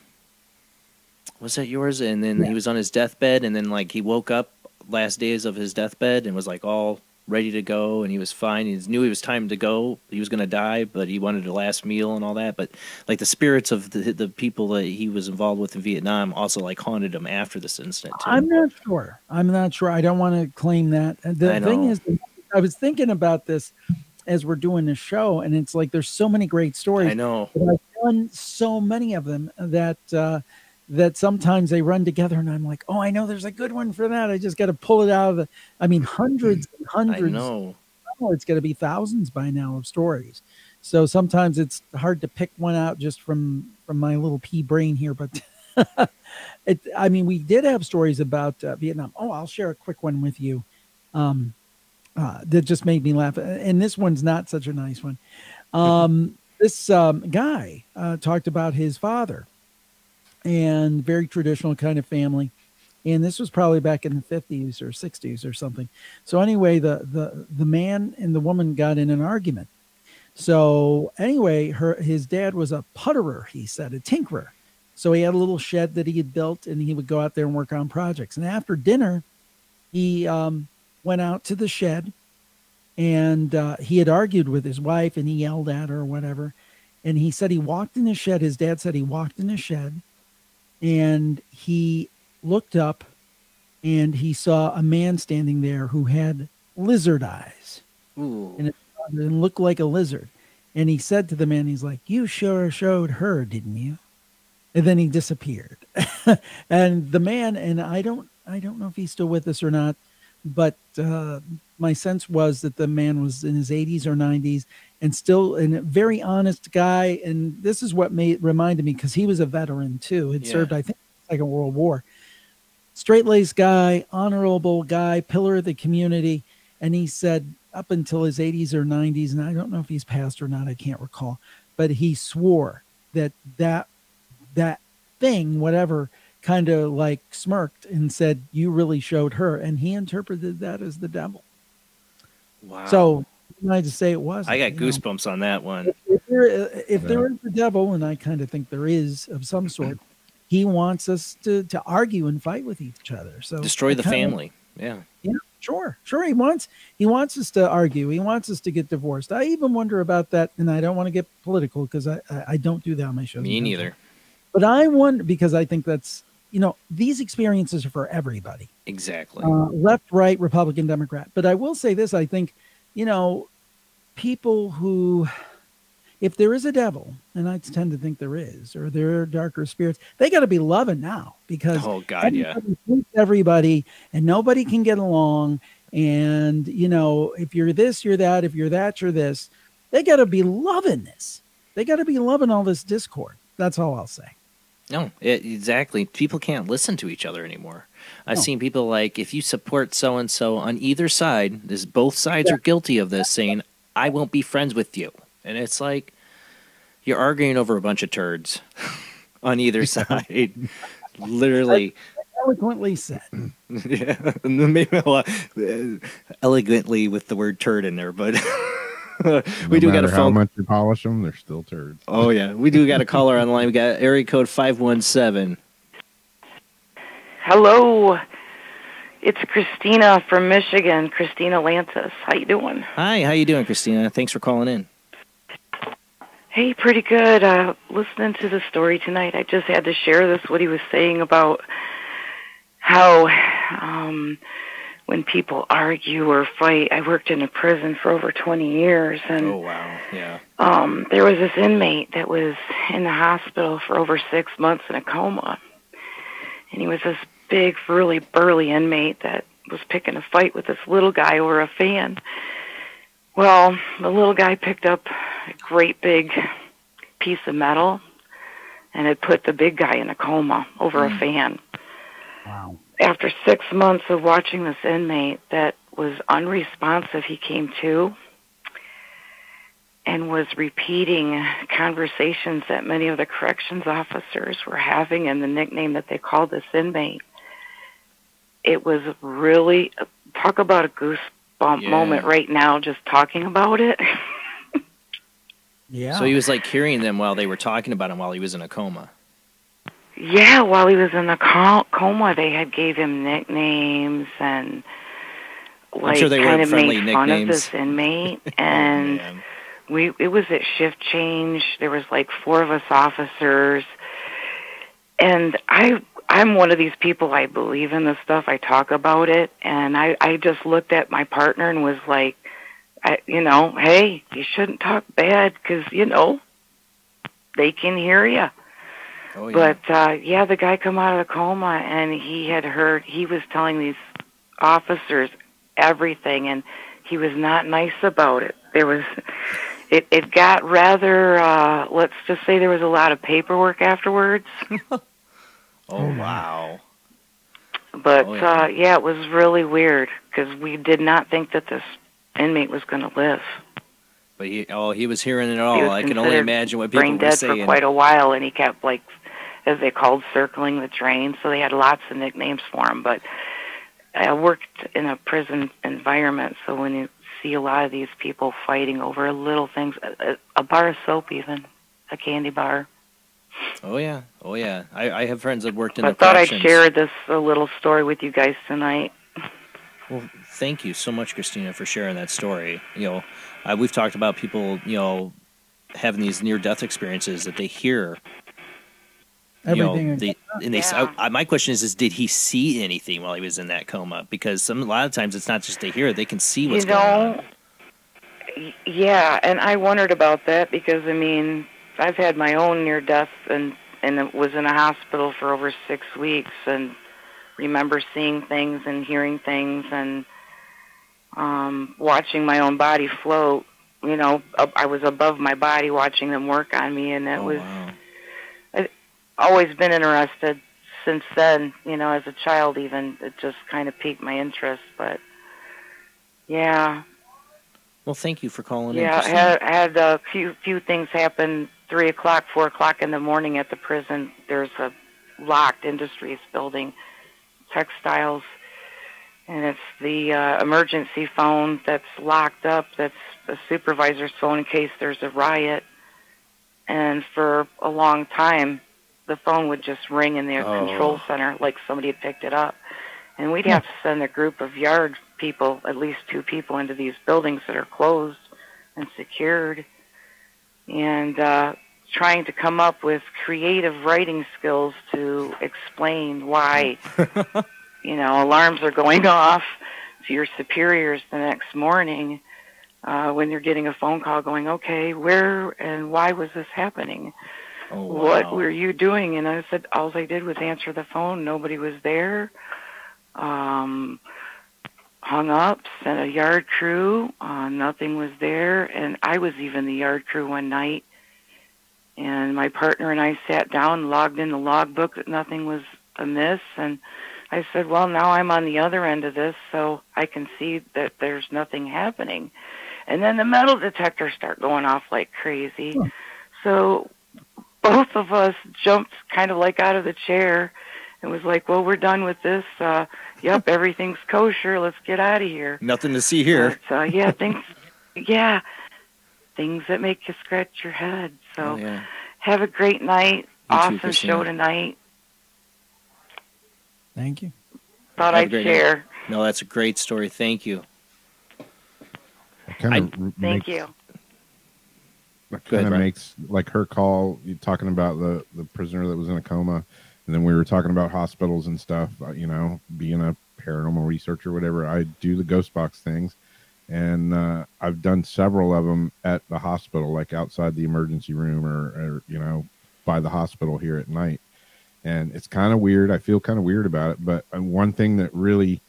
Was that yours? And then he was on his deathbed, and then like he woke up last days of his deathbed and was like all ready to go, and he was fine. He knew it was time to go. He was going to die, but he wanted a last meal and all that. But like the spirits of the people that he was involved with in Vietnam also like haunted him after this incident too. I'm not sure. I don't want to claim that. The thing is, I was thinking about this as we're doing this show, and it's like there's so many great stories. I know. But I've done so many of them that sometimes they run together, and I'm like, oh, I know there's a good one for that. I just got to pull it out of hundreds and hundreds. I know. Oh, it's got to be thousands by now of stories. So sometimes it's hard to pick one out just from my little pea brain here. But we did have stories about Vietnam. Oh, I'll share a quick one with you. That just made me laugh. And this one's not such a nice one. This guy talked about his father, and very traditional kind of family. And this was probably back in the 50s or 60s or something. So anyway, the man and the woman got in an argument. So anyway, his dad was a putterer, he said, a tinkerer. So he had a little shed that he had built, and he would go out there and work on projects. And after dinner, he went out to the shed, and he had argued with his wife, and he yelled at her or whatever. And he said he walked in the shed. His dad said he walked in the shed, and he looked up, and he saw a man standing there who had lizard eyes. Ooh. And it looked like a lizard. And he said to the man, he's like, "You sure showed her, didn't you?" And then he disappeared. And the man, and I don't know if he's still with us or not, but my sense was that the man was in his 80s or 90s and still a very honest guy. And this is what reminded me, because he was a veteran too. Had served, I think, Second World War. Straight-laced guy, honorable guy, pillar of the community. And he said up until his 80s or 90s, and I don't know if he's passed or not, I can't recall, but he swore that thing, whatever, kind of like smirked and said, "You really showed her." And he interpreted that as the devil. Wow. So I just say it was. I got goosebumps on that one. If there is the devil, and I kind of think there is of some sort, he wants us to argue and fight with each other. So destroy the family. Yeah. Yeah, sure. He wants us to argue. He wants us to get divorced. I even wonder about that, and I don't want to get political because I don't do that on my shows. Me neither. But I wonder, because I think that's, these experiences are for everybody. Exactly. Left, right, Republican, Democrat. But I will say this, I think, people who, if there is a devil, and I tend to think there is, or there are darker spirits, they got to be loving now, because everybody hates everybody and nobody can get along. And, if you're this, you're that. If you're that, you're this. They got to be loving this. They got to be loving all this discord. That's all I'll say. No, exactly. People can't listen to each other anymore. I've seen people like, if you support so-and-so on either side, both sides are guilty of this, saying, I won't be friends with you. And it's like, you're arguing over a bunch of turds on either side. Literally. Eloquently said. Yeah. Maybe elegantly with the word turd in there, but... we do got how much you polish them, they're still turds. Oh yeah, we do got a caller on the line. We got area code 517. Hello, it's Christina from Michigan. Christina Lantis. How you doing? Hi, how you doing, Christina? Thanks for calling in. Hey, pretty good. Listening to the story tonight, I just had to share this. What he was saying about how when people argue or fight. I worked in a prison for over 20 years, and oh wow, yeah. There was this inmate that was in the hospital for over 6 months in a coma, and he was this big, really burly inmate that was picking a fight with this little guy over a fan. Well, the little guy picked up a great big piece of metal and had put the big guy in a coma over a fan. Wow. After 6 months of watching this inmate that was unresponsive, he came to and was repeating conversations that many of the corrections officers were having and the nickname that they called this inmate. It was really, talk about a goosebump moment right now, just talking about it. Yeah. So he was like hearing them while they were talking about him while he was in a coma. Yeah, while he was in a coma, they had gave him nicknames and I'm sure they kind were of friendly made fun nicknames. of this inmate. And it was at shift change. There was like 4 of us officers, and I'm one of these people, I believe in this stuff. I talk about it, and I just looked at my partner and was like, hey, you shouldn't talk bad because, they can hear you. Oh, yeah. But, the guy come out of the coma, and he was telling these officers everything, and he was not nice about it. It got rather, let's just say there was a lot of paperwork afterwards. Oh, wow. But, it was really weird, because we did not think that this inmate was going to live. But he was hearing it all. I can only imagine what people brain were dead saying. for quite a while, and he kept, as they called, circling the drain, so they had lots of nicknames for him. But I worked in a prison environment, so when you see a lot of these people fighting over little things, a bar of soap even, a candy bar. Oh, yeah. I have friends that worked in I the thought I'd corrections. share a little story with you guys tonight. Well, thank you so much, Christina, for sharing that story. We've talked about people, having these near-death experiences that they hear. Everything. My question is, did he see anything while he was in that coma? Because a lot of times it's not just they hear; they can see what's going on. Yeah, and I wondered about that because I've had my own near-death and it was in a hospital for over 6 weeks, and remember seeing things and hearing things and watching my own body float. I was above my body watching them work on me, and it was. Wow. I've always been interested since then. As a child, even it just kind of piqued my interest. But yeah. Well, thank you for calling in. Yeah, I had a few things happen. 3 o'clock, 4 o'clock in the morning at the prison. There's a locked Industries building, textiles, and it's the emergency phone that's locked up. That's the supervisor's phone in case there's a riot. And for a long time, the phone would just ring in the control center like somebody had picked it up. And we'd have to send a group of yard people, at least 2 people, into these buildings that are closed and secured, and trying to come up with creative writing skills to explain why, alarms are going off to your superiors the next morning when you're getting a phone call going, okay, where and why was this happening? Oh, wow. What were you doing? And I said, all I did was answer the phone. Nobody was there. Hung up, sent a yard crew. Nothing was there. And I was even the yard crew one night. And my partner and I sat down, logged in the logbook that nothing was amiss. And I said, well, now I'm on the other end of this, so I can see that there's nothing happening. And then the metal detectors start going off like crazy. So both of us jumped kind of like out of the chair and was like, well, we're done with this. Yep, everything's kosher. Let's get out of here. Nothing to see here. But, things that make you scratch your head. So have a great night. Awesome show tonight. Thank you. Thought I'd share. No, that's a great story. Thank you. Thank you. It kind of makes, like, her call, you talking about the prisoner that was in a coma, and then we were talking about hospitals and stuff, being a paranormal researcher or whatever. I do the ghost box things, and I've done several of them at the hospital, like outside the emergency room or by the hospital here at night. And it's kind of weird. I feel kind of weird about it. But one thing that really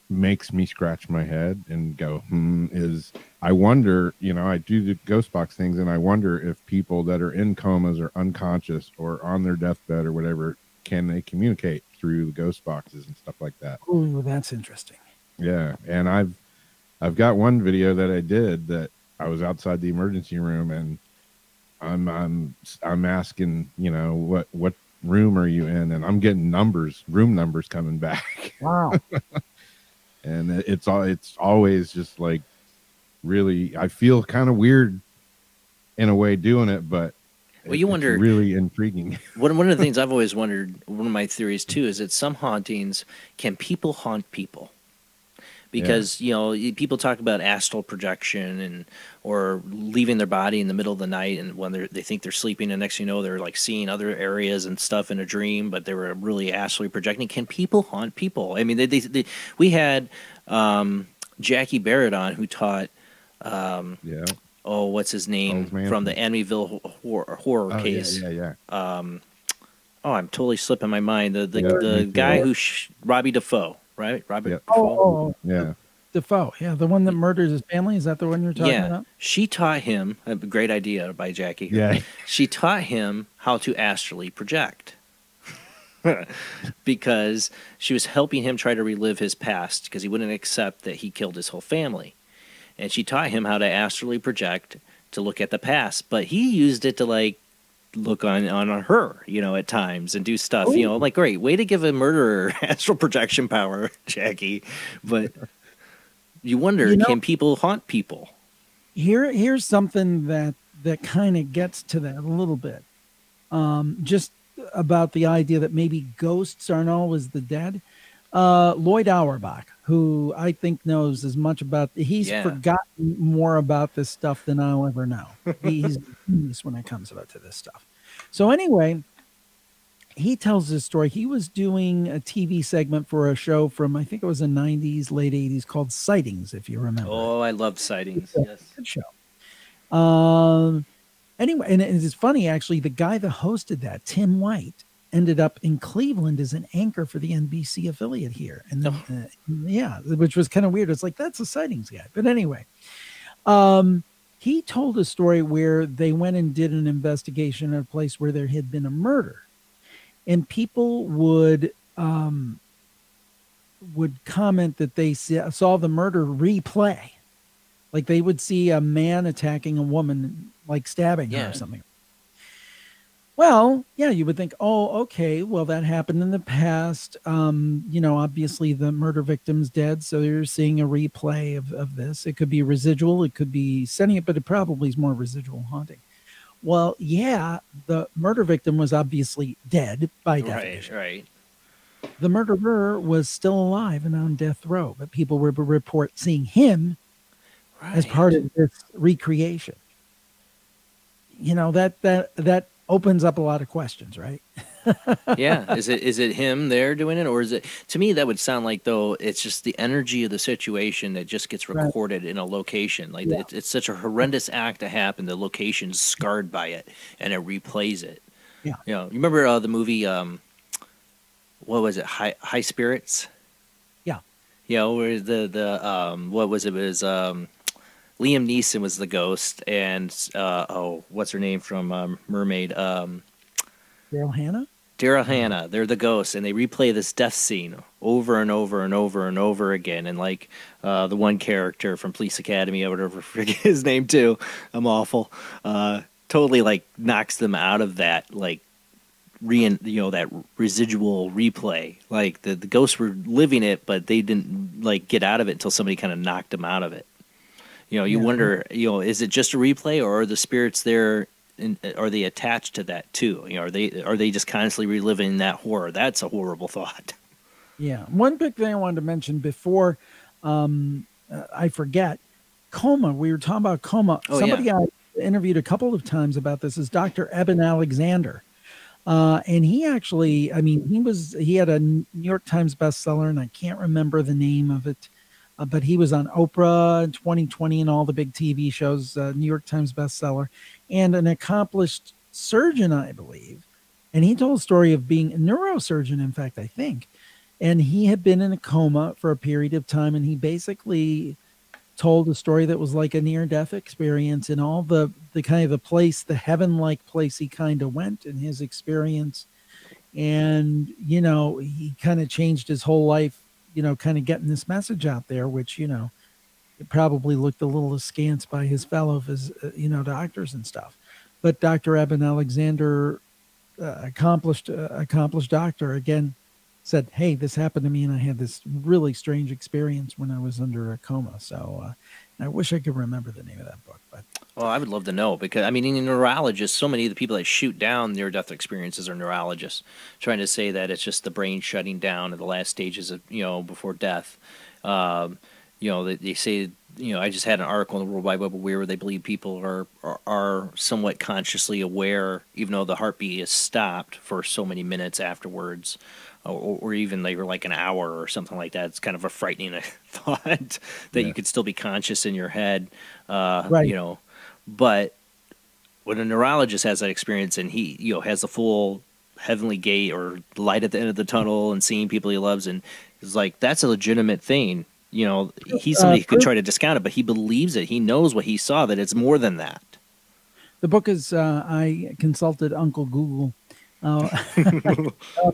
makes me scratch my head and go, is I wonder, I do the ghost box things, and I wonder if people that are in comas or unconscious or on their deathbed or whatever, can they communicate through the ghost boxes and stuff like that? Ooh, that's interesting. Yeah. And I've got one video that I did that I was outside the emergency room, and I'm asking, what room are you in? And I'm getting room numbers coming back. Wow. And it's always just like, really, I feel kind of weird in a way doing it, but you wonder, it's really intriguing. One of the things I've always wondered, one of my theories too, is that some hauntings, can people haunt people? Because, people talk about astral projection or leaving their body in the middle of the night, and when they think they're sleeping, and next thing you know, they're like seeing other areas and stuff in a dream, but they were really astrally projecting. Can people haunt people? I mean, we had Jackie Barrett on, who taught, what's his name, from the Amityville horror case. I'm totally slipping my mind. The guy who Robbie Defoe. Right, Robert Defoe. Defoe. Yeah, the one that murders his family. Is that the one you're talking about? She taught him. A great idea by Jackie. Yeah, she taught him how to astrally project because she was helping him try to relive his past because he wouldn't accept that he killed his whole family, and she taught him how to astrally project to look at the past. But he used it to look on her, at times and do stuff. Ooh. Like, great way to give a murderer astral projection power, Jackie. But you wonder, can people haunt people? Here's something that kind of gets to that a little bit. Just about the idea that maybe ghosts aren't always the dead. Lloyd Auerbach, who I think knows as much about, he's forgotten more about this stuff than I'll ever know. He's a genius when it comes to this stuff. So anyway, he tells this story. He was doing a TV segment for a show from, I think it was the 90s, late 80s, called Sightings, if you remember. Oh, I loved Sightings. Yes. Good show. Anyway, and it's funny, actually, the guy that hosted that, Tim White, ended up in Cleveland as an anchor for the NBC affiliate here. And which was kind of weird. It's like, that's a Sightings guy. But anyway, he told a story where they went and did an investigation at a place where there had been a murder. And people would comment that they saw the murder replay. Like they would see a man attacking a woman, like stabbing her or something. Well, yeah, you would think, oh, okay, well, that happened in the past. Obviously the murder victim's dead, so you're seeing a replay of this. It could be residual, it could be sentient, but it probably is more residual haunting. Well, yeah, the murder victim was obviously dead by definition. Right. The murderer was still alive and on death row, but people would report seeing him as part of this recreation. You know, that opens up a lot of questions, right? Yeah. Is it him there doing it, or is it? To me, that would sound like, though, it's just the energy of the situation that just gets recorded in a location. Like it's such a horrendous act to happen. The location's scarred by it, and it replays it. Yeah. You know, you remember the movie? What was it? High Spirits. Yeah. You know, where what was it? It was Liam Neeson was the ghost, and what's her name from Mermaid? Daryl Hannah? Daryl Hannah. They're the ghosts, and they replay this death scene over and over and over and over again. And like the one character from Police Academy, I would ever forget his name too. I'm awful. Totally like knocks them out of that like that residual replay. Like the ghosts were living it, but they didn't like get out of it until somebody kind of knocked them out of it. You know, you wonder, is it just a replay, or are the spirits there? Are they attached to that too? You know, are they just constantly reliving that horror? That's a horrible thought. Yeah. One big thing I wanted to mention before I forget, coma. We were talking about coma. Somebody I interviewed a couple of times about this is Dr. Eben Alexander. And he actually, I mean, he had a New York Times bestseller, and I can't remember the name of it. But he was on Oprah in 2020 and all the big TV shows, New York Times bestseller, and an accomplished surgeon, I believe. And he told a story of being a neurosurgeon, in fact, I think. And he had been in a coma for a period of time, and he basically told a story that was like a near-death experience, and all the kind of the place, the heaven-like place he kind of went in his experience. And, you know, he kind of changed his whole life, you know, kind of getting this message out there, which, you know, it probably looked a little askance by his fellow, doctors and stuff. But Dr. Eben Alexander, accomplished doctor, again, said, hey, this happened to me, and I had this really strange experience when I was under a coma. So I wish I could remember the name of that book. But well, I would love to know, because, I mean, in neurologists, so many of the people that shoot down near-death experiences are neurologists, trying to say that it's just the brain shutting down at the last stages of, before death. They say, I just had an article in the World Wide Web where they believe people are somewhat consciously aware, even though the heartbeat is stopped for so many minutes afterwards, or even like an hour or something like that. It's kind of a frightening thought that you could still be conscious in your head, right. But when a neurologist has that experience, and he, has the full heavenly gate or light at the end of the tunnel and seeing people he loves, and it's like, that's a legitimate thing. He's somebody who could try to discount it, but he believes it. He knows what he saw, that it's more than that. The book is, I consulted Uncle Google.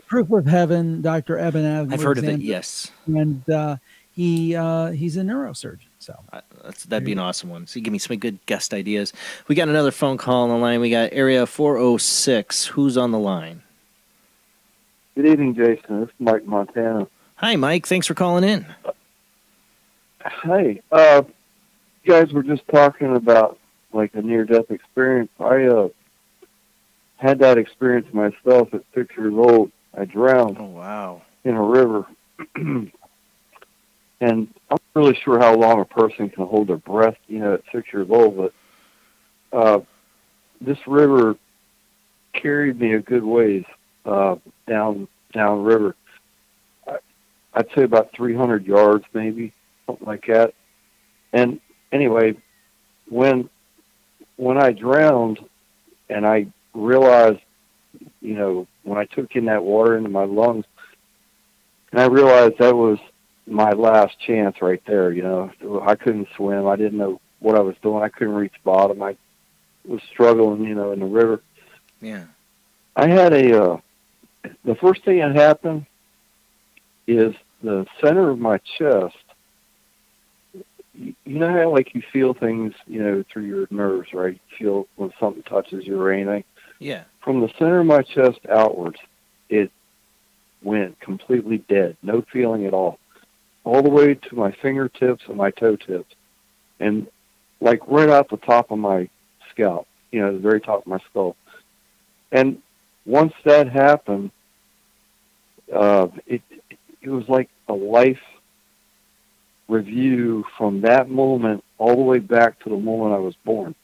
Proof of Heaven, Dr. Eben Alexander. I've heard of it, yes. And he's a neurosurgeon. So that'd be an awesome one. So you give me some good guest ideas. We got another phone call on the line. We got area 406. Who's on the line? Good evening, Jason. This is Mike Montana. Hi, Mike. Thanks for calling in. Hey, you guys were just talking about like a near-death experience. I had that experience myself at 6 years old. I drowned. Oh, wow. In a river. And I'm not really sure how long a person can hold their breath, at 6 years old, but this river carried me a good ways down river. I'd say about 300 yards, maybe, something like that. And anyway, when I drowned and I realized, when I took in that water into my lungs, and I realized that was my last chance right there. I couldn't swim. I didn't know what I was doing. I couldn't reach bottom. I was struggling, in the river. Yeah. I had the first thing that happened is the center of my chest. You know how like you feel things, through your nerves, right? You feel when something touches you or anything. Yeah. From the center of my chest outwards, it went completely dead. No feeling at all the way to my fingertips and my toe tips. And like right off the top of my scalp, at the very top of my skull. And once that happened, it was like a life review from that moment all the way back to the moment I was born.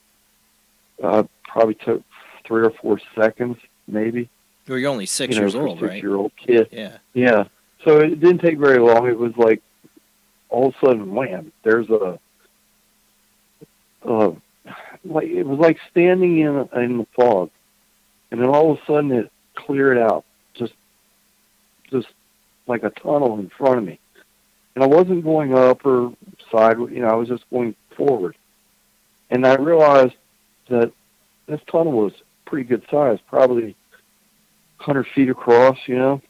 Probably took 3 or 4 seconds, maybe. Well, you're only 6 years old, right? 6-year-old kid. Yeah. Yeah. So it didn't take very long. It was like all of a sudden, wham! There's it was like standing in the fog, and then all of a sudden it cleared out, just like a tunnel in front of me. And I wasn't going up or sideways, I was just going forward. And I realized that this tunnel was pretty good size, probably 100 feet across, and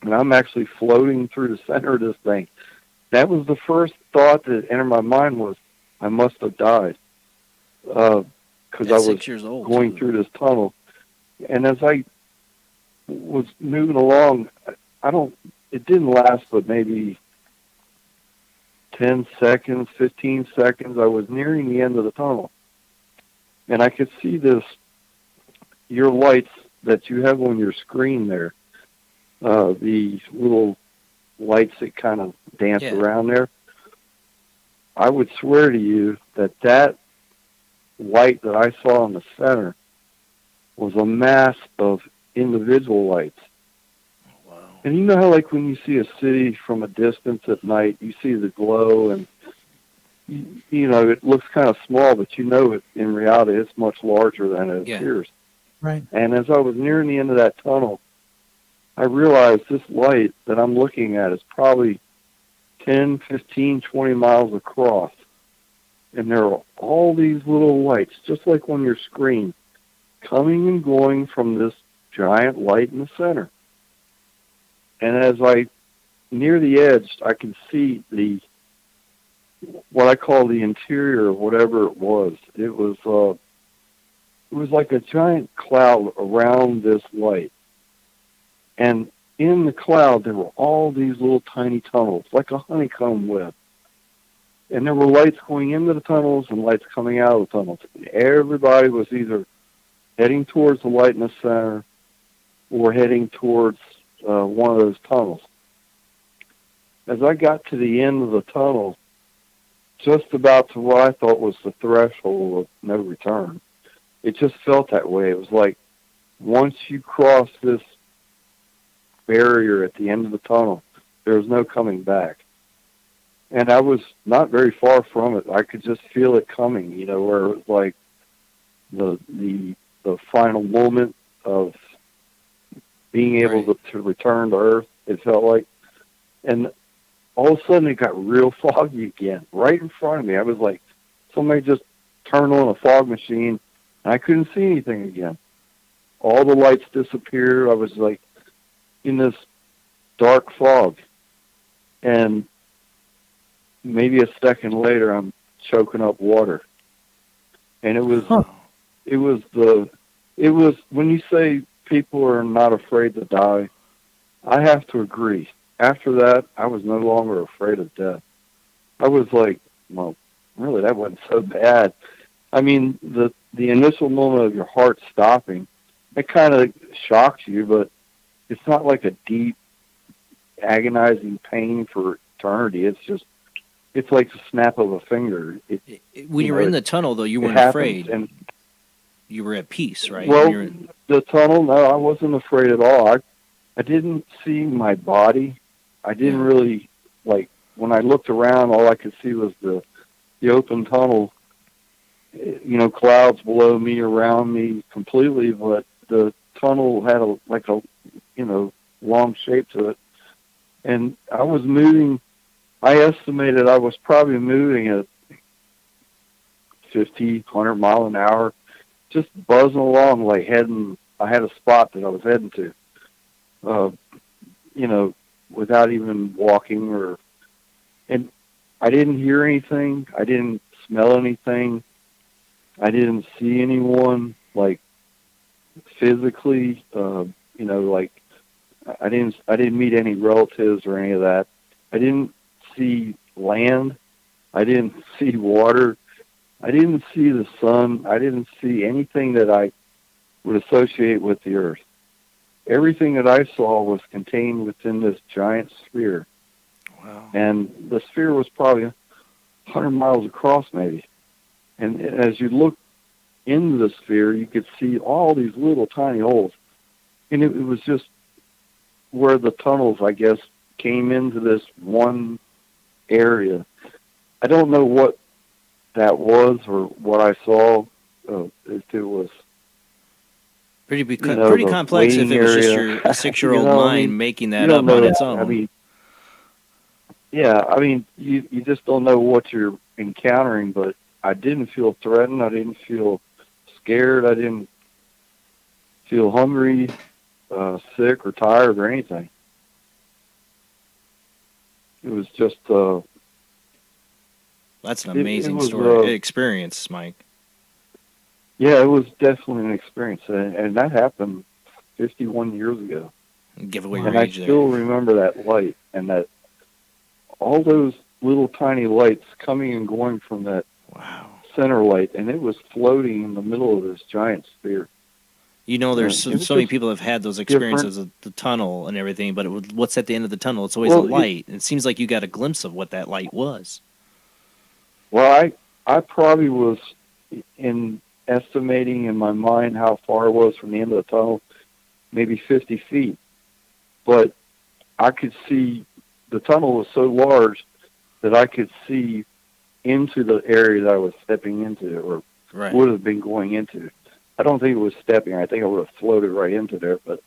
I'm actually floating through the center of this thing. That was the first thought that entered my mind was, I must have died. Because I was 6 years old, going through this tunnel. And as I was moving along, it didn't last but maybe 10 seconds, 15 seconds. I was nearing the end of the tunnel. And I could see your lights that you have on your screen there, the little lights that kind of dance around there. I would swear to you that light that I saw in the center was a mass of individual lights. Wow. And you know how, like, when you see a city from a distance at night, you see the glow, and it looks kind of small, but in reality it's much larger than it appears. Right. And as I was nearing the end of that tunnel, I realized this light that I'm looking at is probably 10, 15, 20 miles across. And there are all these little lights, just like on your screen, coming and going from this giant light in the center. And as I near the edge, I can see what I call the interior of whatever it was. It was like a giant cloud around this light. And in the cloud, there were all these little tiny tunnels, like a honeycomb web. And there were lights going into the tunnels and lights coming out of the tunnels. Everybody was either heading towards the light in the center or heading towards one of those tunnels. As I got to the end of the tunnel, just about to what I thought was the threshold of no return, it just felt that way. It was like once you cross this barrier at the end of the tunnel, there was no coming back. And I was not very far from it. I could just feel it coming, where it was like the final moment of being able to return to Earth, it felt like. And all of a sudden it got real foggy again, right in front of me. I was like, somebody just turned on a fog machine, and I couldn't see anything again. All the lights disappeared. I was like in this dark fog. And maybe a second later, I'm choking up water. And it was when you say people are not afraid to die, I have to agree. After that, I was no longer afraid of death. I was like, well, really, that wasn't so bad. I mean, the initial moment of your heart stopping, it kind of shocks you, but it's not like a deep, agonizing pain for eternity. It's like the snap of a finger. When you were in the tunnel, though, you weren't afraid. And you were at peace, right? Well, the tunnel, no, I wasn't afraid at all. I didn't see my body. I didn't really, when I looked around, all I could see was the open tunnel, clouds below me, around me completely, but the tunnel had a long shape to it. And I was moving, I estimated I was probably moving at 50, 100 mile an hour, just buzzing along, I had a spot that I was heading to, without even walking and I didn't hear anything. I didn't smell anything. I didn't see anyone, physically, I didn't meet any relatives or any of that. I didn't see land. I didn't see water. I didn't see the sun. I didn't see anything that I would associate with the Earth. Everything that I saw was contained within this giant sphere. Wow. And the sphere was probably 100 miles across, maybe. And as you look into the sphere, you could see all these little tiny holes. And it was just where the tunnels, I guess, came into this one area. I don't know what that was or what I saw. If it was pretty complex if it was just your 6-year-old mind making that up on its own. I mean, yeah, I mean, you just don't know what you're encountering, but I didn't feel threatened. I didn't feel scared. I didn't feel hungry, sick, or tired, or anything. It was just... That's an amazing experience, Mike. Yeah, it was definitely an experience, and that happened 51 years ago. Give away your and age I still remember that light, and that all those little tiny lights coming and going from that center light, and it was floating in the middle of this giant sphere. You know, there's so many people have had those experiences of the tunnel and everything, but what's at the end of the tunnel? It's always a light. It seems like you got a glimpse of what that light was. Well, I probably was estimating in my mind how far it was from the end of the tunnel, maybe 50 feet. But I could see the tunnel was so large that I could see into the area that I was stepping into, or would have been going into. I don't think it was stepping. I think I would have floated right into there. But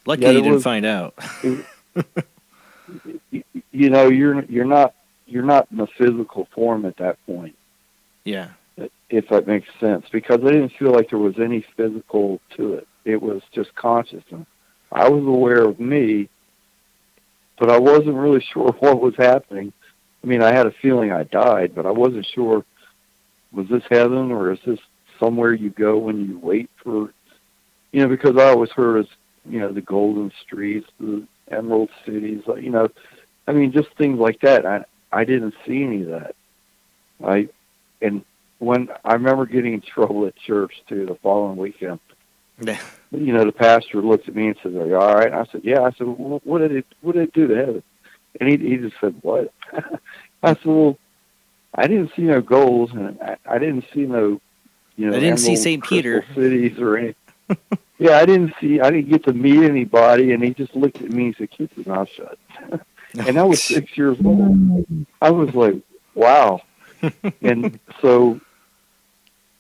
lucky you didn't find out. You know, you're not in a physical form at that point. Yeah. If that makes sense, because I didn't feel like there was any physical to it. It was just consciousness. I was aware of me, but I wasn't really sure what was happening. I mean, I had a feeling I died, but I wasn't sure, was this heaven or is this somewhere you go when you wait for, because I always heard, the golden streets, the emerald cities, I mean, just things like that. I didn't see any of that. When I remember getting in trouble at church too the following weekend. Yeah. The pastor looked at me and said, "Are you all right?" And I said, "Yeah." I said, well, "What did it do to heaven?" And he just said, "What?" I said, "Well, I didn't see no goals, and I didn't see no, I didn't see St. Peter cities or anything." Yeah, I didn't get to meet anybody, and he just looked at me and said, "Keep your mouth shut." And I was 6 years old. I was like, "Wow." And so,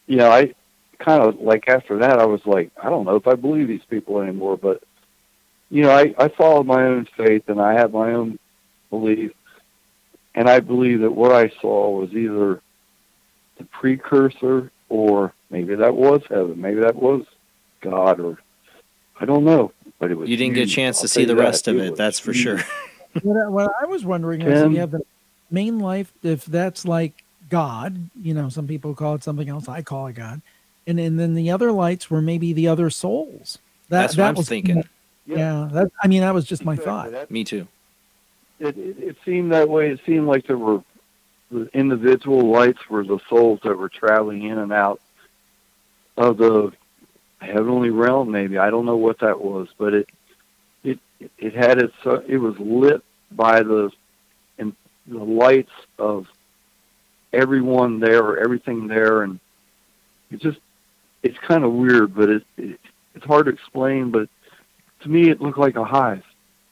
I kind of like after that, I was like, I don't know if I believe these people anymore, but, I followed my own faith and I have my own belief. And I believe that what I saw was either the precursor or maybe that was heaven. Maybe that was God, or I don't know, but it was. You didn't get a chance to see the rest of it. That's for sure. What I was wondering is if you have the main life, if that's like God, some people call it something else. I call it God. And then the other lights were maybe the other souls. That's what I was thinking. Yeah. That was just my thought. Me too. It seemed that way. It seemed like there were the individual lights were the souls that were traveling in and out of the heavenly realm. Maybe I don't know what that was, but it had it was lit by the lights of everyone there or everything there, and it's kind of weird, but it's hard to explain. But to me, it looked like a hive.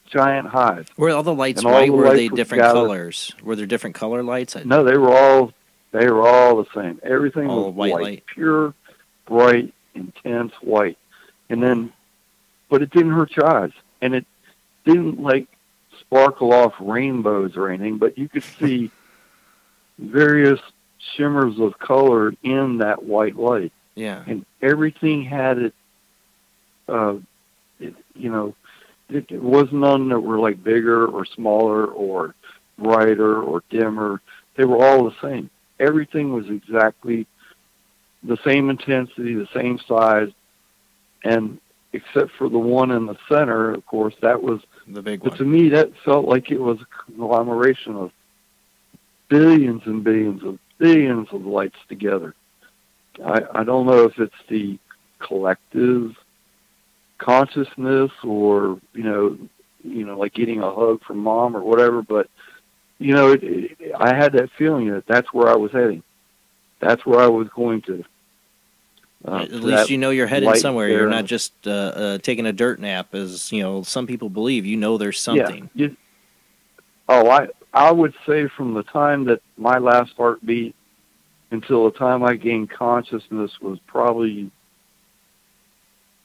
Giant hive. Were all the lights white? Were they different colors? Were there different color lights? No, they were all the same. Everything was white light. Pure, bright, intense white. And then, but it didn't hurt your eyes, and it didn't like sparkle off rainbows or anything. But you could see various shimmers of color in that white light. Yeah. And everything had it. It was none that were like bigger or smaller or brighter or dimmer. They were all the same. Everything was exactly the same intensity, the same size, and except for the one in the center, of course, that was the big one. But to me, that felt like it was a conglomeration of billions and billions billions of lights together. I don't know if it's the collective consciousness or, like getting a hug from mom or whatever, but, I had that feeling that that's where I was heading. That's where I was going to. At least you're headed somewhere. You're not just taking a dirt nap, as some people believe. There's something. Yeah. I would say from the time that my last heartbeat until the time I gained consciousness was probably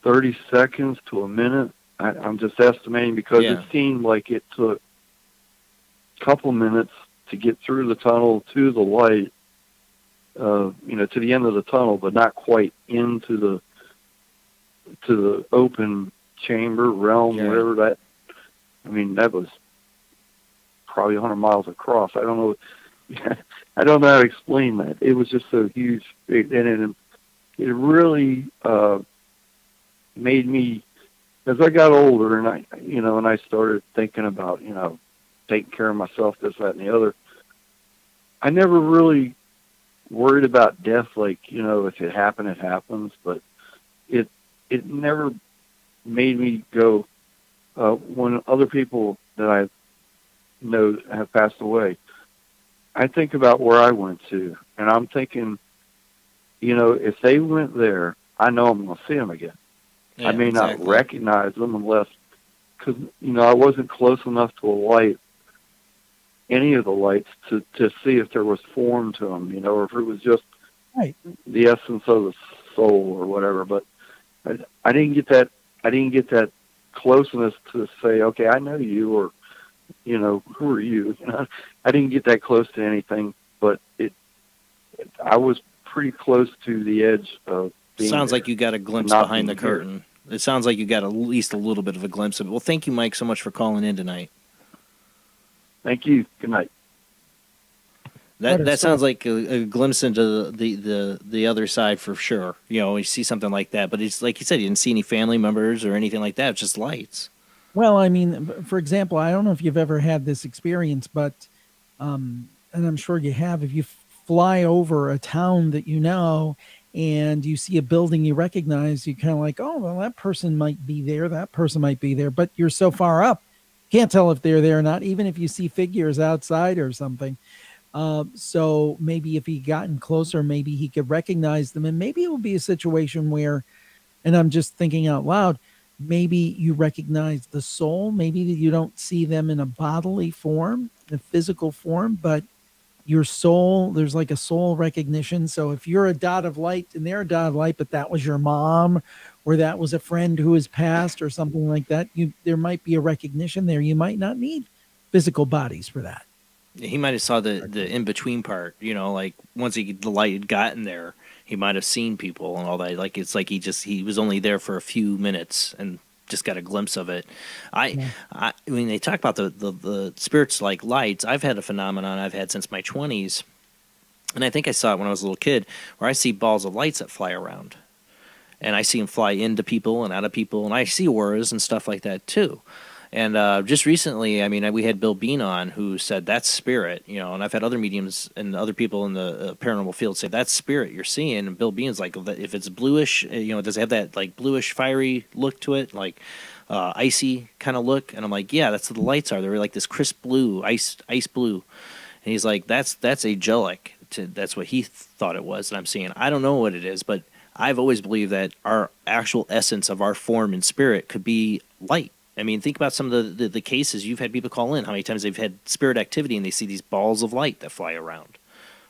30 seconds to a minute. I'm just estimating because it seemed like it took a couple minutes to get through the tunnel to the light, to the end of the tunnel, but not quite into the open chamber, realm, whatever that. That was probably 100 miles across. I don't know. I don't know how to explain that. It was just so huge, and it really made me, as I got older, and I started thinking about taking care of myself, this, that, and the other. I never really worried about death, like if it happened, it happens, but it never made me go when other people that I know have passed away. I think about where I went to, and I'm thinking, if they went there, I know I'm going to see them again. Yeah, I may not recognize them unless, because, I wasn't close enough to a light, any of the lights, to see if there was form to them, or if it was just the essence of the soul or whatever. But I didn't get that. I didn't get that closeness to say, okay, I know you, or who are you? I didn't get that close to anything, but I was pretty close to the edge of being Sounds there, like you got a glimpse behind the curtain. It sounds like you got at least a little bit of a glimpse of it. Well, thank you, Mike, so much for calling in tonight. Thank you. Good night. That sounds like a glimpse into the other side for sure. You see something like that, but it's like you said, you didn't see any family members or anything like that. It's just lights. Well, for example, I don't know if you've ever had this experience, but, and I'm sure you have, if you fly over a town that and you see a building you recognize, you kind of like, oh, well, that person might be there, that person might be there, but you're so far up, can't tell if they're there or not, even if you see figures outside or something. So maybe if he gotten closer, maybe he could recognize them, and maybe it would be a situation where, and I'm just thinking out loud, maybe you recognize the soul. Maybe you don't see them in a bodily form, a physical form, but your soul, there's like a soul recognition. So if you're a dot of light and they're a dot of light, but that was your mom, or that was a friend who has passed or something like that, there might be a recognition there. You might not need physical bodies for that. He might have saw the in-between part, like once the light had gotten there, he might have seen people and all that. Like, it's like he was only there for a few minutes and just got a glimpse of it. I mean, they talk about the spirits like lights. I've had a phenomenon I've had since my 20s, and I think I saw it when I was a little kid, where I see balls of lights that fly around. And I see them fly into people and out of people, and I see auras and stuff like that too. And just recently, we had Bill Bean on, who said that's spirit, and I've had other mediums and other people in the paranormal field say that's spirit you're seeing. And Bill Bean's like, if it's bluish, does it have that like bluish, fiery look to it, like icy kind of look? And I'm like, yeah, that's what the lights are. They're like this crisp blue, ice blue. And he's like, that's angelic. That's what he thought it was. And I'm saying, I don't know what it is, but I've always believed that our actual essence of our form and spirit could be light. Think about some of the cases you've had people call in, how many times they've had spirit activity and they see these balls of light that fly around.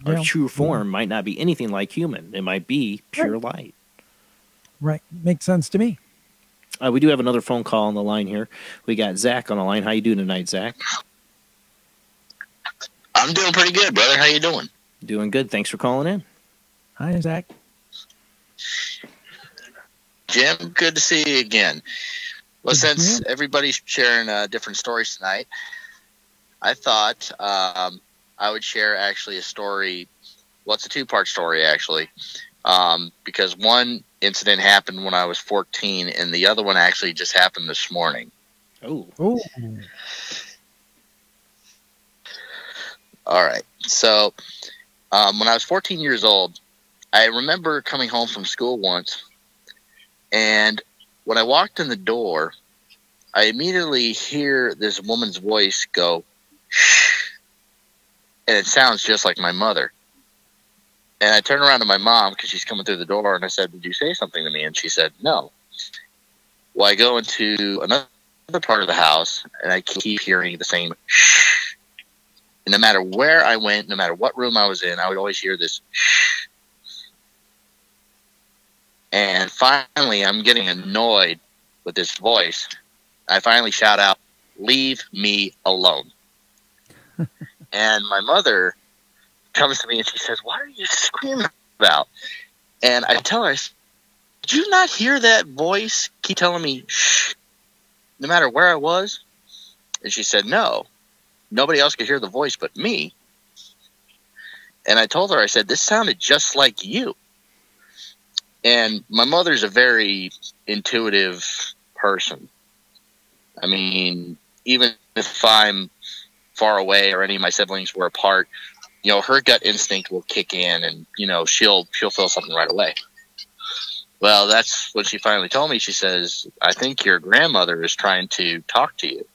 Our true form might not be anything like human. It might be pure light. Right. Makes sense to me. We do have another phone call on the line here. We got Zach on the line. How you doing tonight, Zach? I'm doing pretty good, brother. How you doing? Doing good. Thanks for calling in. Hi, Zach. Jim, good to see you again. Well, since everybody's sharing different stories tonight, I thought I would share actually a story. Well, it's a two-part story, actually, because one incident happened when I was 14, and the other one actually just happened this morning. Oh. All right. So When I was 14 years old, I remember coming home from school once, and when I walked in the door, I immediately hear this woman's voice go, shh, and it sounds just like my mother. And I turned around to my mom because she's coming through the door, and I said, did you say something to me? And she said, no. Well, I go into another part of the house, and I keep hearing the same shh. And no matter where I went, no matter what room I was in, I would always hear this shh. And finally, I'm getting annoyed with this voice. I finally shout out, leave me alone. And my mother comes to me and she says, what are you screaming about? And I tell her, did you not hear that voice keep telling me, shh, no matter where I was? And she said, no, nobody else could hear the voice but me. And I told her, I said, this sounded just like you. And my mother's a very intuitive person. I mean, even if I'm far away or any of my siblings were apart, you know, her gut instinct will kick in and, you know, she'll feel something right away. Well, that's when she finally told me. She says, I think your grandmother is trying to talk to you.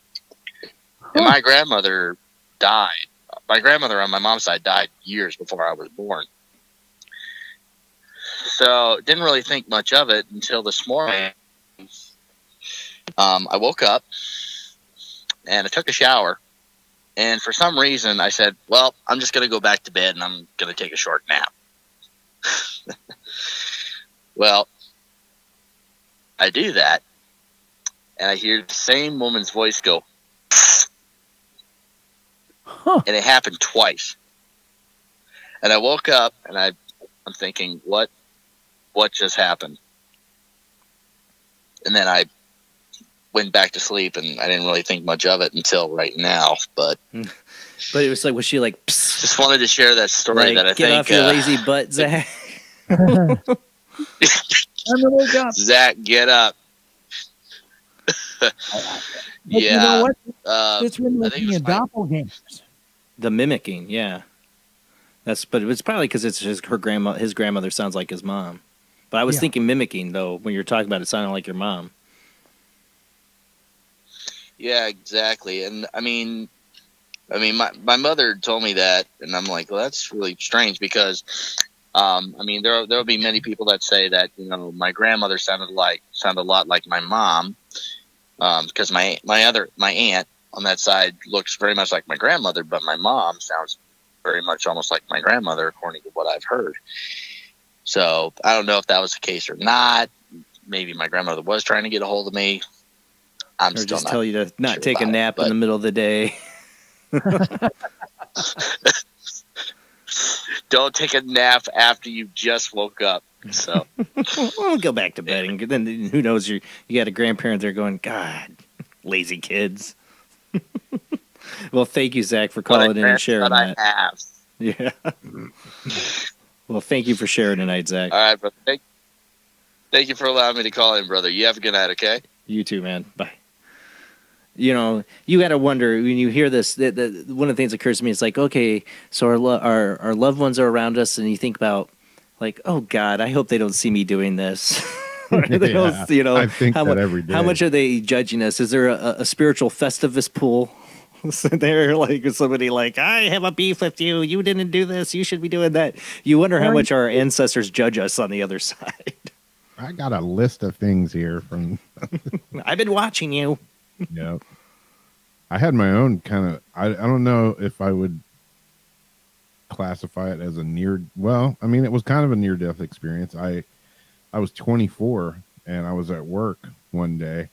And my grandmother died. My grandmother on my mom's side died years before I was born. So didn't really think much of it until this morning. I woke up and I took a shower. And for some reason, I said, well, I'm just going to go back to bed and I'm going to take a short nap. Well, I do that. And I hear the same woman's voice go, and it happened twice. And I woke up and I'm thinking, what just happened? And then I went back to sleep, and I didn't really think much of it until right now. But it was like, was she like, psst, just wanted to share that story like, that I get think. Off your lazy butt, Zach. Zach, get up. Yeah. You know what? It's really I think looking at doppelgangers. The mimicking, yeah. But it's probably because it's just his grandmother sounds like his mom. But I was thinking mimicking, though, when you were talking about it sounding like your mom. Yeah, exactly. And I mean, my mother told me that, and I'm like, well, that's really strange because, I mean, there'll be many people that say that, you know, my grandmother sounded a lot like my mom, because my aunt on that side looks very much like my grandmother, but my mom sounds very much almost like my grandmother, according to what I've heard. So I don't know if that was the case or not. Maybe my grandmother was trying to get a hold of me. I'm or still just not tell you to not sure take a nap in the middle of the day. Don't take a nap after you just woke up. So we'll go back to bed, and then who knows? You got a grandparent there going, God, lazy kids. Well, thank you, Zach, for calling in and sharing that. I have. Yeah. Well, thank you for sharing tonight, Zach. All right, brother. Thank you for allowing me to call in, brother. You have a good night, okay? You too, man. Bye. You know, you got to wonder when you hear this. One of the things that occurs to me is like, okay, so our loved ones are around us, and you think about, like, oh God, I hope they don't see me doing this. Yeah, you know, I think that every day. How much are they judging us? Is there a spiritual Festivus pool? So they're like somebody like, I have a beef with you. You didn't do this. You should be doing that. You wonder how much our ancestors judge us on the other side. I got a list of things here from. I've been watching you. Yep. I had my own kind of. I don't know if I would classify it as a near. Well, I mean, it was kind of a near-death experience. I was 24 and I was at work one day,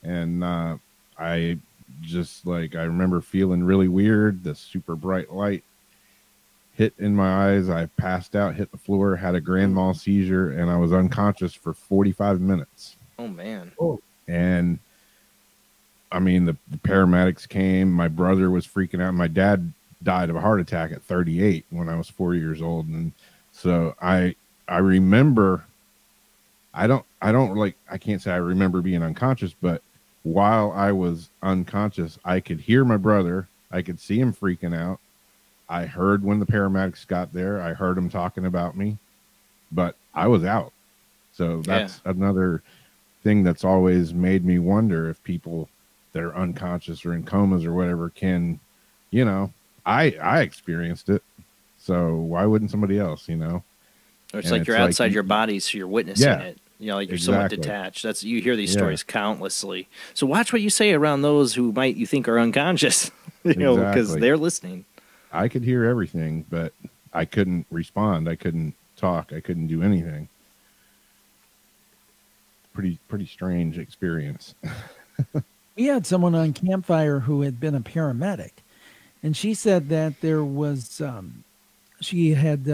and I remember feeling really weird. The super bright light hit in my eyes. I passed out, hit the floor, had a grand mal seizure, and I was unconscious for 45 minutes. Oh, man. And I mean, the paramedics came. My brother was freaking out. My dad died of a heart attack at 38 when I was 4 years old. And so I remember, I can't say I remember being unconscious, but while I was unconscious, I could hear my brother. I could see him freaking out. I heard when the paramedics got there. I heard them talking about me, but I was out. So that's another thing that's always made me wonder if people that are unconscious or in comas or whatever can, you know, I experienced it. So why wouldn't somebody else, you know? Or it's like you're outside your body, so you're witnessing it. You know, like you're somewhat detached. That's you hear these stories countlessly. So watch what you say around those who might you think are unconscious, you know, because they're listening. I could hear everything, but I couldn't respond. I couldn't talk. I couldn't do anything. Pretty strange experience. We had someone on Campfire who had been a paramedic, and she said that there was she had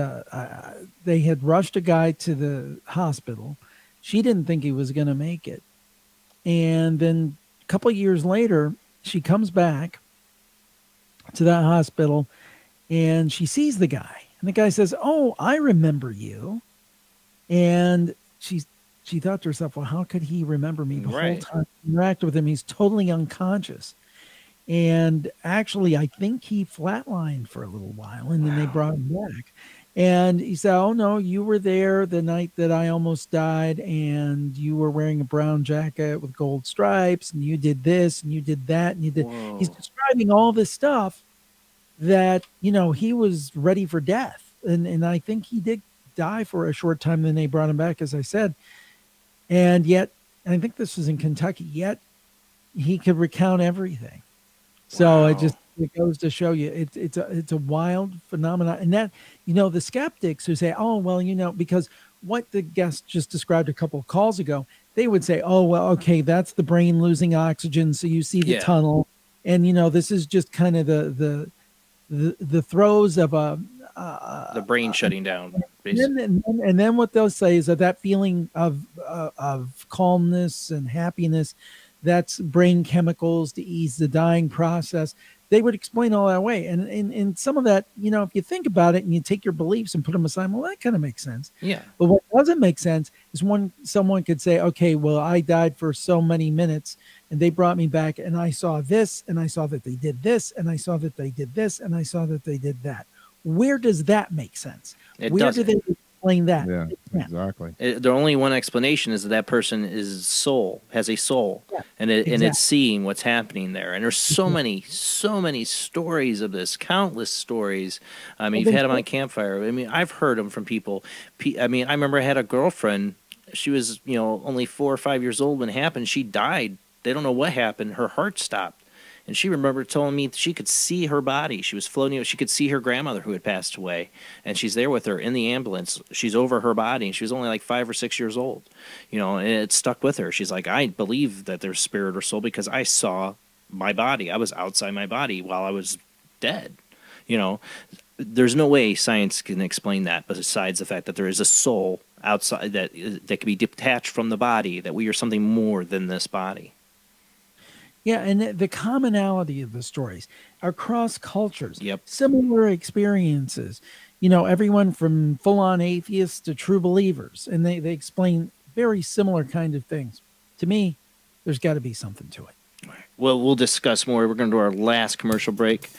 they had rushed a guy to the hospital. She didn't think he was going to make it, and then a couple of years later, she comes back to that hospital, and she sees the guy, and the guy says, "Oh, I remember you," and she thought to herself, well, how could he remember me the whole time I interacted with him? He's totally unconscious. And actually, I think he flatlined for a little while, and then they brought him back. And he said, oh, no, you were there the night that I almost died, and you were wearing a brown jacket with gold stripes, and you did this, and you did that, and you did. Whoa. He's describing all this stuff that, you know, he was ready for death. And I think he did die for a short time, then they brought him back, as I said. And yet, I think this was in Kentucky, yet he could recount everything. So it goes to show you it's a wild phenomenon. And that, you know, the skeptics who say, oh, well, you know, because what the guest just described a couple of calls ago, they would say, oh, well, okay, that's the brain losing oxygen. So you see the tunnel. And, you know, this is just kind of the throes of the brain shutting down. And then what they'll say is that feeling of calmness and happiness, that's brain chemicals to ease the dying process. They would explain all that away. And some of that, you know, if you think about it and you take your beliefs and put them aside, well, that kind of makes sense. Yeah. But what doesn't make sense is when someone could say, okay, well, I died for so many minutes and they brought me back and I saw this and I saw that they did this and I saw that they did this and I saw that they did that. Where does that make sense? Where do they explain that? Yeah, exactly. The only one explanation is that person has a soul, and it's seeing what's happening there. And there's so many stories of this, countless stories. I mean, you've had them on Campfire. I mean, I've heard them from people. I mean, I remember I had a girlfriend. She was, you know, only 4 or 5 years old when it happened. She died. They don't know what happened. Her heart stopped. And she remembered telling me she could see her body. She was floating. She could see her grandmother who had passed away. And she's there with her in the ambulance. She's over her body. And she was only like 5 or 6 years old. You know, and it stuck with her. She's like, I believe that there's spirit or soul because I saw my body. I was outside my body while I was dead. You know, there's no way science can explain that besides the fact that there is a soul outside that can be detached from the body, that we are something more than this body. Yeah, and the commonality of the stories across cultures, similar experiences, you know, everyone from full-on atheists to true believers, and they explain very similar kind of things. To me, there's got to be something to it. Well, we'll discuss more. We're going to do our last commercial break.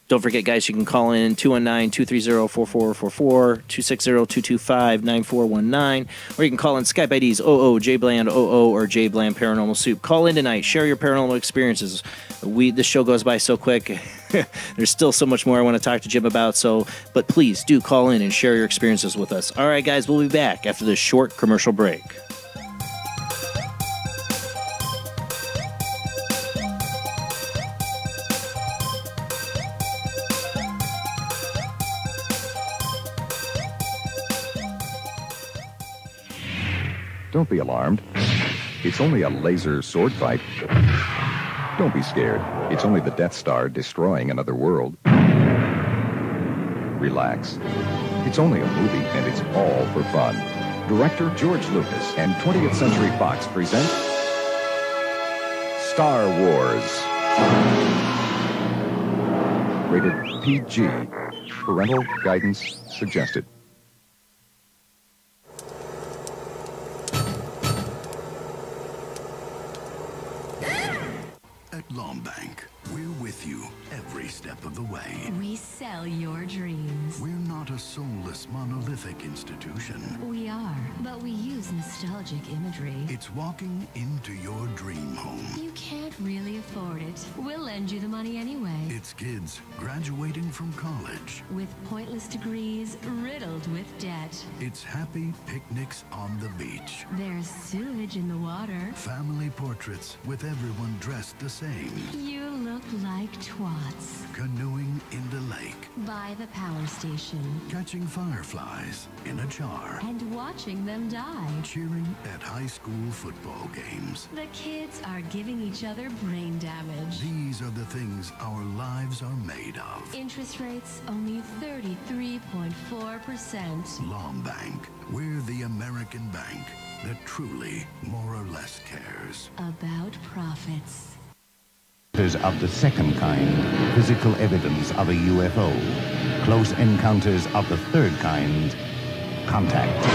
Don't forget, guys, you can call in 219-230-4444, 260-225-9419, or you can call in Skype IDs JBland00 or JBland Paranormal Soup. Call in tonight. Share your paranormal experiences. This show goes by so quick. There's still so much more I want to talk to Jim about, but please do call in and share your experiences with us. All right, guys, we'll be back after this short commercial break. Don't be alarmed. It's only a laser sword fight. Don't be scared. It's only the Death Star destroying another world. Relax. It's only a movie, and it's all for fun. Director George Lucas and 20th Century Fox present Star Wars. Rated PG. Parental guidance suggested. At Lombank, we're with you every step of the way. We sell your dreams. We're not a soulless, monolithic institution. We are, but we use nostalgic imagery. It's walking into your dream home. You can't really afford it. We'll lend you the money anyway. It's kids graduating from college. With pointless degrees riddled with debt. It's happy picnics on the beach. There's sewage in the water. Family portraits with everyone dressed the same. You look like twats. Canoeing in the lake. By the power station. Catching fireflies in a jar. And watching them die. Cheering at high school football games. The kids are giving each other brain damage. These are the things our lives are made of. Interest rates only 33.4%. Lombank. We're the American bank that truly, more or less, cares about profits. Of the second kind, physical evidence of a UFO. Close encounters of the third kind, contact.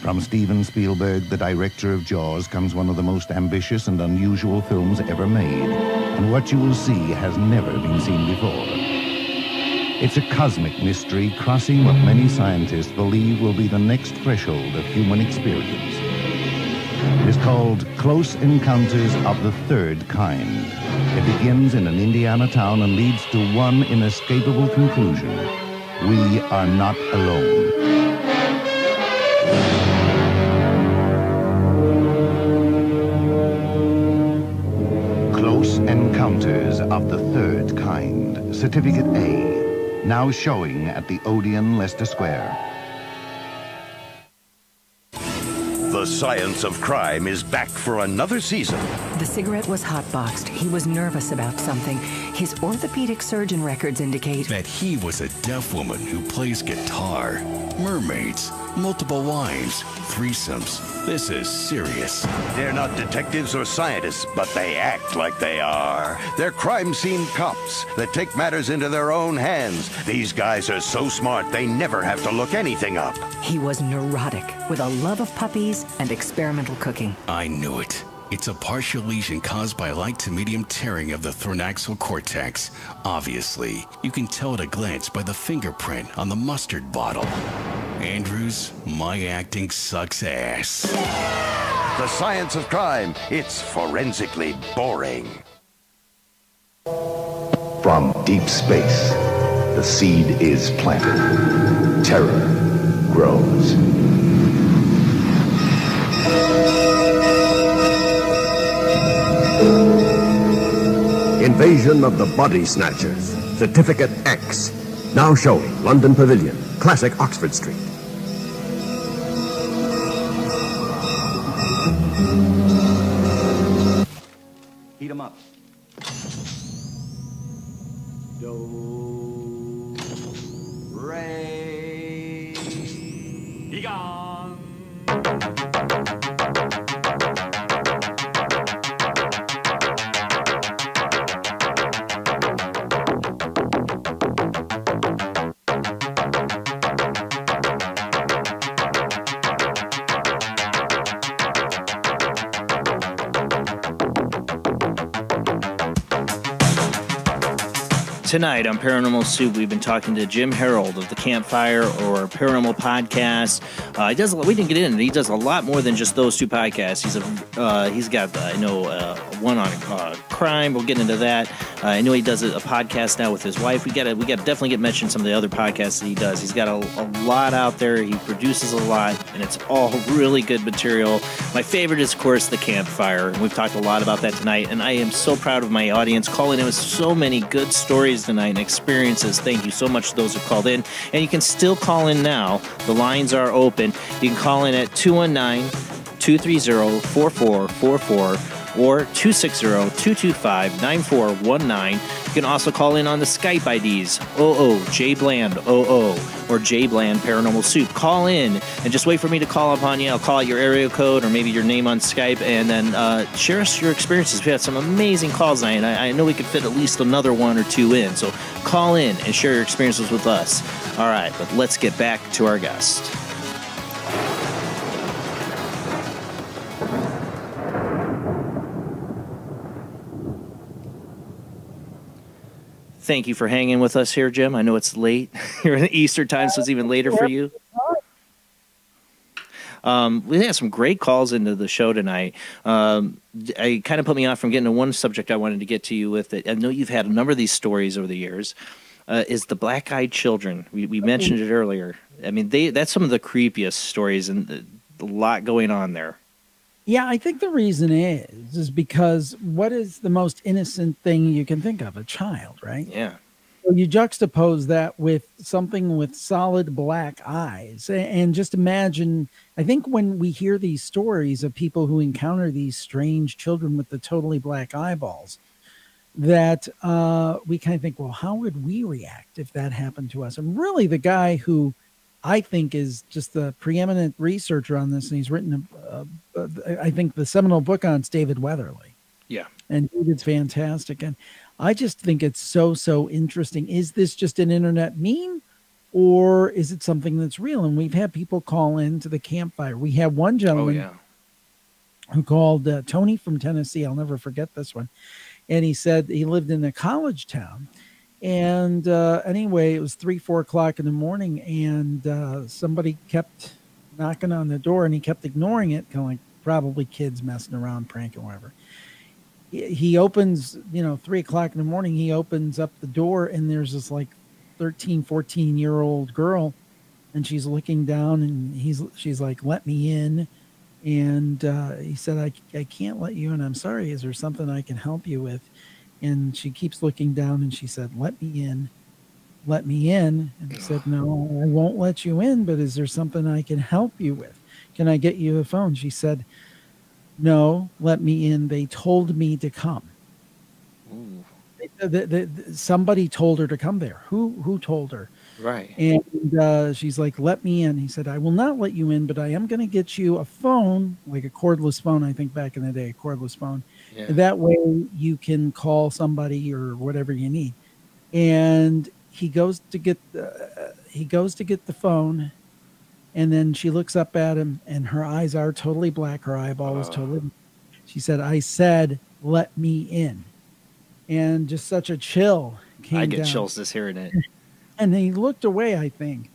From Steven Spielberg, the director of Jaws, comes one of the most ambitious and unusual films ever made. And what you will see has never been seen before. It's a cosmic mystery crossing what many scientists believe will be the next threshold of human experience. It is called Close Encounters of the Third Kind. It begins in an Indiana town and leads to one inescapable conclusion. We are not alone. Close Encounters of the Third Kind. Certificate A. Now showing at the Odeon, Leicester Square. The Science of Crime is back for another season. The cigarette was hotboxed. He was nervous about something. His orthopedic surgeon records indicate that he was a deaf woman who plays guitar. Mermaids, multiple wives, threesomes. This is serious. They're not detectives or scientists, but they act like they are. They're crime scene cops that take matters into their own hands. These guys are so smart, they never have to look anything up. he was neurotic, with a love of puppies and experimental cooking. I knew it. It's a partial lesion caused by light to medium tearing of the thoraxal cortex. Obviously, you can tell at a glance by the fingerprint on the mustard bottle. Andrews, my acting sucks ass. The Science of Crime. It's forensically boring. From deep space, the seed is planted. Terror grows. Invasion of the Body Snatchers. Certificate X. Now showing London Pavilion, Classic Oxford Street. Heat 'em up. Do, re, be gone. Tonight on Paranormal Soup, we've been talking to Jim Harold of the Campfire or Paranormal Podcast. We didn't get in. He does a lot more than just those two podcasts. He's got one on crime. We'll get into that. I know he does a podcast now with his wife. We got to definitely get mentioned some of the other podcasts that he does. He's got a lot out there. He produces a lot, and it's all really good material. My favorite is, of course, the Campfire. We've talked a lot about that tonight, and I am so proud of my audience calling in with so many good stories tonight and experiences. Thank you so much to those who called in. And you can still call in now. The lines are open. You can call in at 219-230-4444 or 260-225-9419. You can also call in on the Skype IDs, JBland 00 or JBland Paranormal Soup. Call in and just wait for me to call upon you. I'll call out your area code or maybe your name on Skype, and then share us your experiences. We had some amazing calls tonight, and I know we could fit at least another one or two in. So call in and share your experiences with us. All right, but let's get back to our guest. Thank you for hanging with us here, Jim. I know it's late. You're in Eastern time, so it's even later for you. We had some great calls into the show tonight. I kind of put me off from getting to one subject I wanted to get to you with. I know you've had a number of these stories over the years. Is the black-eyed children. We mentioned it earlier. I mean, that's some of the creepiest stories, and a lot going on there. Yeah, I think the reason is because what is the most innocent thing you can think of? A child, right? Yeah. So you juxtapose that with something with solid black eyes, and just imagine, I think when we hear these stories of people who encounter these strange children with the totally black eyeballs, that we kind of think, well, how would we react if that happened to us? And really the guy who I think is just the preeminent researcher on this, and he's written, I think, the seminal book on it's David Weatherly. Yeah. And David's fantastic. And I just think it's so interesting. Is this just an internet meme, or is it something that's real? And we've had people call in to the campfire. We had one gentleman who called Tony from Tennessee. I'll never forget this one. And he said he lived in a college town. And anyway, it was 3-4 o'clock in the morning, and somebody kept knocking on the door, and he kept ignoring it, kind of like probably kids messing around, pranking, whatever. He opens, 3 o'clock in the morning, he opens up the door, and there's this like 13, 14-year-old girl, and she's looking down, and she's like, "Let me in." And he said, I can't let you in. I'm sorry. Is there something I can help you with? And she keeps looking down, and she said, "Let me in. Let me in." And he said, "No, I won't let you in, but is there something I can help you with? Can I get you a phone?" She said, "No, let me in. They told me to come." Somebody told her to come there. Who told her? Right. And she's like, "Let me in." He said, "I will not let you in, but I am going to get you a phone, like a cordless phone." I think back in the day, a cordless phone. Yeah. That way you can call somebody or whatever you need. And he goes to get the phone, and then she looks up at him, and her eyes are totally black. Her eyeball is totally. She said, "I said, let me in," and just such a chill came down. I get chills just hearing it. And he looked away, I think.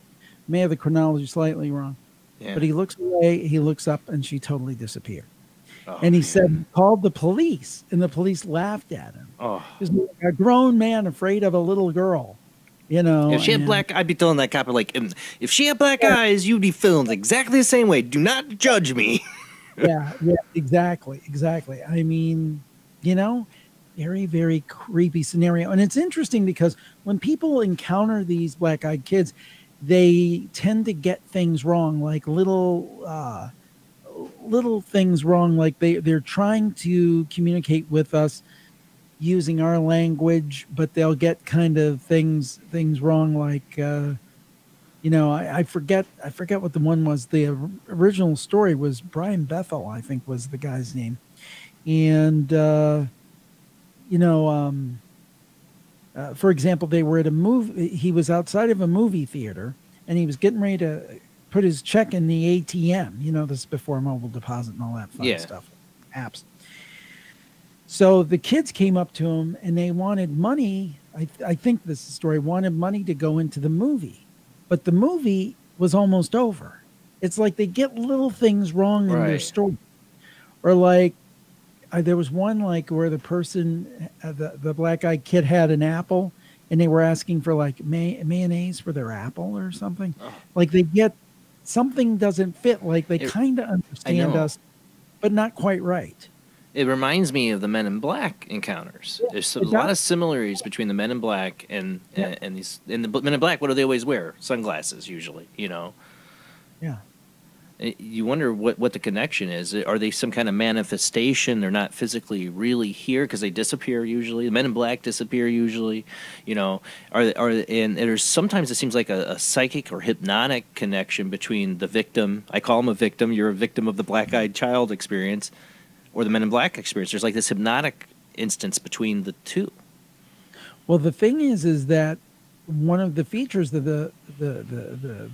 May have the chronology slightly wrong. Yeah. But he looks away, he looks up, and she totally disappeared. Oh, and he said, called the police, and the police laughed at him. Oh. He was a grown man afraid of a little girl, If she had black, I'd be telling that cop, like, if she had black eyes, you'd be filmed exactly the same way. Do not judge me. yeah, exactly. I mean, very, very creepy scenario. And it's interesting because when people encounter these black-eyed kids, they tend to get things wrong, like little things wrong. Like they're trying to communicate with us using our language, but they'll get kind of things wrong. Like, I forget what the one was. The original story was Brian Bethel, I think was the guy's name. And, for example, they were at a movie. He was outside of a movie theater, and he was getting ready to put his check in the ATM. This is before mobile deposit and all that fun stuff, apps. So the kids came up to him, and they wanted money. I think this is the story. Wanted money to go into the movie, but the movie was almost over. It's like they get little things wrong in their story, or like. There was one like where the person, the black-eyed kid had an apple, and they were asking for like mayonnaise for their apple or something. Oh. Like they get something doesn't fit. Like they kind of understand us, but not quite right. It reminds me of the Men in Black encounters. Yeah, there's a lot of similarities between the Men in Black and these. In the Men in Black, what do they always wear? Sunglasses, usually. Yeah. You wonder what the connection is. Are they some kind of manifestation? They're not physically really here because they disappear usually. The Men in Black disappear usually. And there's sometimes it seems like a psychic or hypnotic connection between the victim. I call him a victim. You're a victim of the black-eyed child experience, or the Men in Black experience. There's like this hypnotic instance between the two. Well, the thing is that one of the features of the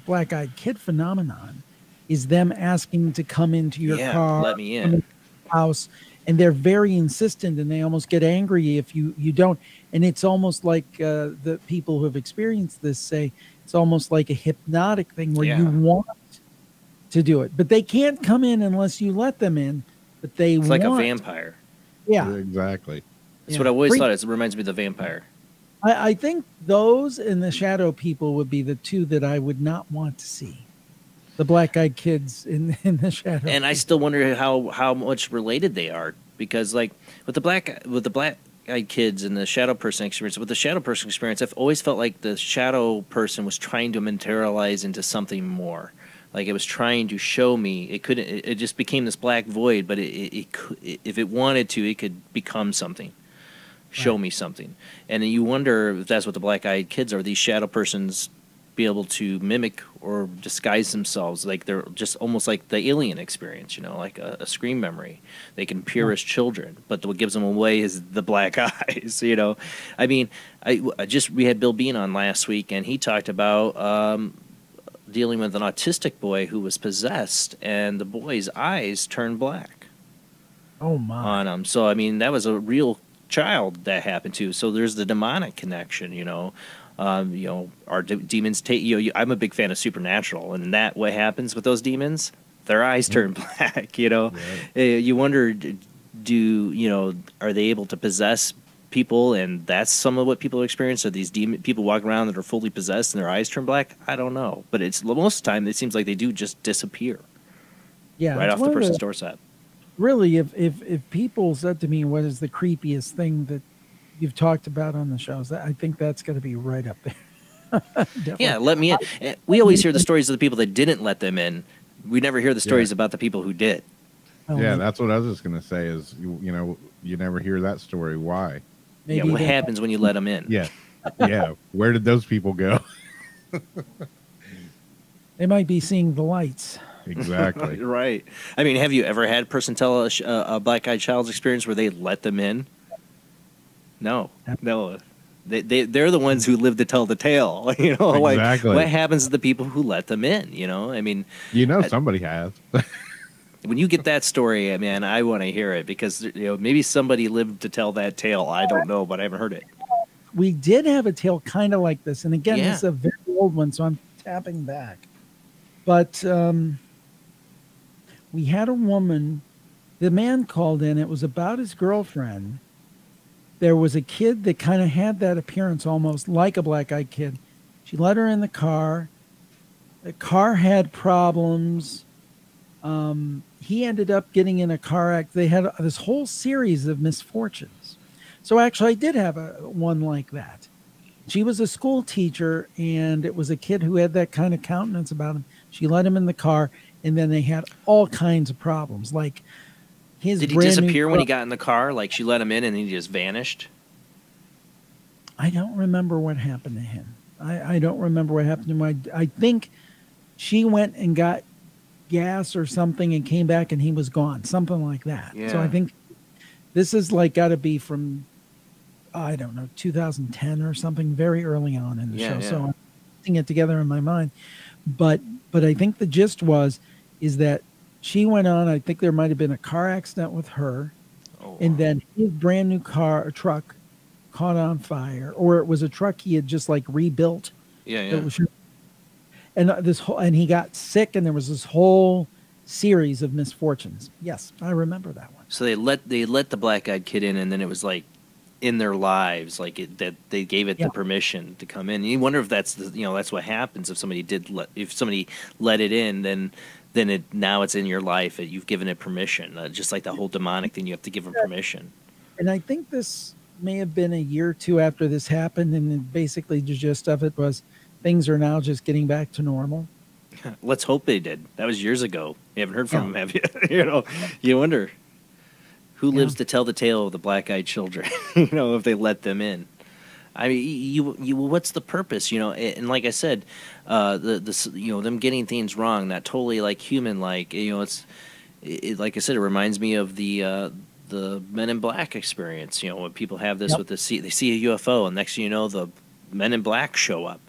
black-eyed kid phenomenon is them asking to come into your car, let me in, house, and they're very insistent, and they almost get angry if you don't. And it's almost like the people who have experienced this say it's almost like a hypnotic thing where you want to do it, but they can't come in unless you let them in. But it's like a vampire. Yeah, exactly. That's what I always thought. It reminds me of the vampire. I think those and the shadow people would be the two that I would not want to see. The black-eyed kids in the shadow. And I still wonder how much related they are, because like with the black-eyed kids and the shadow person experience, with the shadow person experience, I've always felt like the shadow person was trying to materialize into something more. Like it was trying to show me it couldn't. It just became this black void, but if it wanted to, it could become something. Show me something. And then you wonder if that's what the black-eyed kids are. These shadow persons be able to mimic or disguise themselves, like they're just almost like the alien experience, like a screen memory. They can appear as children, but what gives them away is the black eyes. I mean, we had Bill Bean on last week, and he talked about dealing with an autistic boy who was possessed, and the boy's eyes turned black. Oh my! On him. So I mean, that was a real child that happened to. So there's the demonic connection. Our demons take I'm a big fan of Supernatural, and that what happens with those demons, their eyes turn black. You wonder, are they able to possess people, and that's some of what people experience? Are these people walking around that are fully possessed and their eyes turn black? I don't know, but it's most of the time it seems like they do just disappear. Yeah, right off the person's doorstep. Really, if people said to me, what is the creepiest thing that you've talked about on the shows, I think that's going to be right up there. Yeah, let me in. We always hear the stories of the people that didn't let them in. We never hear the stories about the people who did. Yeah, that's what I was just going to say is, you never hear that story. Why? Maybe what happens when you let them in? Yeah. Yeah. Where did those people go? They might be seeing the lights. Exactly. Right. I mean, have you ever had a person tell a black-eyed child's experience where they let them in? No. They're the ones who live to tell the tale. Exactly. Like what happens to the people who let them in? I mean, somebody has. When you get that story, man, I want to hear it, because maybe somebody lived to tell that tale. I don't know, but I haven't heard it. We did have a tale kind of like this, and again, this is a very old one, so I'm tapping back. But we had a woman. The man called in. It was about his girlfriend. There was a kid that kind of had that appearance, almost like a black-eyed kid. She let her in the car. The car had problems. He ended up getting in a car accident. They had this whole series of misfortunes. So actually, I did have one like that. She was a school teacher, and it was a kid who had that kind of countenance about him. She let him in the car, and then they had all kinds of problems. Like his Did he disappear when he got in the car? Like she let him in and he just vanished? I don't remember what happened to him. I don't remember what happened to him. I think she went and got gas or something and came back and he was gone. Something like that. Yeah. So I think this is like got to be from, I don't know, 2010 or something, very early on in the show. So I'm putting it together in my mind. But I think the gist is that she went on. I think there might have been a car accident with her, and then his brand new truck caught on fire, or it was a truck he had just like rebuilt. And he got sick, and there was this whole series of misfortunes. Yes, I remember that one. So they let the black-eyed kid in, and then it was like in their lives, like that they gave it the permission to come in. And you wonder if that's that's what happens if somebody let it in, then now it's in your life. You've given it permission, just like the whole demonic thing. You have to give them permission. And I think this may have been a year or two after this happened, and then basically the gist of it was things are now just getting back to normal. Let's hope they did. That was years ago. You haven't heard from them, have you? You wonder who lives to tell the tale of the black-eyed children. If they let them in. I mean, what's the purpose? And like I said, them getting things wrong, that totally like human, like like I said, it reminds me of the Men in Black experience. When people have this with they see a UFO, and next thing you know, the Men in Black show up.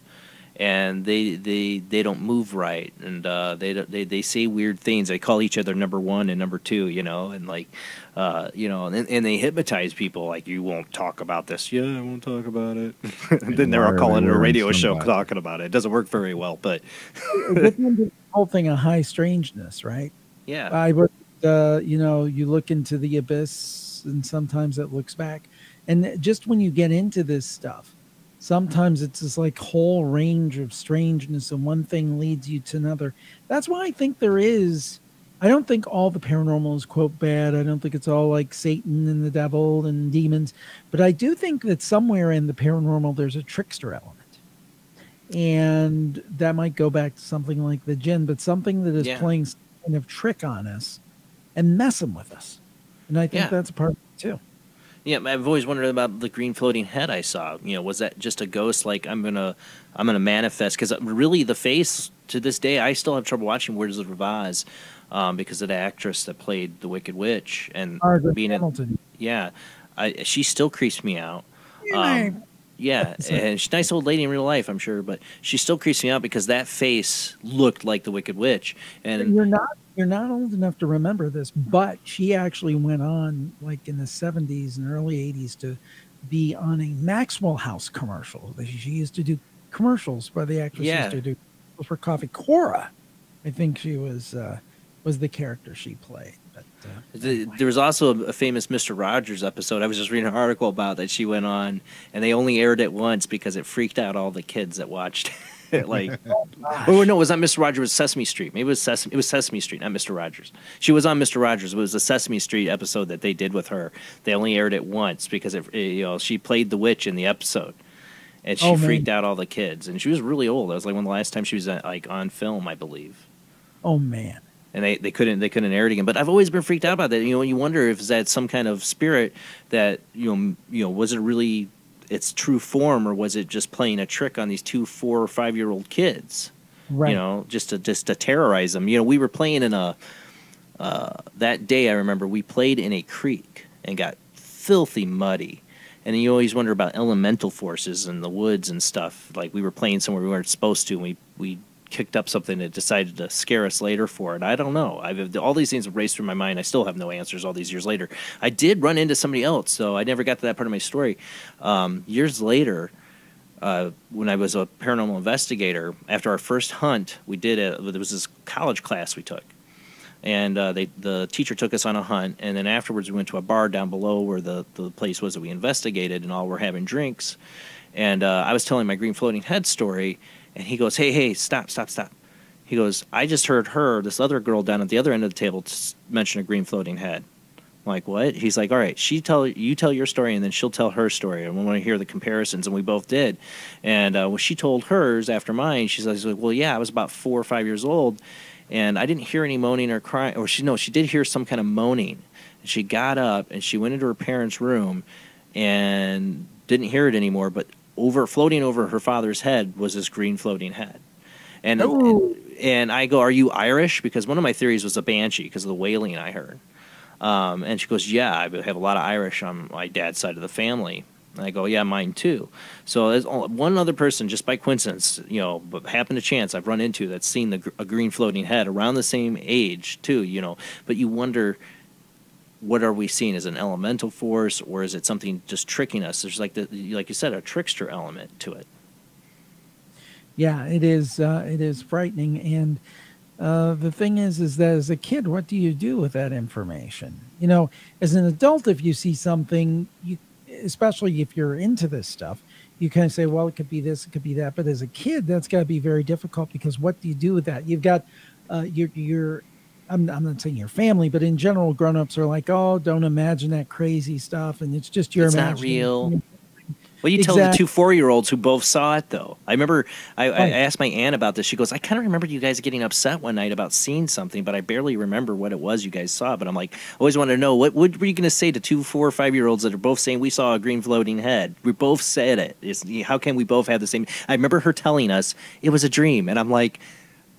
and they don't move right, and they say weird things. They call each other number one and number two, and like, and they hypnotize people. Like, you won't talk about this. Yeah, I won't talk about it. Then they're calling it a radio show talking about it. It doesn't work very well, but the whole thing a high strangeness, right? Yeah. I would, you look into the abyss, and sometimes it looks back, and just when you get into this stuff, sometimes it's this like whole range of strangeness, and one thing leads you to another. That's why I think I don't think all the paranormal is, quote, bad. I don't think it's all like Satan and the devil and demons, but I do think that somewhere in the paranormal there's a trickster element. And that might go back to something like the jinn, but something that is playing some kind of trick on us and messing with us. And I think that's a part of it too. Yeah, I've always wondered about the green floating head I saw. Was that just a ghost? Like, I'm gonna manifest? Because really, the face to this day, I still have trouble watching Wizard of Oz because of the actress that played the Wicked Witch and being Hamilton. She still creeps me out. Yeah, and she's a nice old lady in real life, I'm sure, but she still creeps me out because that face looked like the Wicked Witch. And you're not old enough to remember this, but she actually went on, like in the 70s and early 80s, to be on a Maxwell House commercial. She used to do commercials, by the actress used to do for coffee. Cora, I think she was the character she played. There was also a famous Mr. Rogers episode. I was just reading an article about that she went on, and they only aired it once because it freaked out all the kids that watched it. Like, no, it was not Mr. Rogers. It was Sesame Street. Maybe it was Sesame Street, not Mr. Rogers. She was on Mr. Rogers. It was a Sesame Street episode that they did with her. They only aired it once because she played the witch in the episode, and she freaked out all the kids. And she was really old. That was like one of the last times she was on film, I believe. Oh man. And they couldn't air it again. But I've always been freaked out about that. You wonder if that's some kind of spirit that was it really its true form, or was it just playing a trick on these 2, 4, or 5-year-old kids? Right. Just to terrorize them. We were playing in that day. I remember we played in a creek and got filthy muddy. And you always wonder about elemental forces in the woods and stuff. Like, we were playing somewhere we weren't supposed to, and we kicked up something that decided to scare us later for it. I don't know. All these things have raced through my mind. I still have no answers all these years later. I did run into somebody else, so I never got to that part of my story. Years later, when I was a paranormal investigator, after our first hunt, there was this college class we took. And the teacher took us on a hunt, and then afterwards we went to a bar down below where the place was that we investigated, and all were having drinks. And I was telling my green floating head story, and he goes, hey, stop. He goes, I just heard this other girl down at the other end of the table, mention a green floating head. I'm like, what? He's like, all right, you tell your story, and then she'll tell her story, and we want to hear the comparisons, and we both did. And when she told hers after mine, she's like, well, yeah, I was about 4 or 5 years old, and I didn't hear any moaning or crying, or she did hear some kind of moaning. And she got up, and she went into her parents' room, and didn't hear it anymore, but floating over her father's head was this green floating head. And I go, are you Irish? Because one of my theories was a banshee because of the wailing I heard. And she goes, yeah, I have a lot of Irish on my dad's side of the family. And I go, yeah, mine too. So there's one other person, just by coincidence, but happened to chance I've run into that's seen a green floating head around the same age too, But you wonder, what are we seeing? Is it an elemental force, or is it something just tricking us? There's like you said, a trickster element to it. Yeah, it is. It is frightening. And the thing is that as a kid, what do you do with that information? As an adult, if you see something, especially if you're into this stuff, you kind of say, well, it could be this, it could be that. But as a kid, that's got to be very difficult, because what do you do with that? You've got I'm not saying your family, but in general, grown-ups are like, oh, don't imagine that crazy stuff, and it's just your imagination. It's not real. Well, you tell the 2 4-year-olds who both saw it, though. I remember I asked my aunt about this. She goes, I kind of remember you guys getting upset one night about seeing something, but I barely remember what it was you guys saw. But I'm like, I always wanted to know, what were you going to say to 2 4 or 5-year-olds that are both saying we saw a green floating head? We both said it. How can we both have the same? I remember her telling us it was a dream, and I'm like,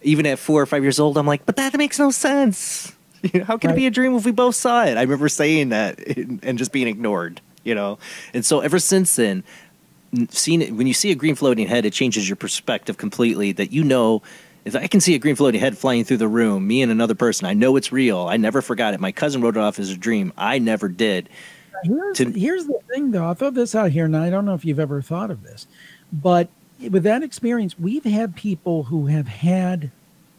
even at 4 or 5 years old, I'm like, but that makes no sense. How can it be a dream if we both saw it? I remember saying that and just being ignored, And so ever since then, seen it, when you see a green floating head, it changes your perspective completely. That if I can see a green floating head flying through the room, me and another person, I know it's real. I never forgot it. My cousin wrote it off as a dream. I never did. Here's the thing, though. I'll throw this out here, and I don't know if you've ever thought of this, but with that experience, we've had people who have had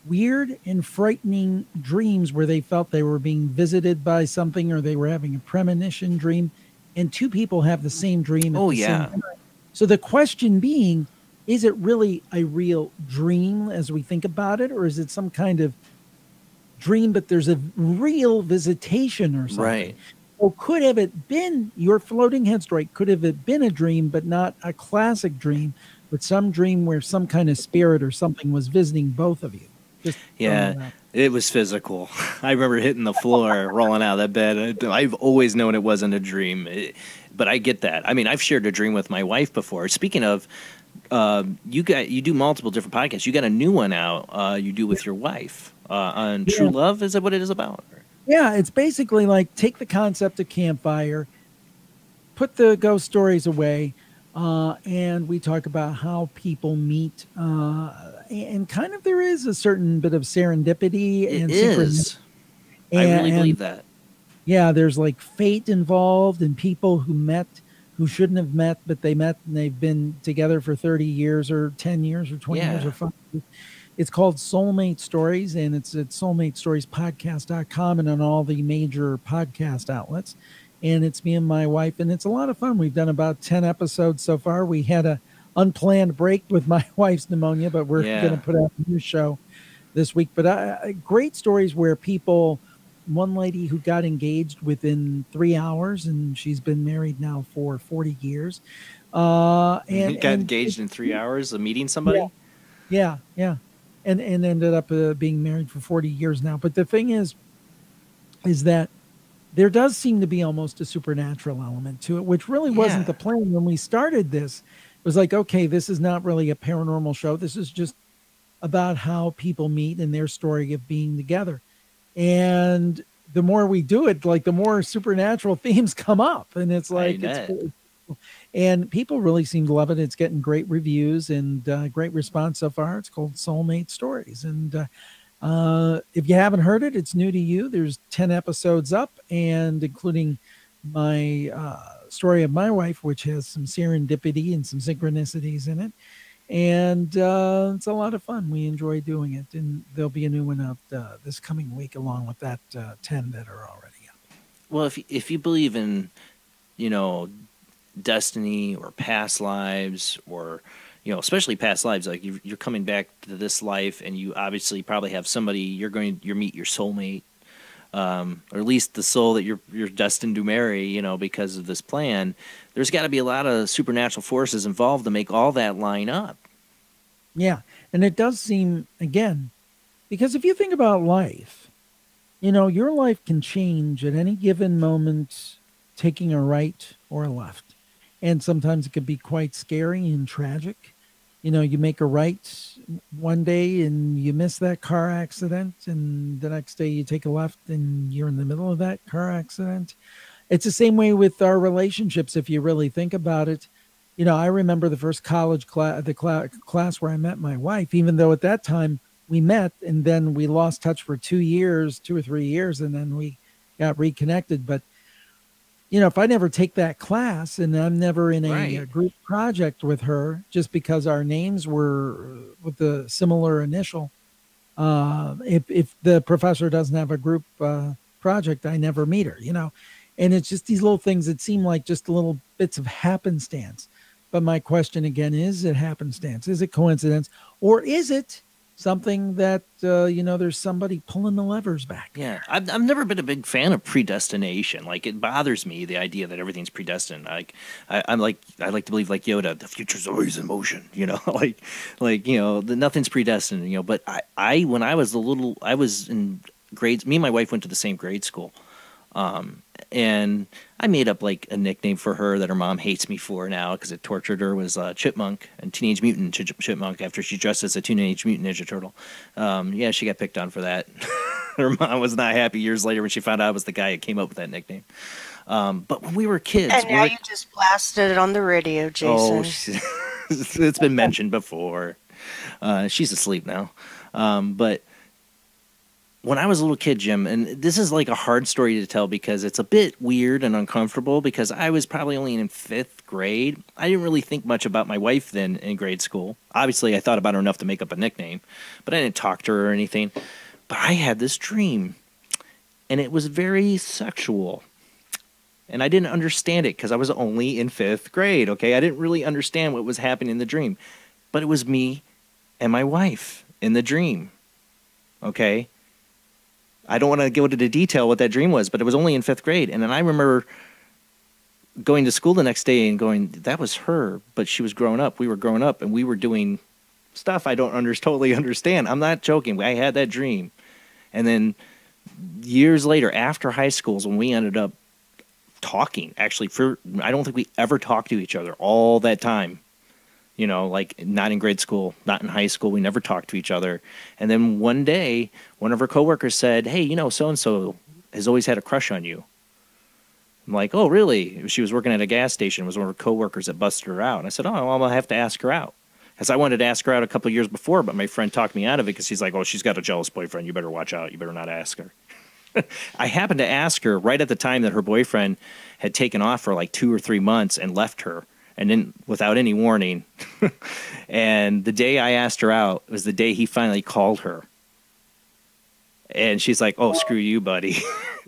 weird and frightening dreams where they felt they were being visited by something or they were having a premonition dream, and two people have the same dream. Oh, yeah. So the question being, is it really a real dream as we think about it, or is it some kind of dream, but there's a real visitation or something? Right. Or could have it been your floating head story? Could have it been a dream, but not a classic dream, but some dream where some kind of spirit or something was visiting both of you? It was physical. I remember hitting the floor, rolling out of that bed. I've always known it wasn't a dream, but I get that. I mean, I've shared a dream with my wife before. Speaking of, you do multiple different podcasts. You got a new one out. You do with your wife on True Love. Is that what it is about? Yeah, it's basically like take the concept of Campfire, put the ghost stories away, and we talk about how people meet. And kind of there is a certain bit of serendipity. It is. I really believe that. Yeah, there's like fate involved and people who met who shouldn't have met, but they met and they've been together for 30 years or 10 years or 20 years or 5 years. It's called Soulmate Stories, and it's at soulmatestoriespodcast.com and on all the major podcast outlets. And it's me and my wife, and it's a lot of fun. We've done about 10 episodes so far. We had a unplanned break with my wife's pneumonia, but we're going to put out a new show this week. But great stories where one lady who got engaged within 3 hours, and she's been married now for 40 years. Got engaged in 3 hours of meeting somebody? Yeah. And ended up being married for 40 years now. But the thing is that there does seem to be almost a supernatural element to it, which really wasn't the plan when we started this. It was like, okay, this is not really a paranormal show. This is just about how people meet and their story of being together. And the more we do it, like the more supernatural themes come up. And it's like, and people really seem to love it. It's getting great reviews and great response so far. It's called Soulmate Stories. And if you haven't heard it, it's new to you. There's 10 episodes up, and including my story of my wife, which has some serendipity and some synchronicities in it. And it's a lot of fun. We enjoy doing it. And there'll be a new one out this coming week, along with that 10 that are already up. Well, if you believe in, destiny or past lives, or especially past lives, like you're coming back to this life, and you obviously probably have somebody you meet your soulmate, or at least the soul that you're destined to marry, because of this plan. There's got to be a lot of supernatural forces involved to make all that line up. Yeah, and it does seem, again, because if you think about life, your life can change at any given moment, taking a right or a left. And sometimes it can be quite scary and tragic. You make a right one day and you miss that car accident, and the next day you take a left and you're in the middle of that car accident. It's the same way with our relationships, if you really think about it. I remember the first college class, class where I met my wife, even though at that time we met and then we lost touch for 2 or 3 years, and then we got reconnected. But if I never take that class and I'm never in a group project with her, just because our names were with the similar initial, if the professor doesn't have a group project, I never meet her, and it's just these little things that seem like just little bits of happenstance. But my question again, is it happenstance? Is it coincidence? Or is it something that, there's somebody pulling the levers back? Yeah, I've never been a big fan of predestination. Like, it bothers me, the idea that everything's predestined. Like, I like to believe, like Yoda, the future's always in motion. Nothing's predestined. But I when I was I was in grades. Me and my wife went to the same grade school. And I made up like a nickname for her that her mom hates me for now because it tortured her, was Chipmunk, and Teenage Mutant Chipmunk, after she dressed as a Teenage Mutant Ninja Turtle. She got picked on for that. Her mom was not happy years later when she found out I was the guy who came up with that nickname. But when we were kids, and now you just blasted it on the radio, Jason. Oh, it's been mentioned before. She's asleep now. But when I was a little kid, Jim, and this is like a hard story to tell because it's a bit weird and uncomfortable because I was probably only in 5th grade. I didn't really think much about my wife then in grade school. Obviously, I thought about her enough to make up a nickname, but I didn't talk to her or anything. But I had this dream, and it was very sexual. And I didn't understand it because I was only in 5th grade, okay? I didn't really understand what was happening in the dream. But it was me and my wife in the dream, okay? I don't want to go into the detail what that dream was, but it was only in 5th grade. And then I remember going to school the next day and going, that was her, but she was growing up. We were growing up, and we were doing stuff I don't totally understand. I'm not joking. I had that dream. And then years later, after high school, is when we ended up talking. Actually, I don't think we ever talked to each other all that time. You know, like not in grade school, not in high school. We never talked to each other. And then one day, one of her coworkers said, hey, you know, so-and-so has always had a crush on you. I'm like, oh, really? She was working at a gas station. It was one of her coworkers that busted her out. And I said, oh, well, I'm going to have to ask her out. Because I wanted to ask her out a couple of years before, but my friend talked me out of it because he's like, oh, she's got a jealous boyfriend. You better watch out. You better not ask her. I happened to ask her right at the time that her boyfriend had taken off for like 2 or 3 months and left her. And then without any warning. And the day I asked her out was the day he finally called her. And she's like, oh, screw you, buddy.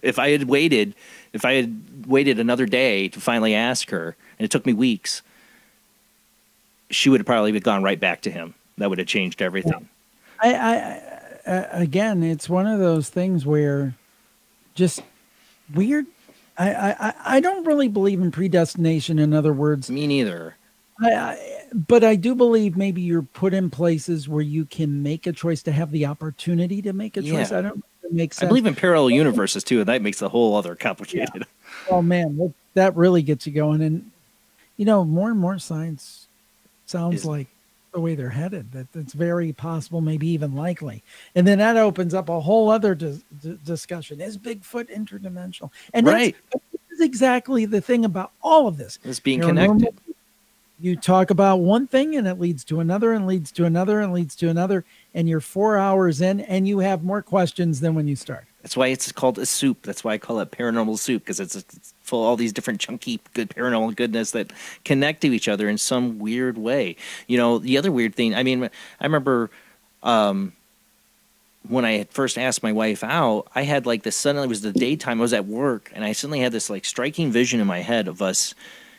If I had waited another day to finally ask her, and it took me weeks, she would have probably gone right back to him. That would have changed everything. Again, it's one of those things where just weird. I don't really believe in predestination. In other words, me neither. But I do believe maybe you're put in places where you can make a choice to have the opportunity to make a choice. Yeah. I don't know if it makes sense. I believe in parallel universes too, and that makes a whole other complicated. Yeah. Oh man, that really gets you going. And you know, more and more science sounds like the way they're headed. That's very possible, maybe even likely. And then that opens up a whole other discussion. Is Bigfoot interdimensional? And right. This is exactly the thing about all of this. It's being connected. You talk about one thing and it leads to another and leads to another and leads to another. And you're 4 hours in and you have more questions than when you start. That's why it's called a soup. That's why I call it Paranormal Soup, because it's full of all these different chunky, good paranormal goodness that connect to each other in some weird way. You know, the other weird thing, I mean, I remember when I had first asked my wife out, I had like this suddenly, it was the daytime, I was at work, and I suddenly had this like striking vision in my head of us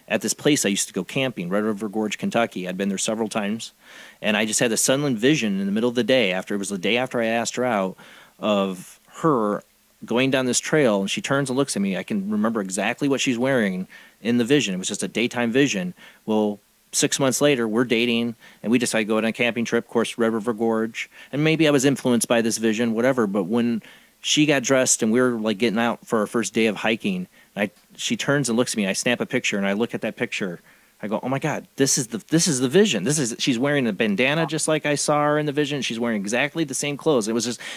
at this place I used to go camping, Red River Gorge, Kentucky. I'd been there several times, and I just had this sudden vision in the middle of the day, it was the day after I asked her out, of her going down this trail, and she turns and looks at me. I can remember exactly what she's wearing in the vision. It was just a daytime vision. Well, 6 months later, we're dating, and we decided to go on a camping trip, of course, Red River Gorge. And maybe I was influenced by this vision, whatever. But when she got dressed and we were like getting out for our first day of hiking, she turns and looks at me. I snap a picture, and I look at that picture. I go, oh my God, this is the vision. She's wearing a bandana just like I saw her in the vision. She's wearing exactly the same clothes.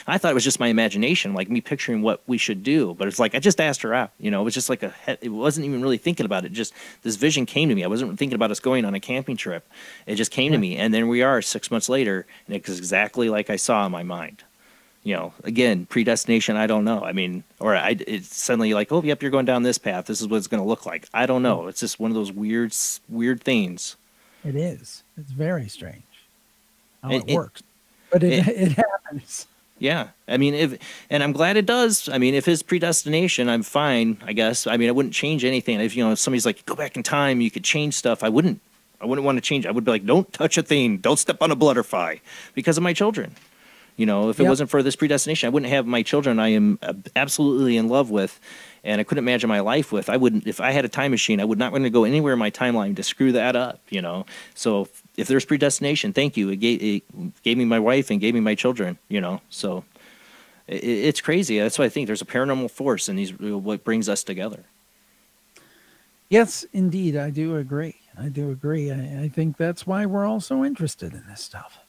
I thought it was just my imagination, like me picturing what we should do. But it's like, I just asked her out, you know, it was just like it wasn't even really thinking about it. Just this vision came to me. I wasn't thinking about us going on a camping trip. It just came to me. And then we are 6 months later, and it's exactly like I saw in my mind. You know, again, predestination, I don't know. I mean, it's suddenly like, oh, yep, you're going down this path. This is what it's going to look like. I don't know. It's just one of those weird things. It is. It's very strange how it works. But it happens. Yeah. I mean, and I'm glad it does. I mean, if it's predestination, I'm fine, I guess. I mean, I wouldn't change anything. If somebody's like, go back in time, you could change stuff. I wouldn't want to change. I would be like, don't touch a thing. Don't step on a butterfly because of my children. You know, if it wasn't for this predestination, I wouldn't have my children I am absolutely in love with, and I couldn't imagine my life with. If I had a time machine, I would not want to go anywhere in my timeline to screw that up, you know. So if there's predestination, thank you. It gave me my wife and gave me my children, you know. So it's crazy. That's why I think there's a paranormal force in what brings us together. Yes, indeed. I do agree. I think that's why we're all so interested in this stuff.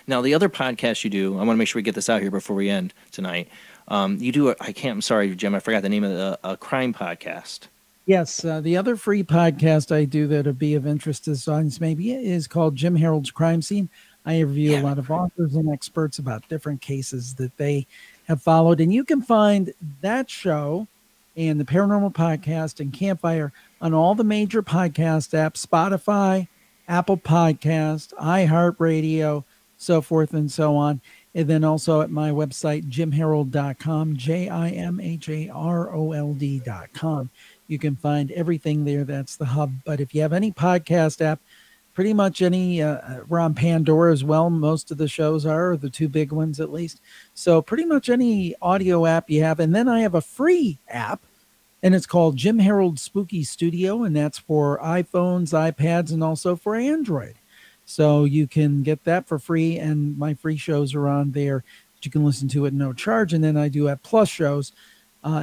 Now, the other podcast you do, I want to make sure we get this out here before we end tonight. You do I'm sorry, Jim, I forgot the name of a crime podcast. Yes, the other free podcast I do that'll be of interest to this audience maybe is called Jim Harold's Crime Scene. I interview a lot of authors and experts about different cases that they have followed. And you can find that show and the Paranormal Podcast and Campfire on all the major podcast apps, Spotify, Apple Podcast, iHeartRadio, so forth and so on. And then also at my website, jimharold.com, jimharold.com. You can find everything there. That's the hub. But if you have any podcast app, pretty much any, we're on Pandora as well. Most of the shows are, the two big ones at least. So pretty much any audio app you have. And then I have a free app, and it's called Jim Harold Spooky Studio, and that's for iPhones, iPads, and also for Android. So you can get that for free, and my free shows are on there that you can listen to at no charge. And then I do have plus shows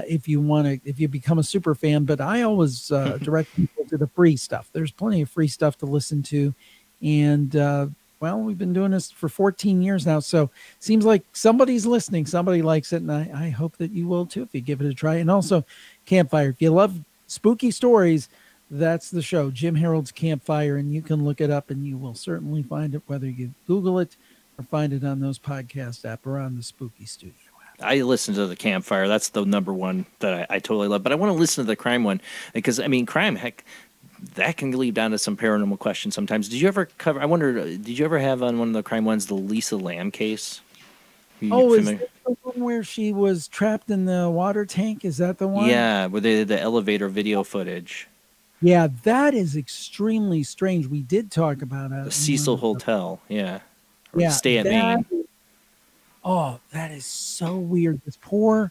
if you want to, if you become a super fan. But I always direct people to the free stuff. There's plenty of free stuff to listen to. And, well, we've been doing this for 14 years now. So it seems like somebody's listening. Somebody likes it. And I hope that you will too if you give it a try. And also Campfire. If you love spooky stories, that's the show, Jim Harold's Campfire. And you can look it up and you will certainly find it, whether you Google it or find it on those podcast app or on the Spooky Studio. I listen to the Campfire. That's the number one that I totally love. But I want to listen to the crime one because, I mean, crime, heck, that can lead down to some paranormal questions sometimes. Did you ever cover, I wonder, did you ever have on one of the crime ones the Lisa Lamb case? Is that the one where she was trapped in the water tank? Is that the one? Yeah, where they did the elevator video footage. Yeah, that is extremely strange. We did talk about it. The Cecil Hotel, yeah. Or Yeah, Stay at Maine. Oh, that is so weird. This poor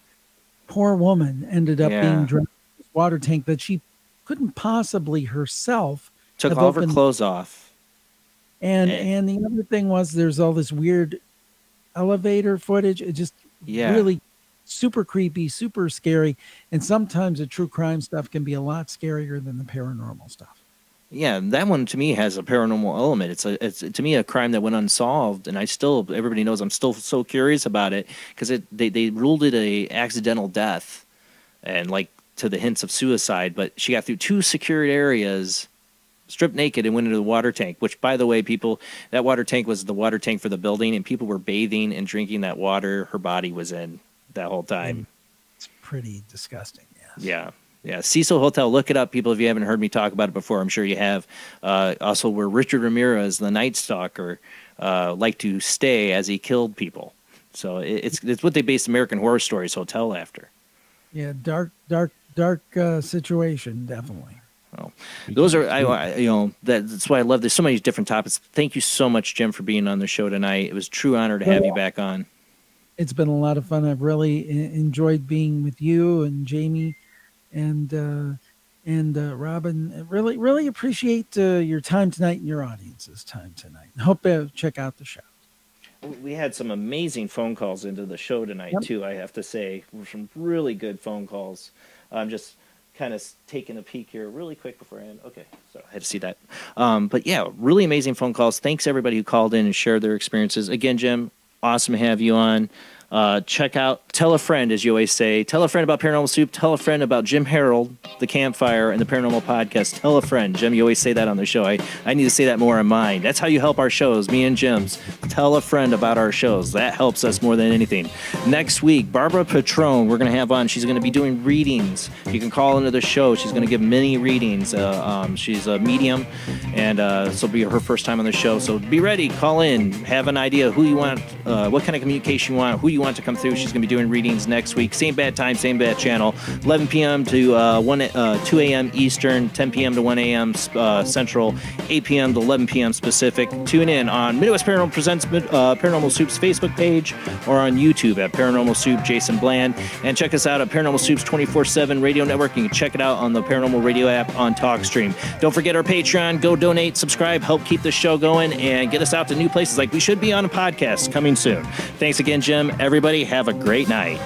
woman ended up being drowned in this water tank that she couldn't possibly herself Took have all of her opened. clothes off. And the other thing was there's all this weird elevator footage. It just really super creepy, super scary. And sometimes the true crime stuff can be a lot scarier than the paranormal stuff. Yeah, that one to me has a paranormal element. It's to me a crime that went unsolved, and everybody knows I'm still so curious about it because they ruled it a accidental death, and like to the hints of suicide. But she got through two secured areas, stripped naked, and went into the water tank. Which, by the way, that water tank was the water tank for the building, and people were bathing and drinking that water her body was in that whole time. It's pretty disgusting. Yeah. Yeah, Cecil Hotel. Look it up, people, if you haven't heard me talk about it before. I'm sure you have. Also, where Richard Ramirez, the Night Stalker, liked to stay as he killed people. So it's what they based American Horror Stories Hotel after. Yeah, dark situation, definitely. Well, those are, that's why I love. There's so many different topics. Thank you so much, Jim, for being on the show tonight. It was a true honor to have you back on. It's been a lot of fun. I've really enjoyed being with you and Jamie and Robin. Really appreciate your time tonight and your audience's time tonight. Hope you check out the show. We had some amazing phone calls into the show tonight, too, I have to say. Some really good phone calls. I'm just kind of taking a peek here really quick before I end. Okay, so I had to see that. But, yeah, really amazing phone calls. Thanks, everybody who called in and shared their experiences. Again, Jim, awesome to have you on. Check out, tell a friend, as you always say. Tell a friend about Paranormal Soup. Tell a friend about Jim Harold, the Campfire, and the Paranormal Podcast. Tell a friend. Jim, you always say that on the show. I need to say that more on mine. That's how you help our shows, me and Jim's. Tell a friend about our shows. That helps us more than anything. Next week, Barbara Patron, we're going to have on. She's going to be doing readings. You can call into the show. She's going to give many readings. She's a medium, and this will be her first time on the show. So be ready. Call in. Have an idea who you want, what kind of communication you want, who you want to come through. She's going to be doing readings next week. Same bad time, same bad channel. 11 p.m. to 2 a.m. Eastern, 10 p.m. to 1 a.m. Central, 8 p.m. to 11 p.m. Pacific. Tune in on Midwest Paranormal Presents Paranormal Soup's Facebook page or on YouTube at Paranormal Soup Jason Bland. And check us out at Paranormal Soup's 24/7 radio network. You can check it out on the Paranormal Radio app on Talkstream. Don't forget our Patreon. Go donate, subscribe, help keep the show going, and get us out to new places like we should be on a podcast coming soon. Thanks again, Jim. Everybody, have a great night.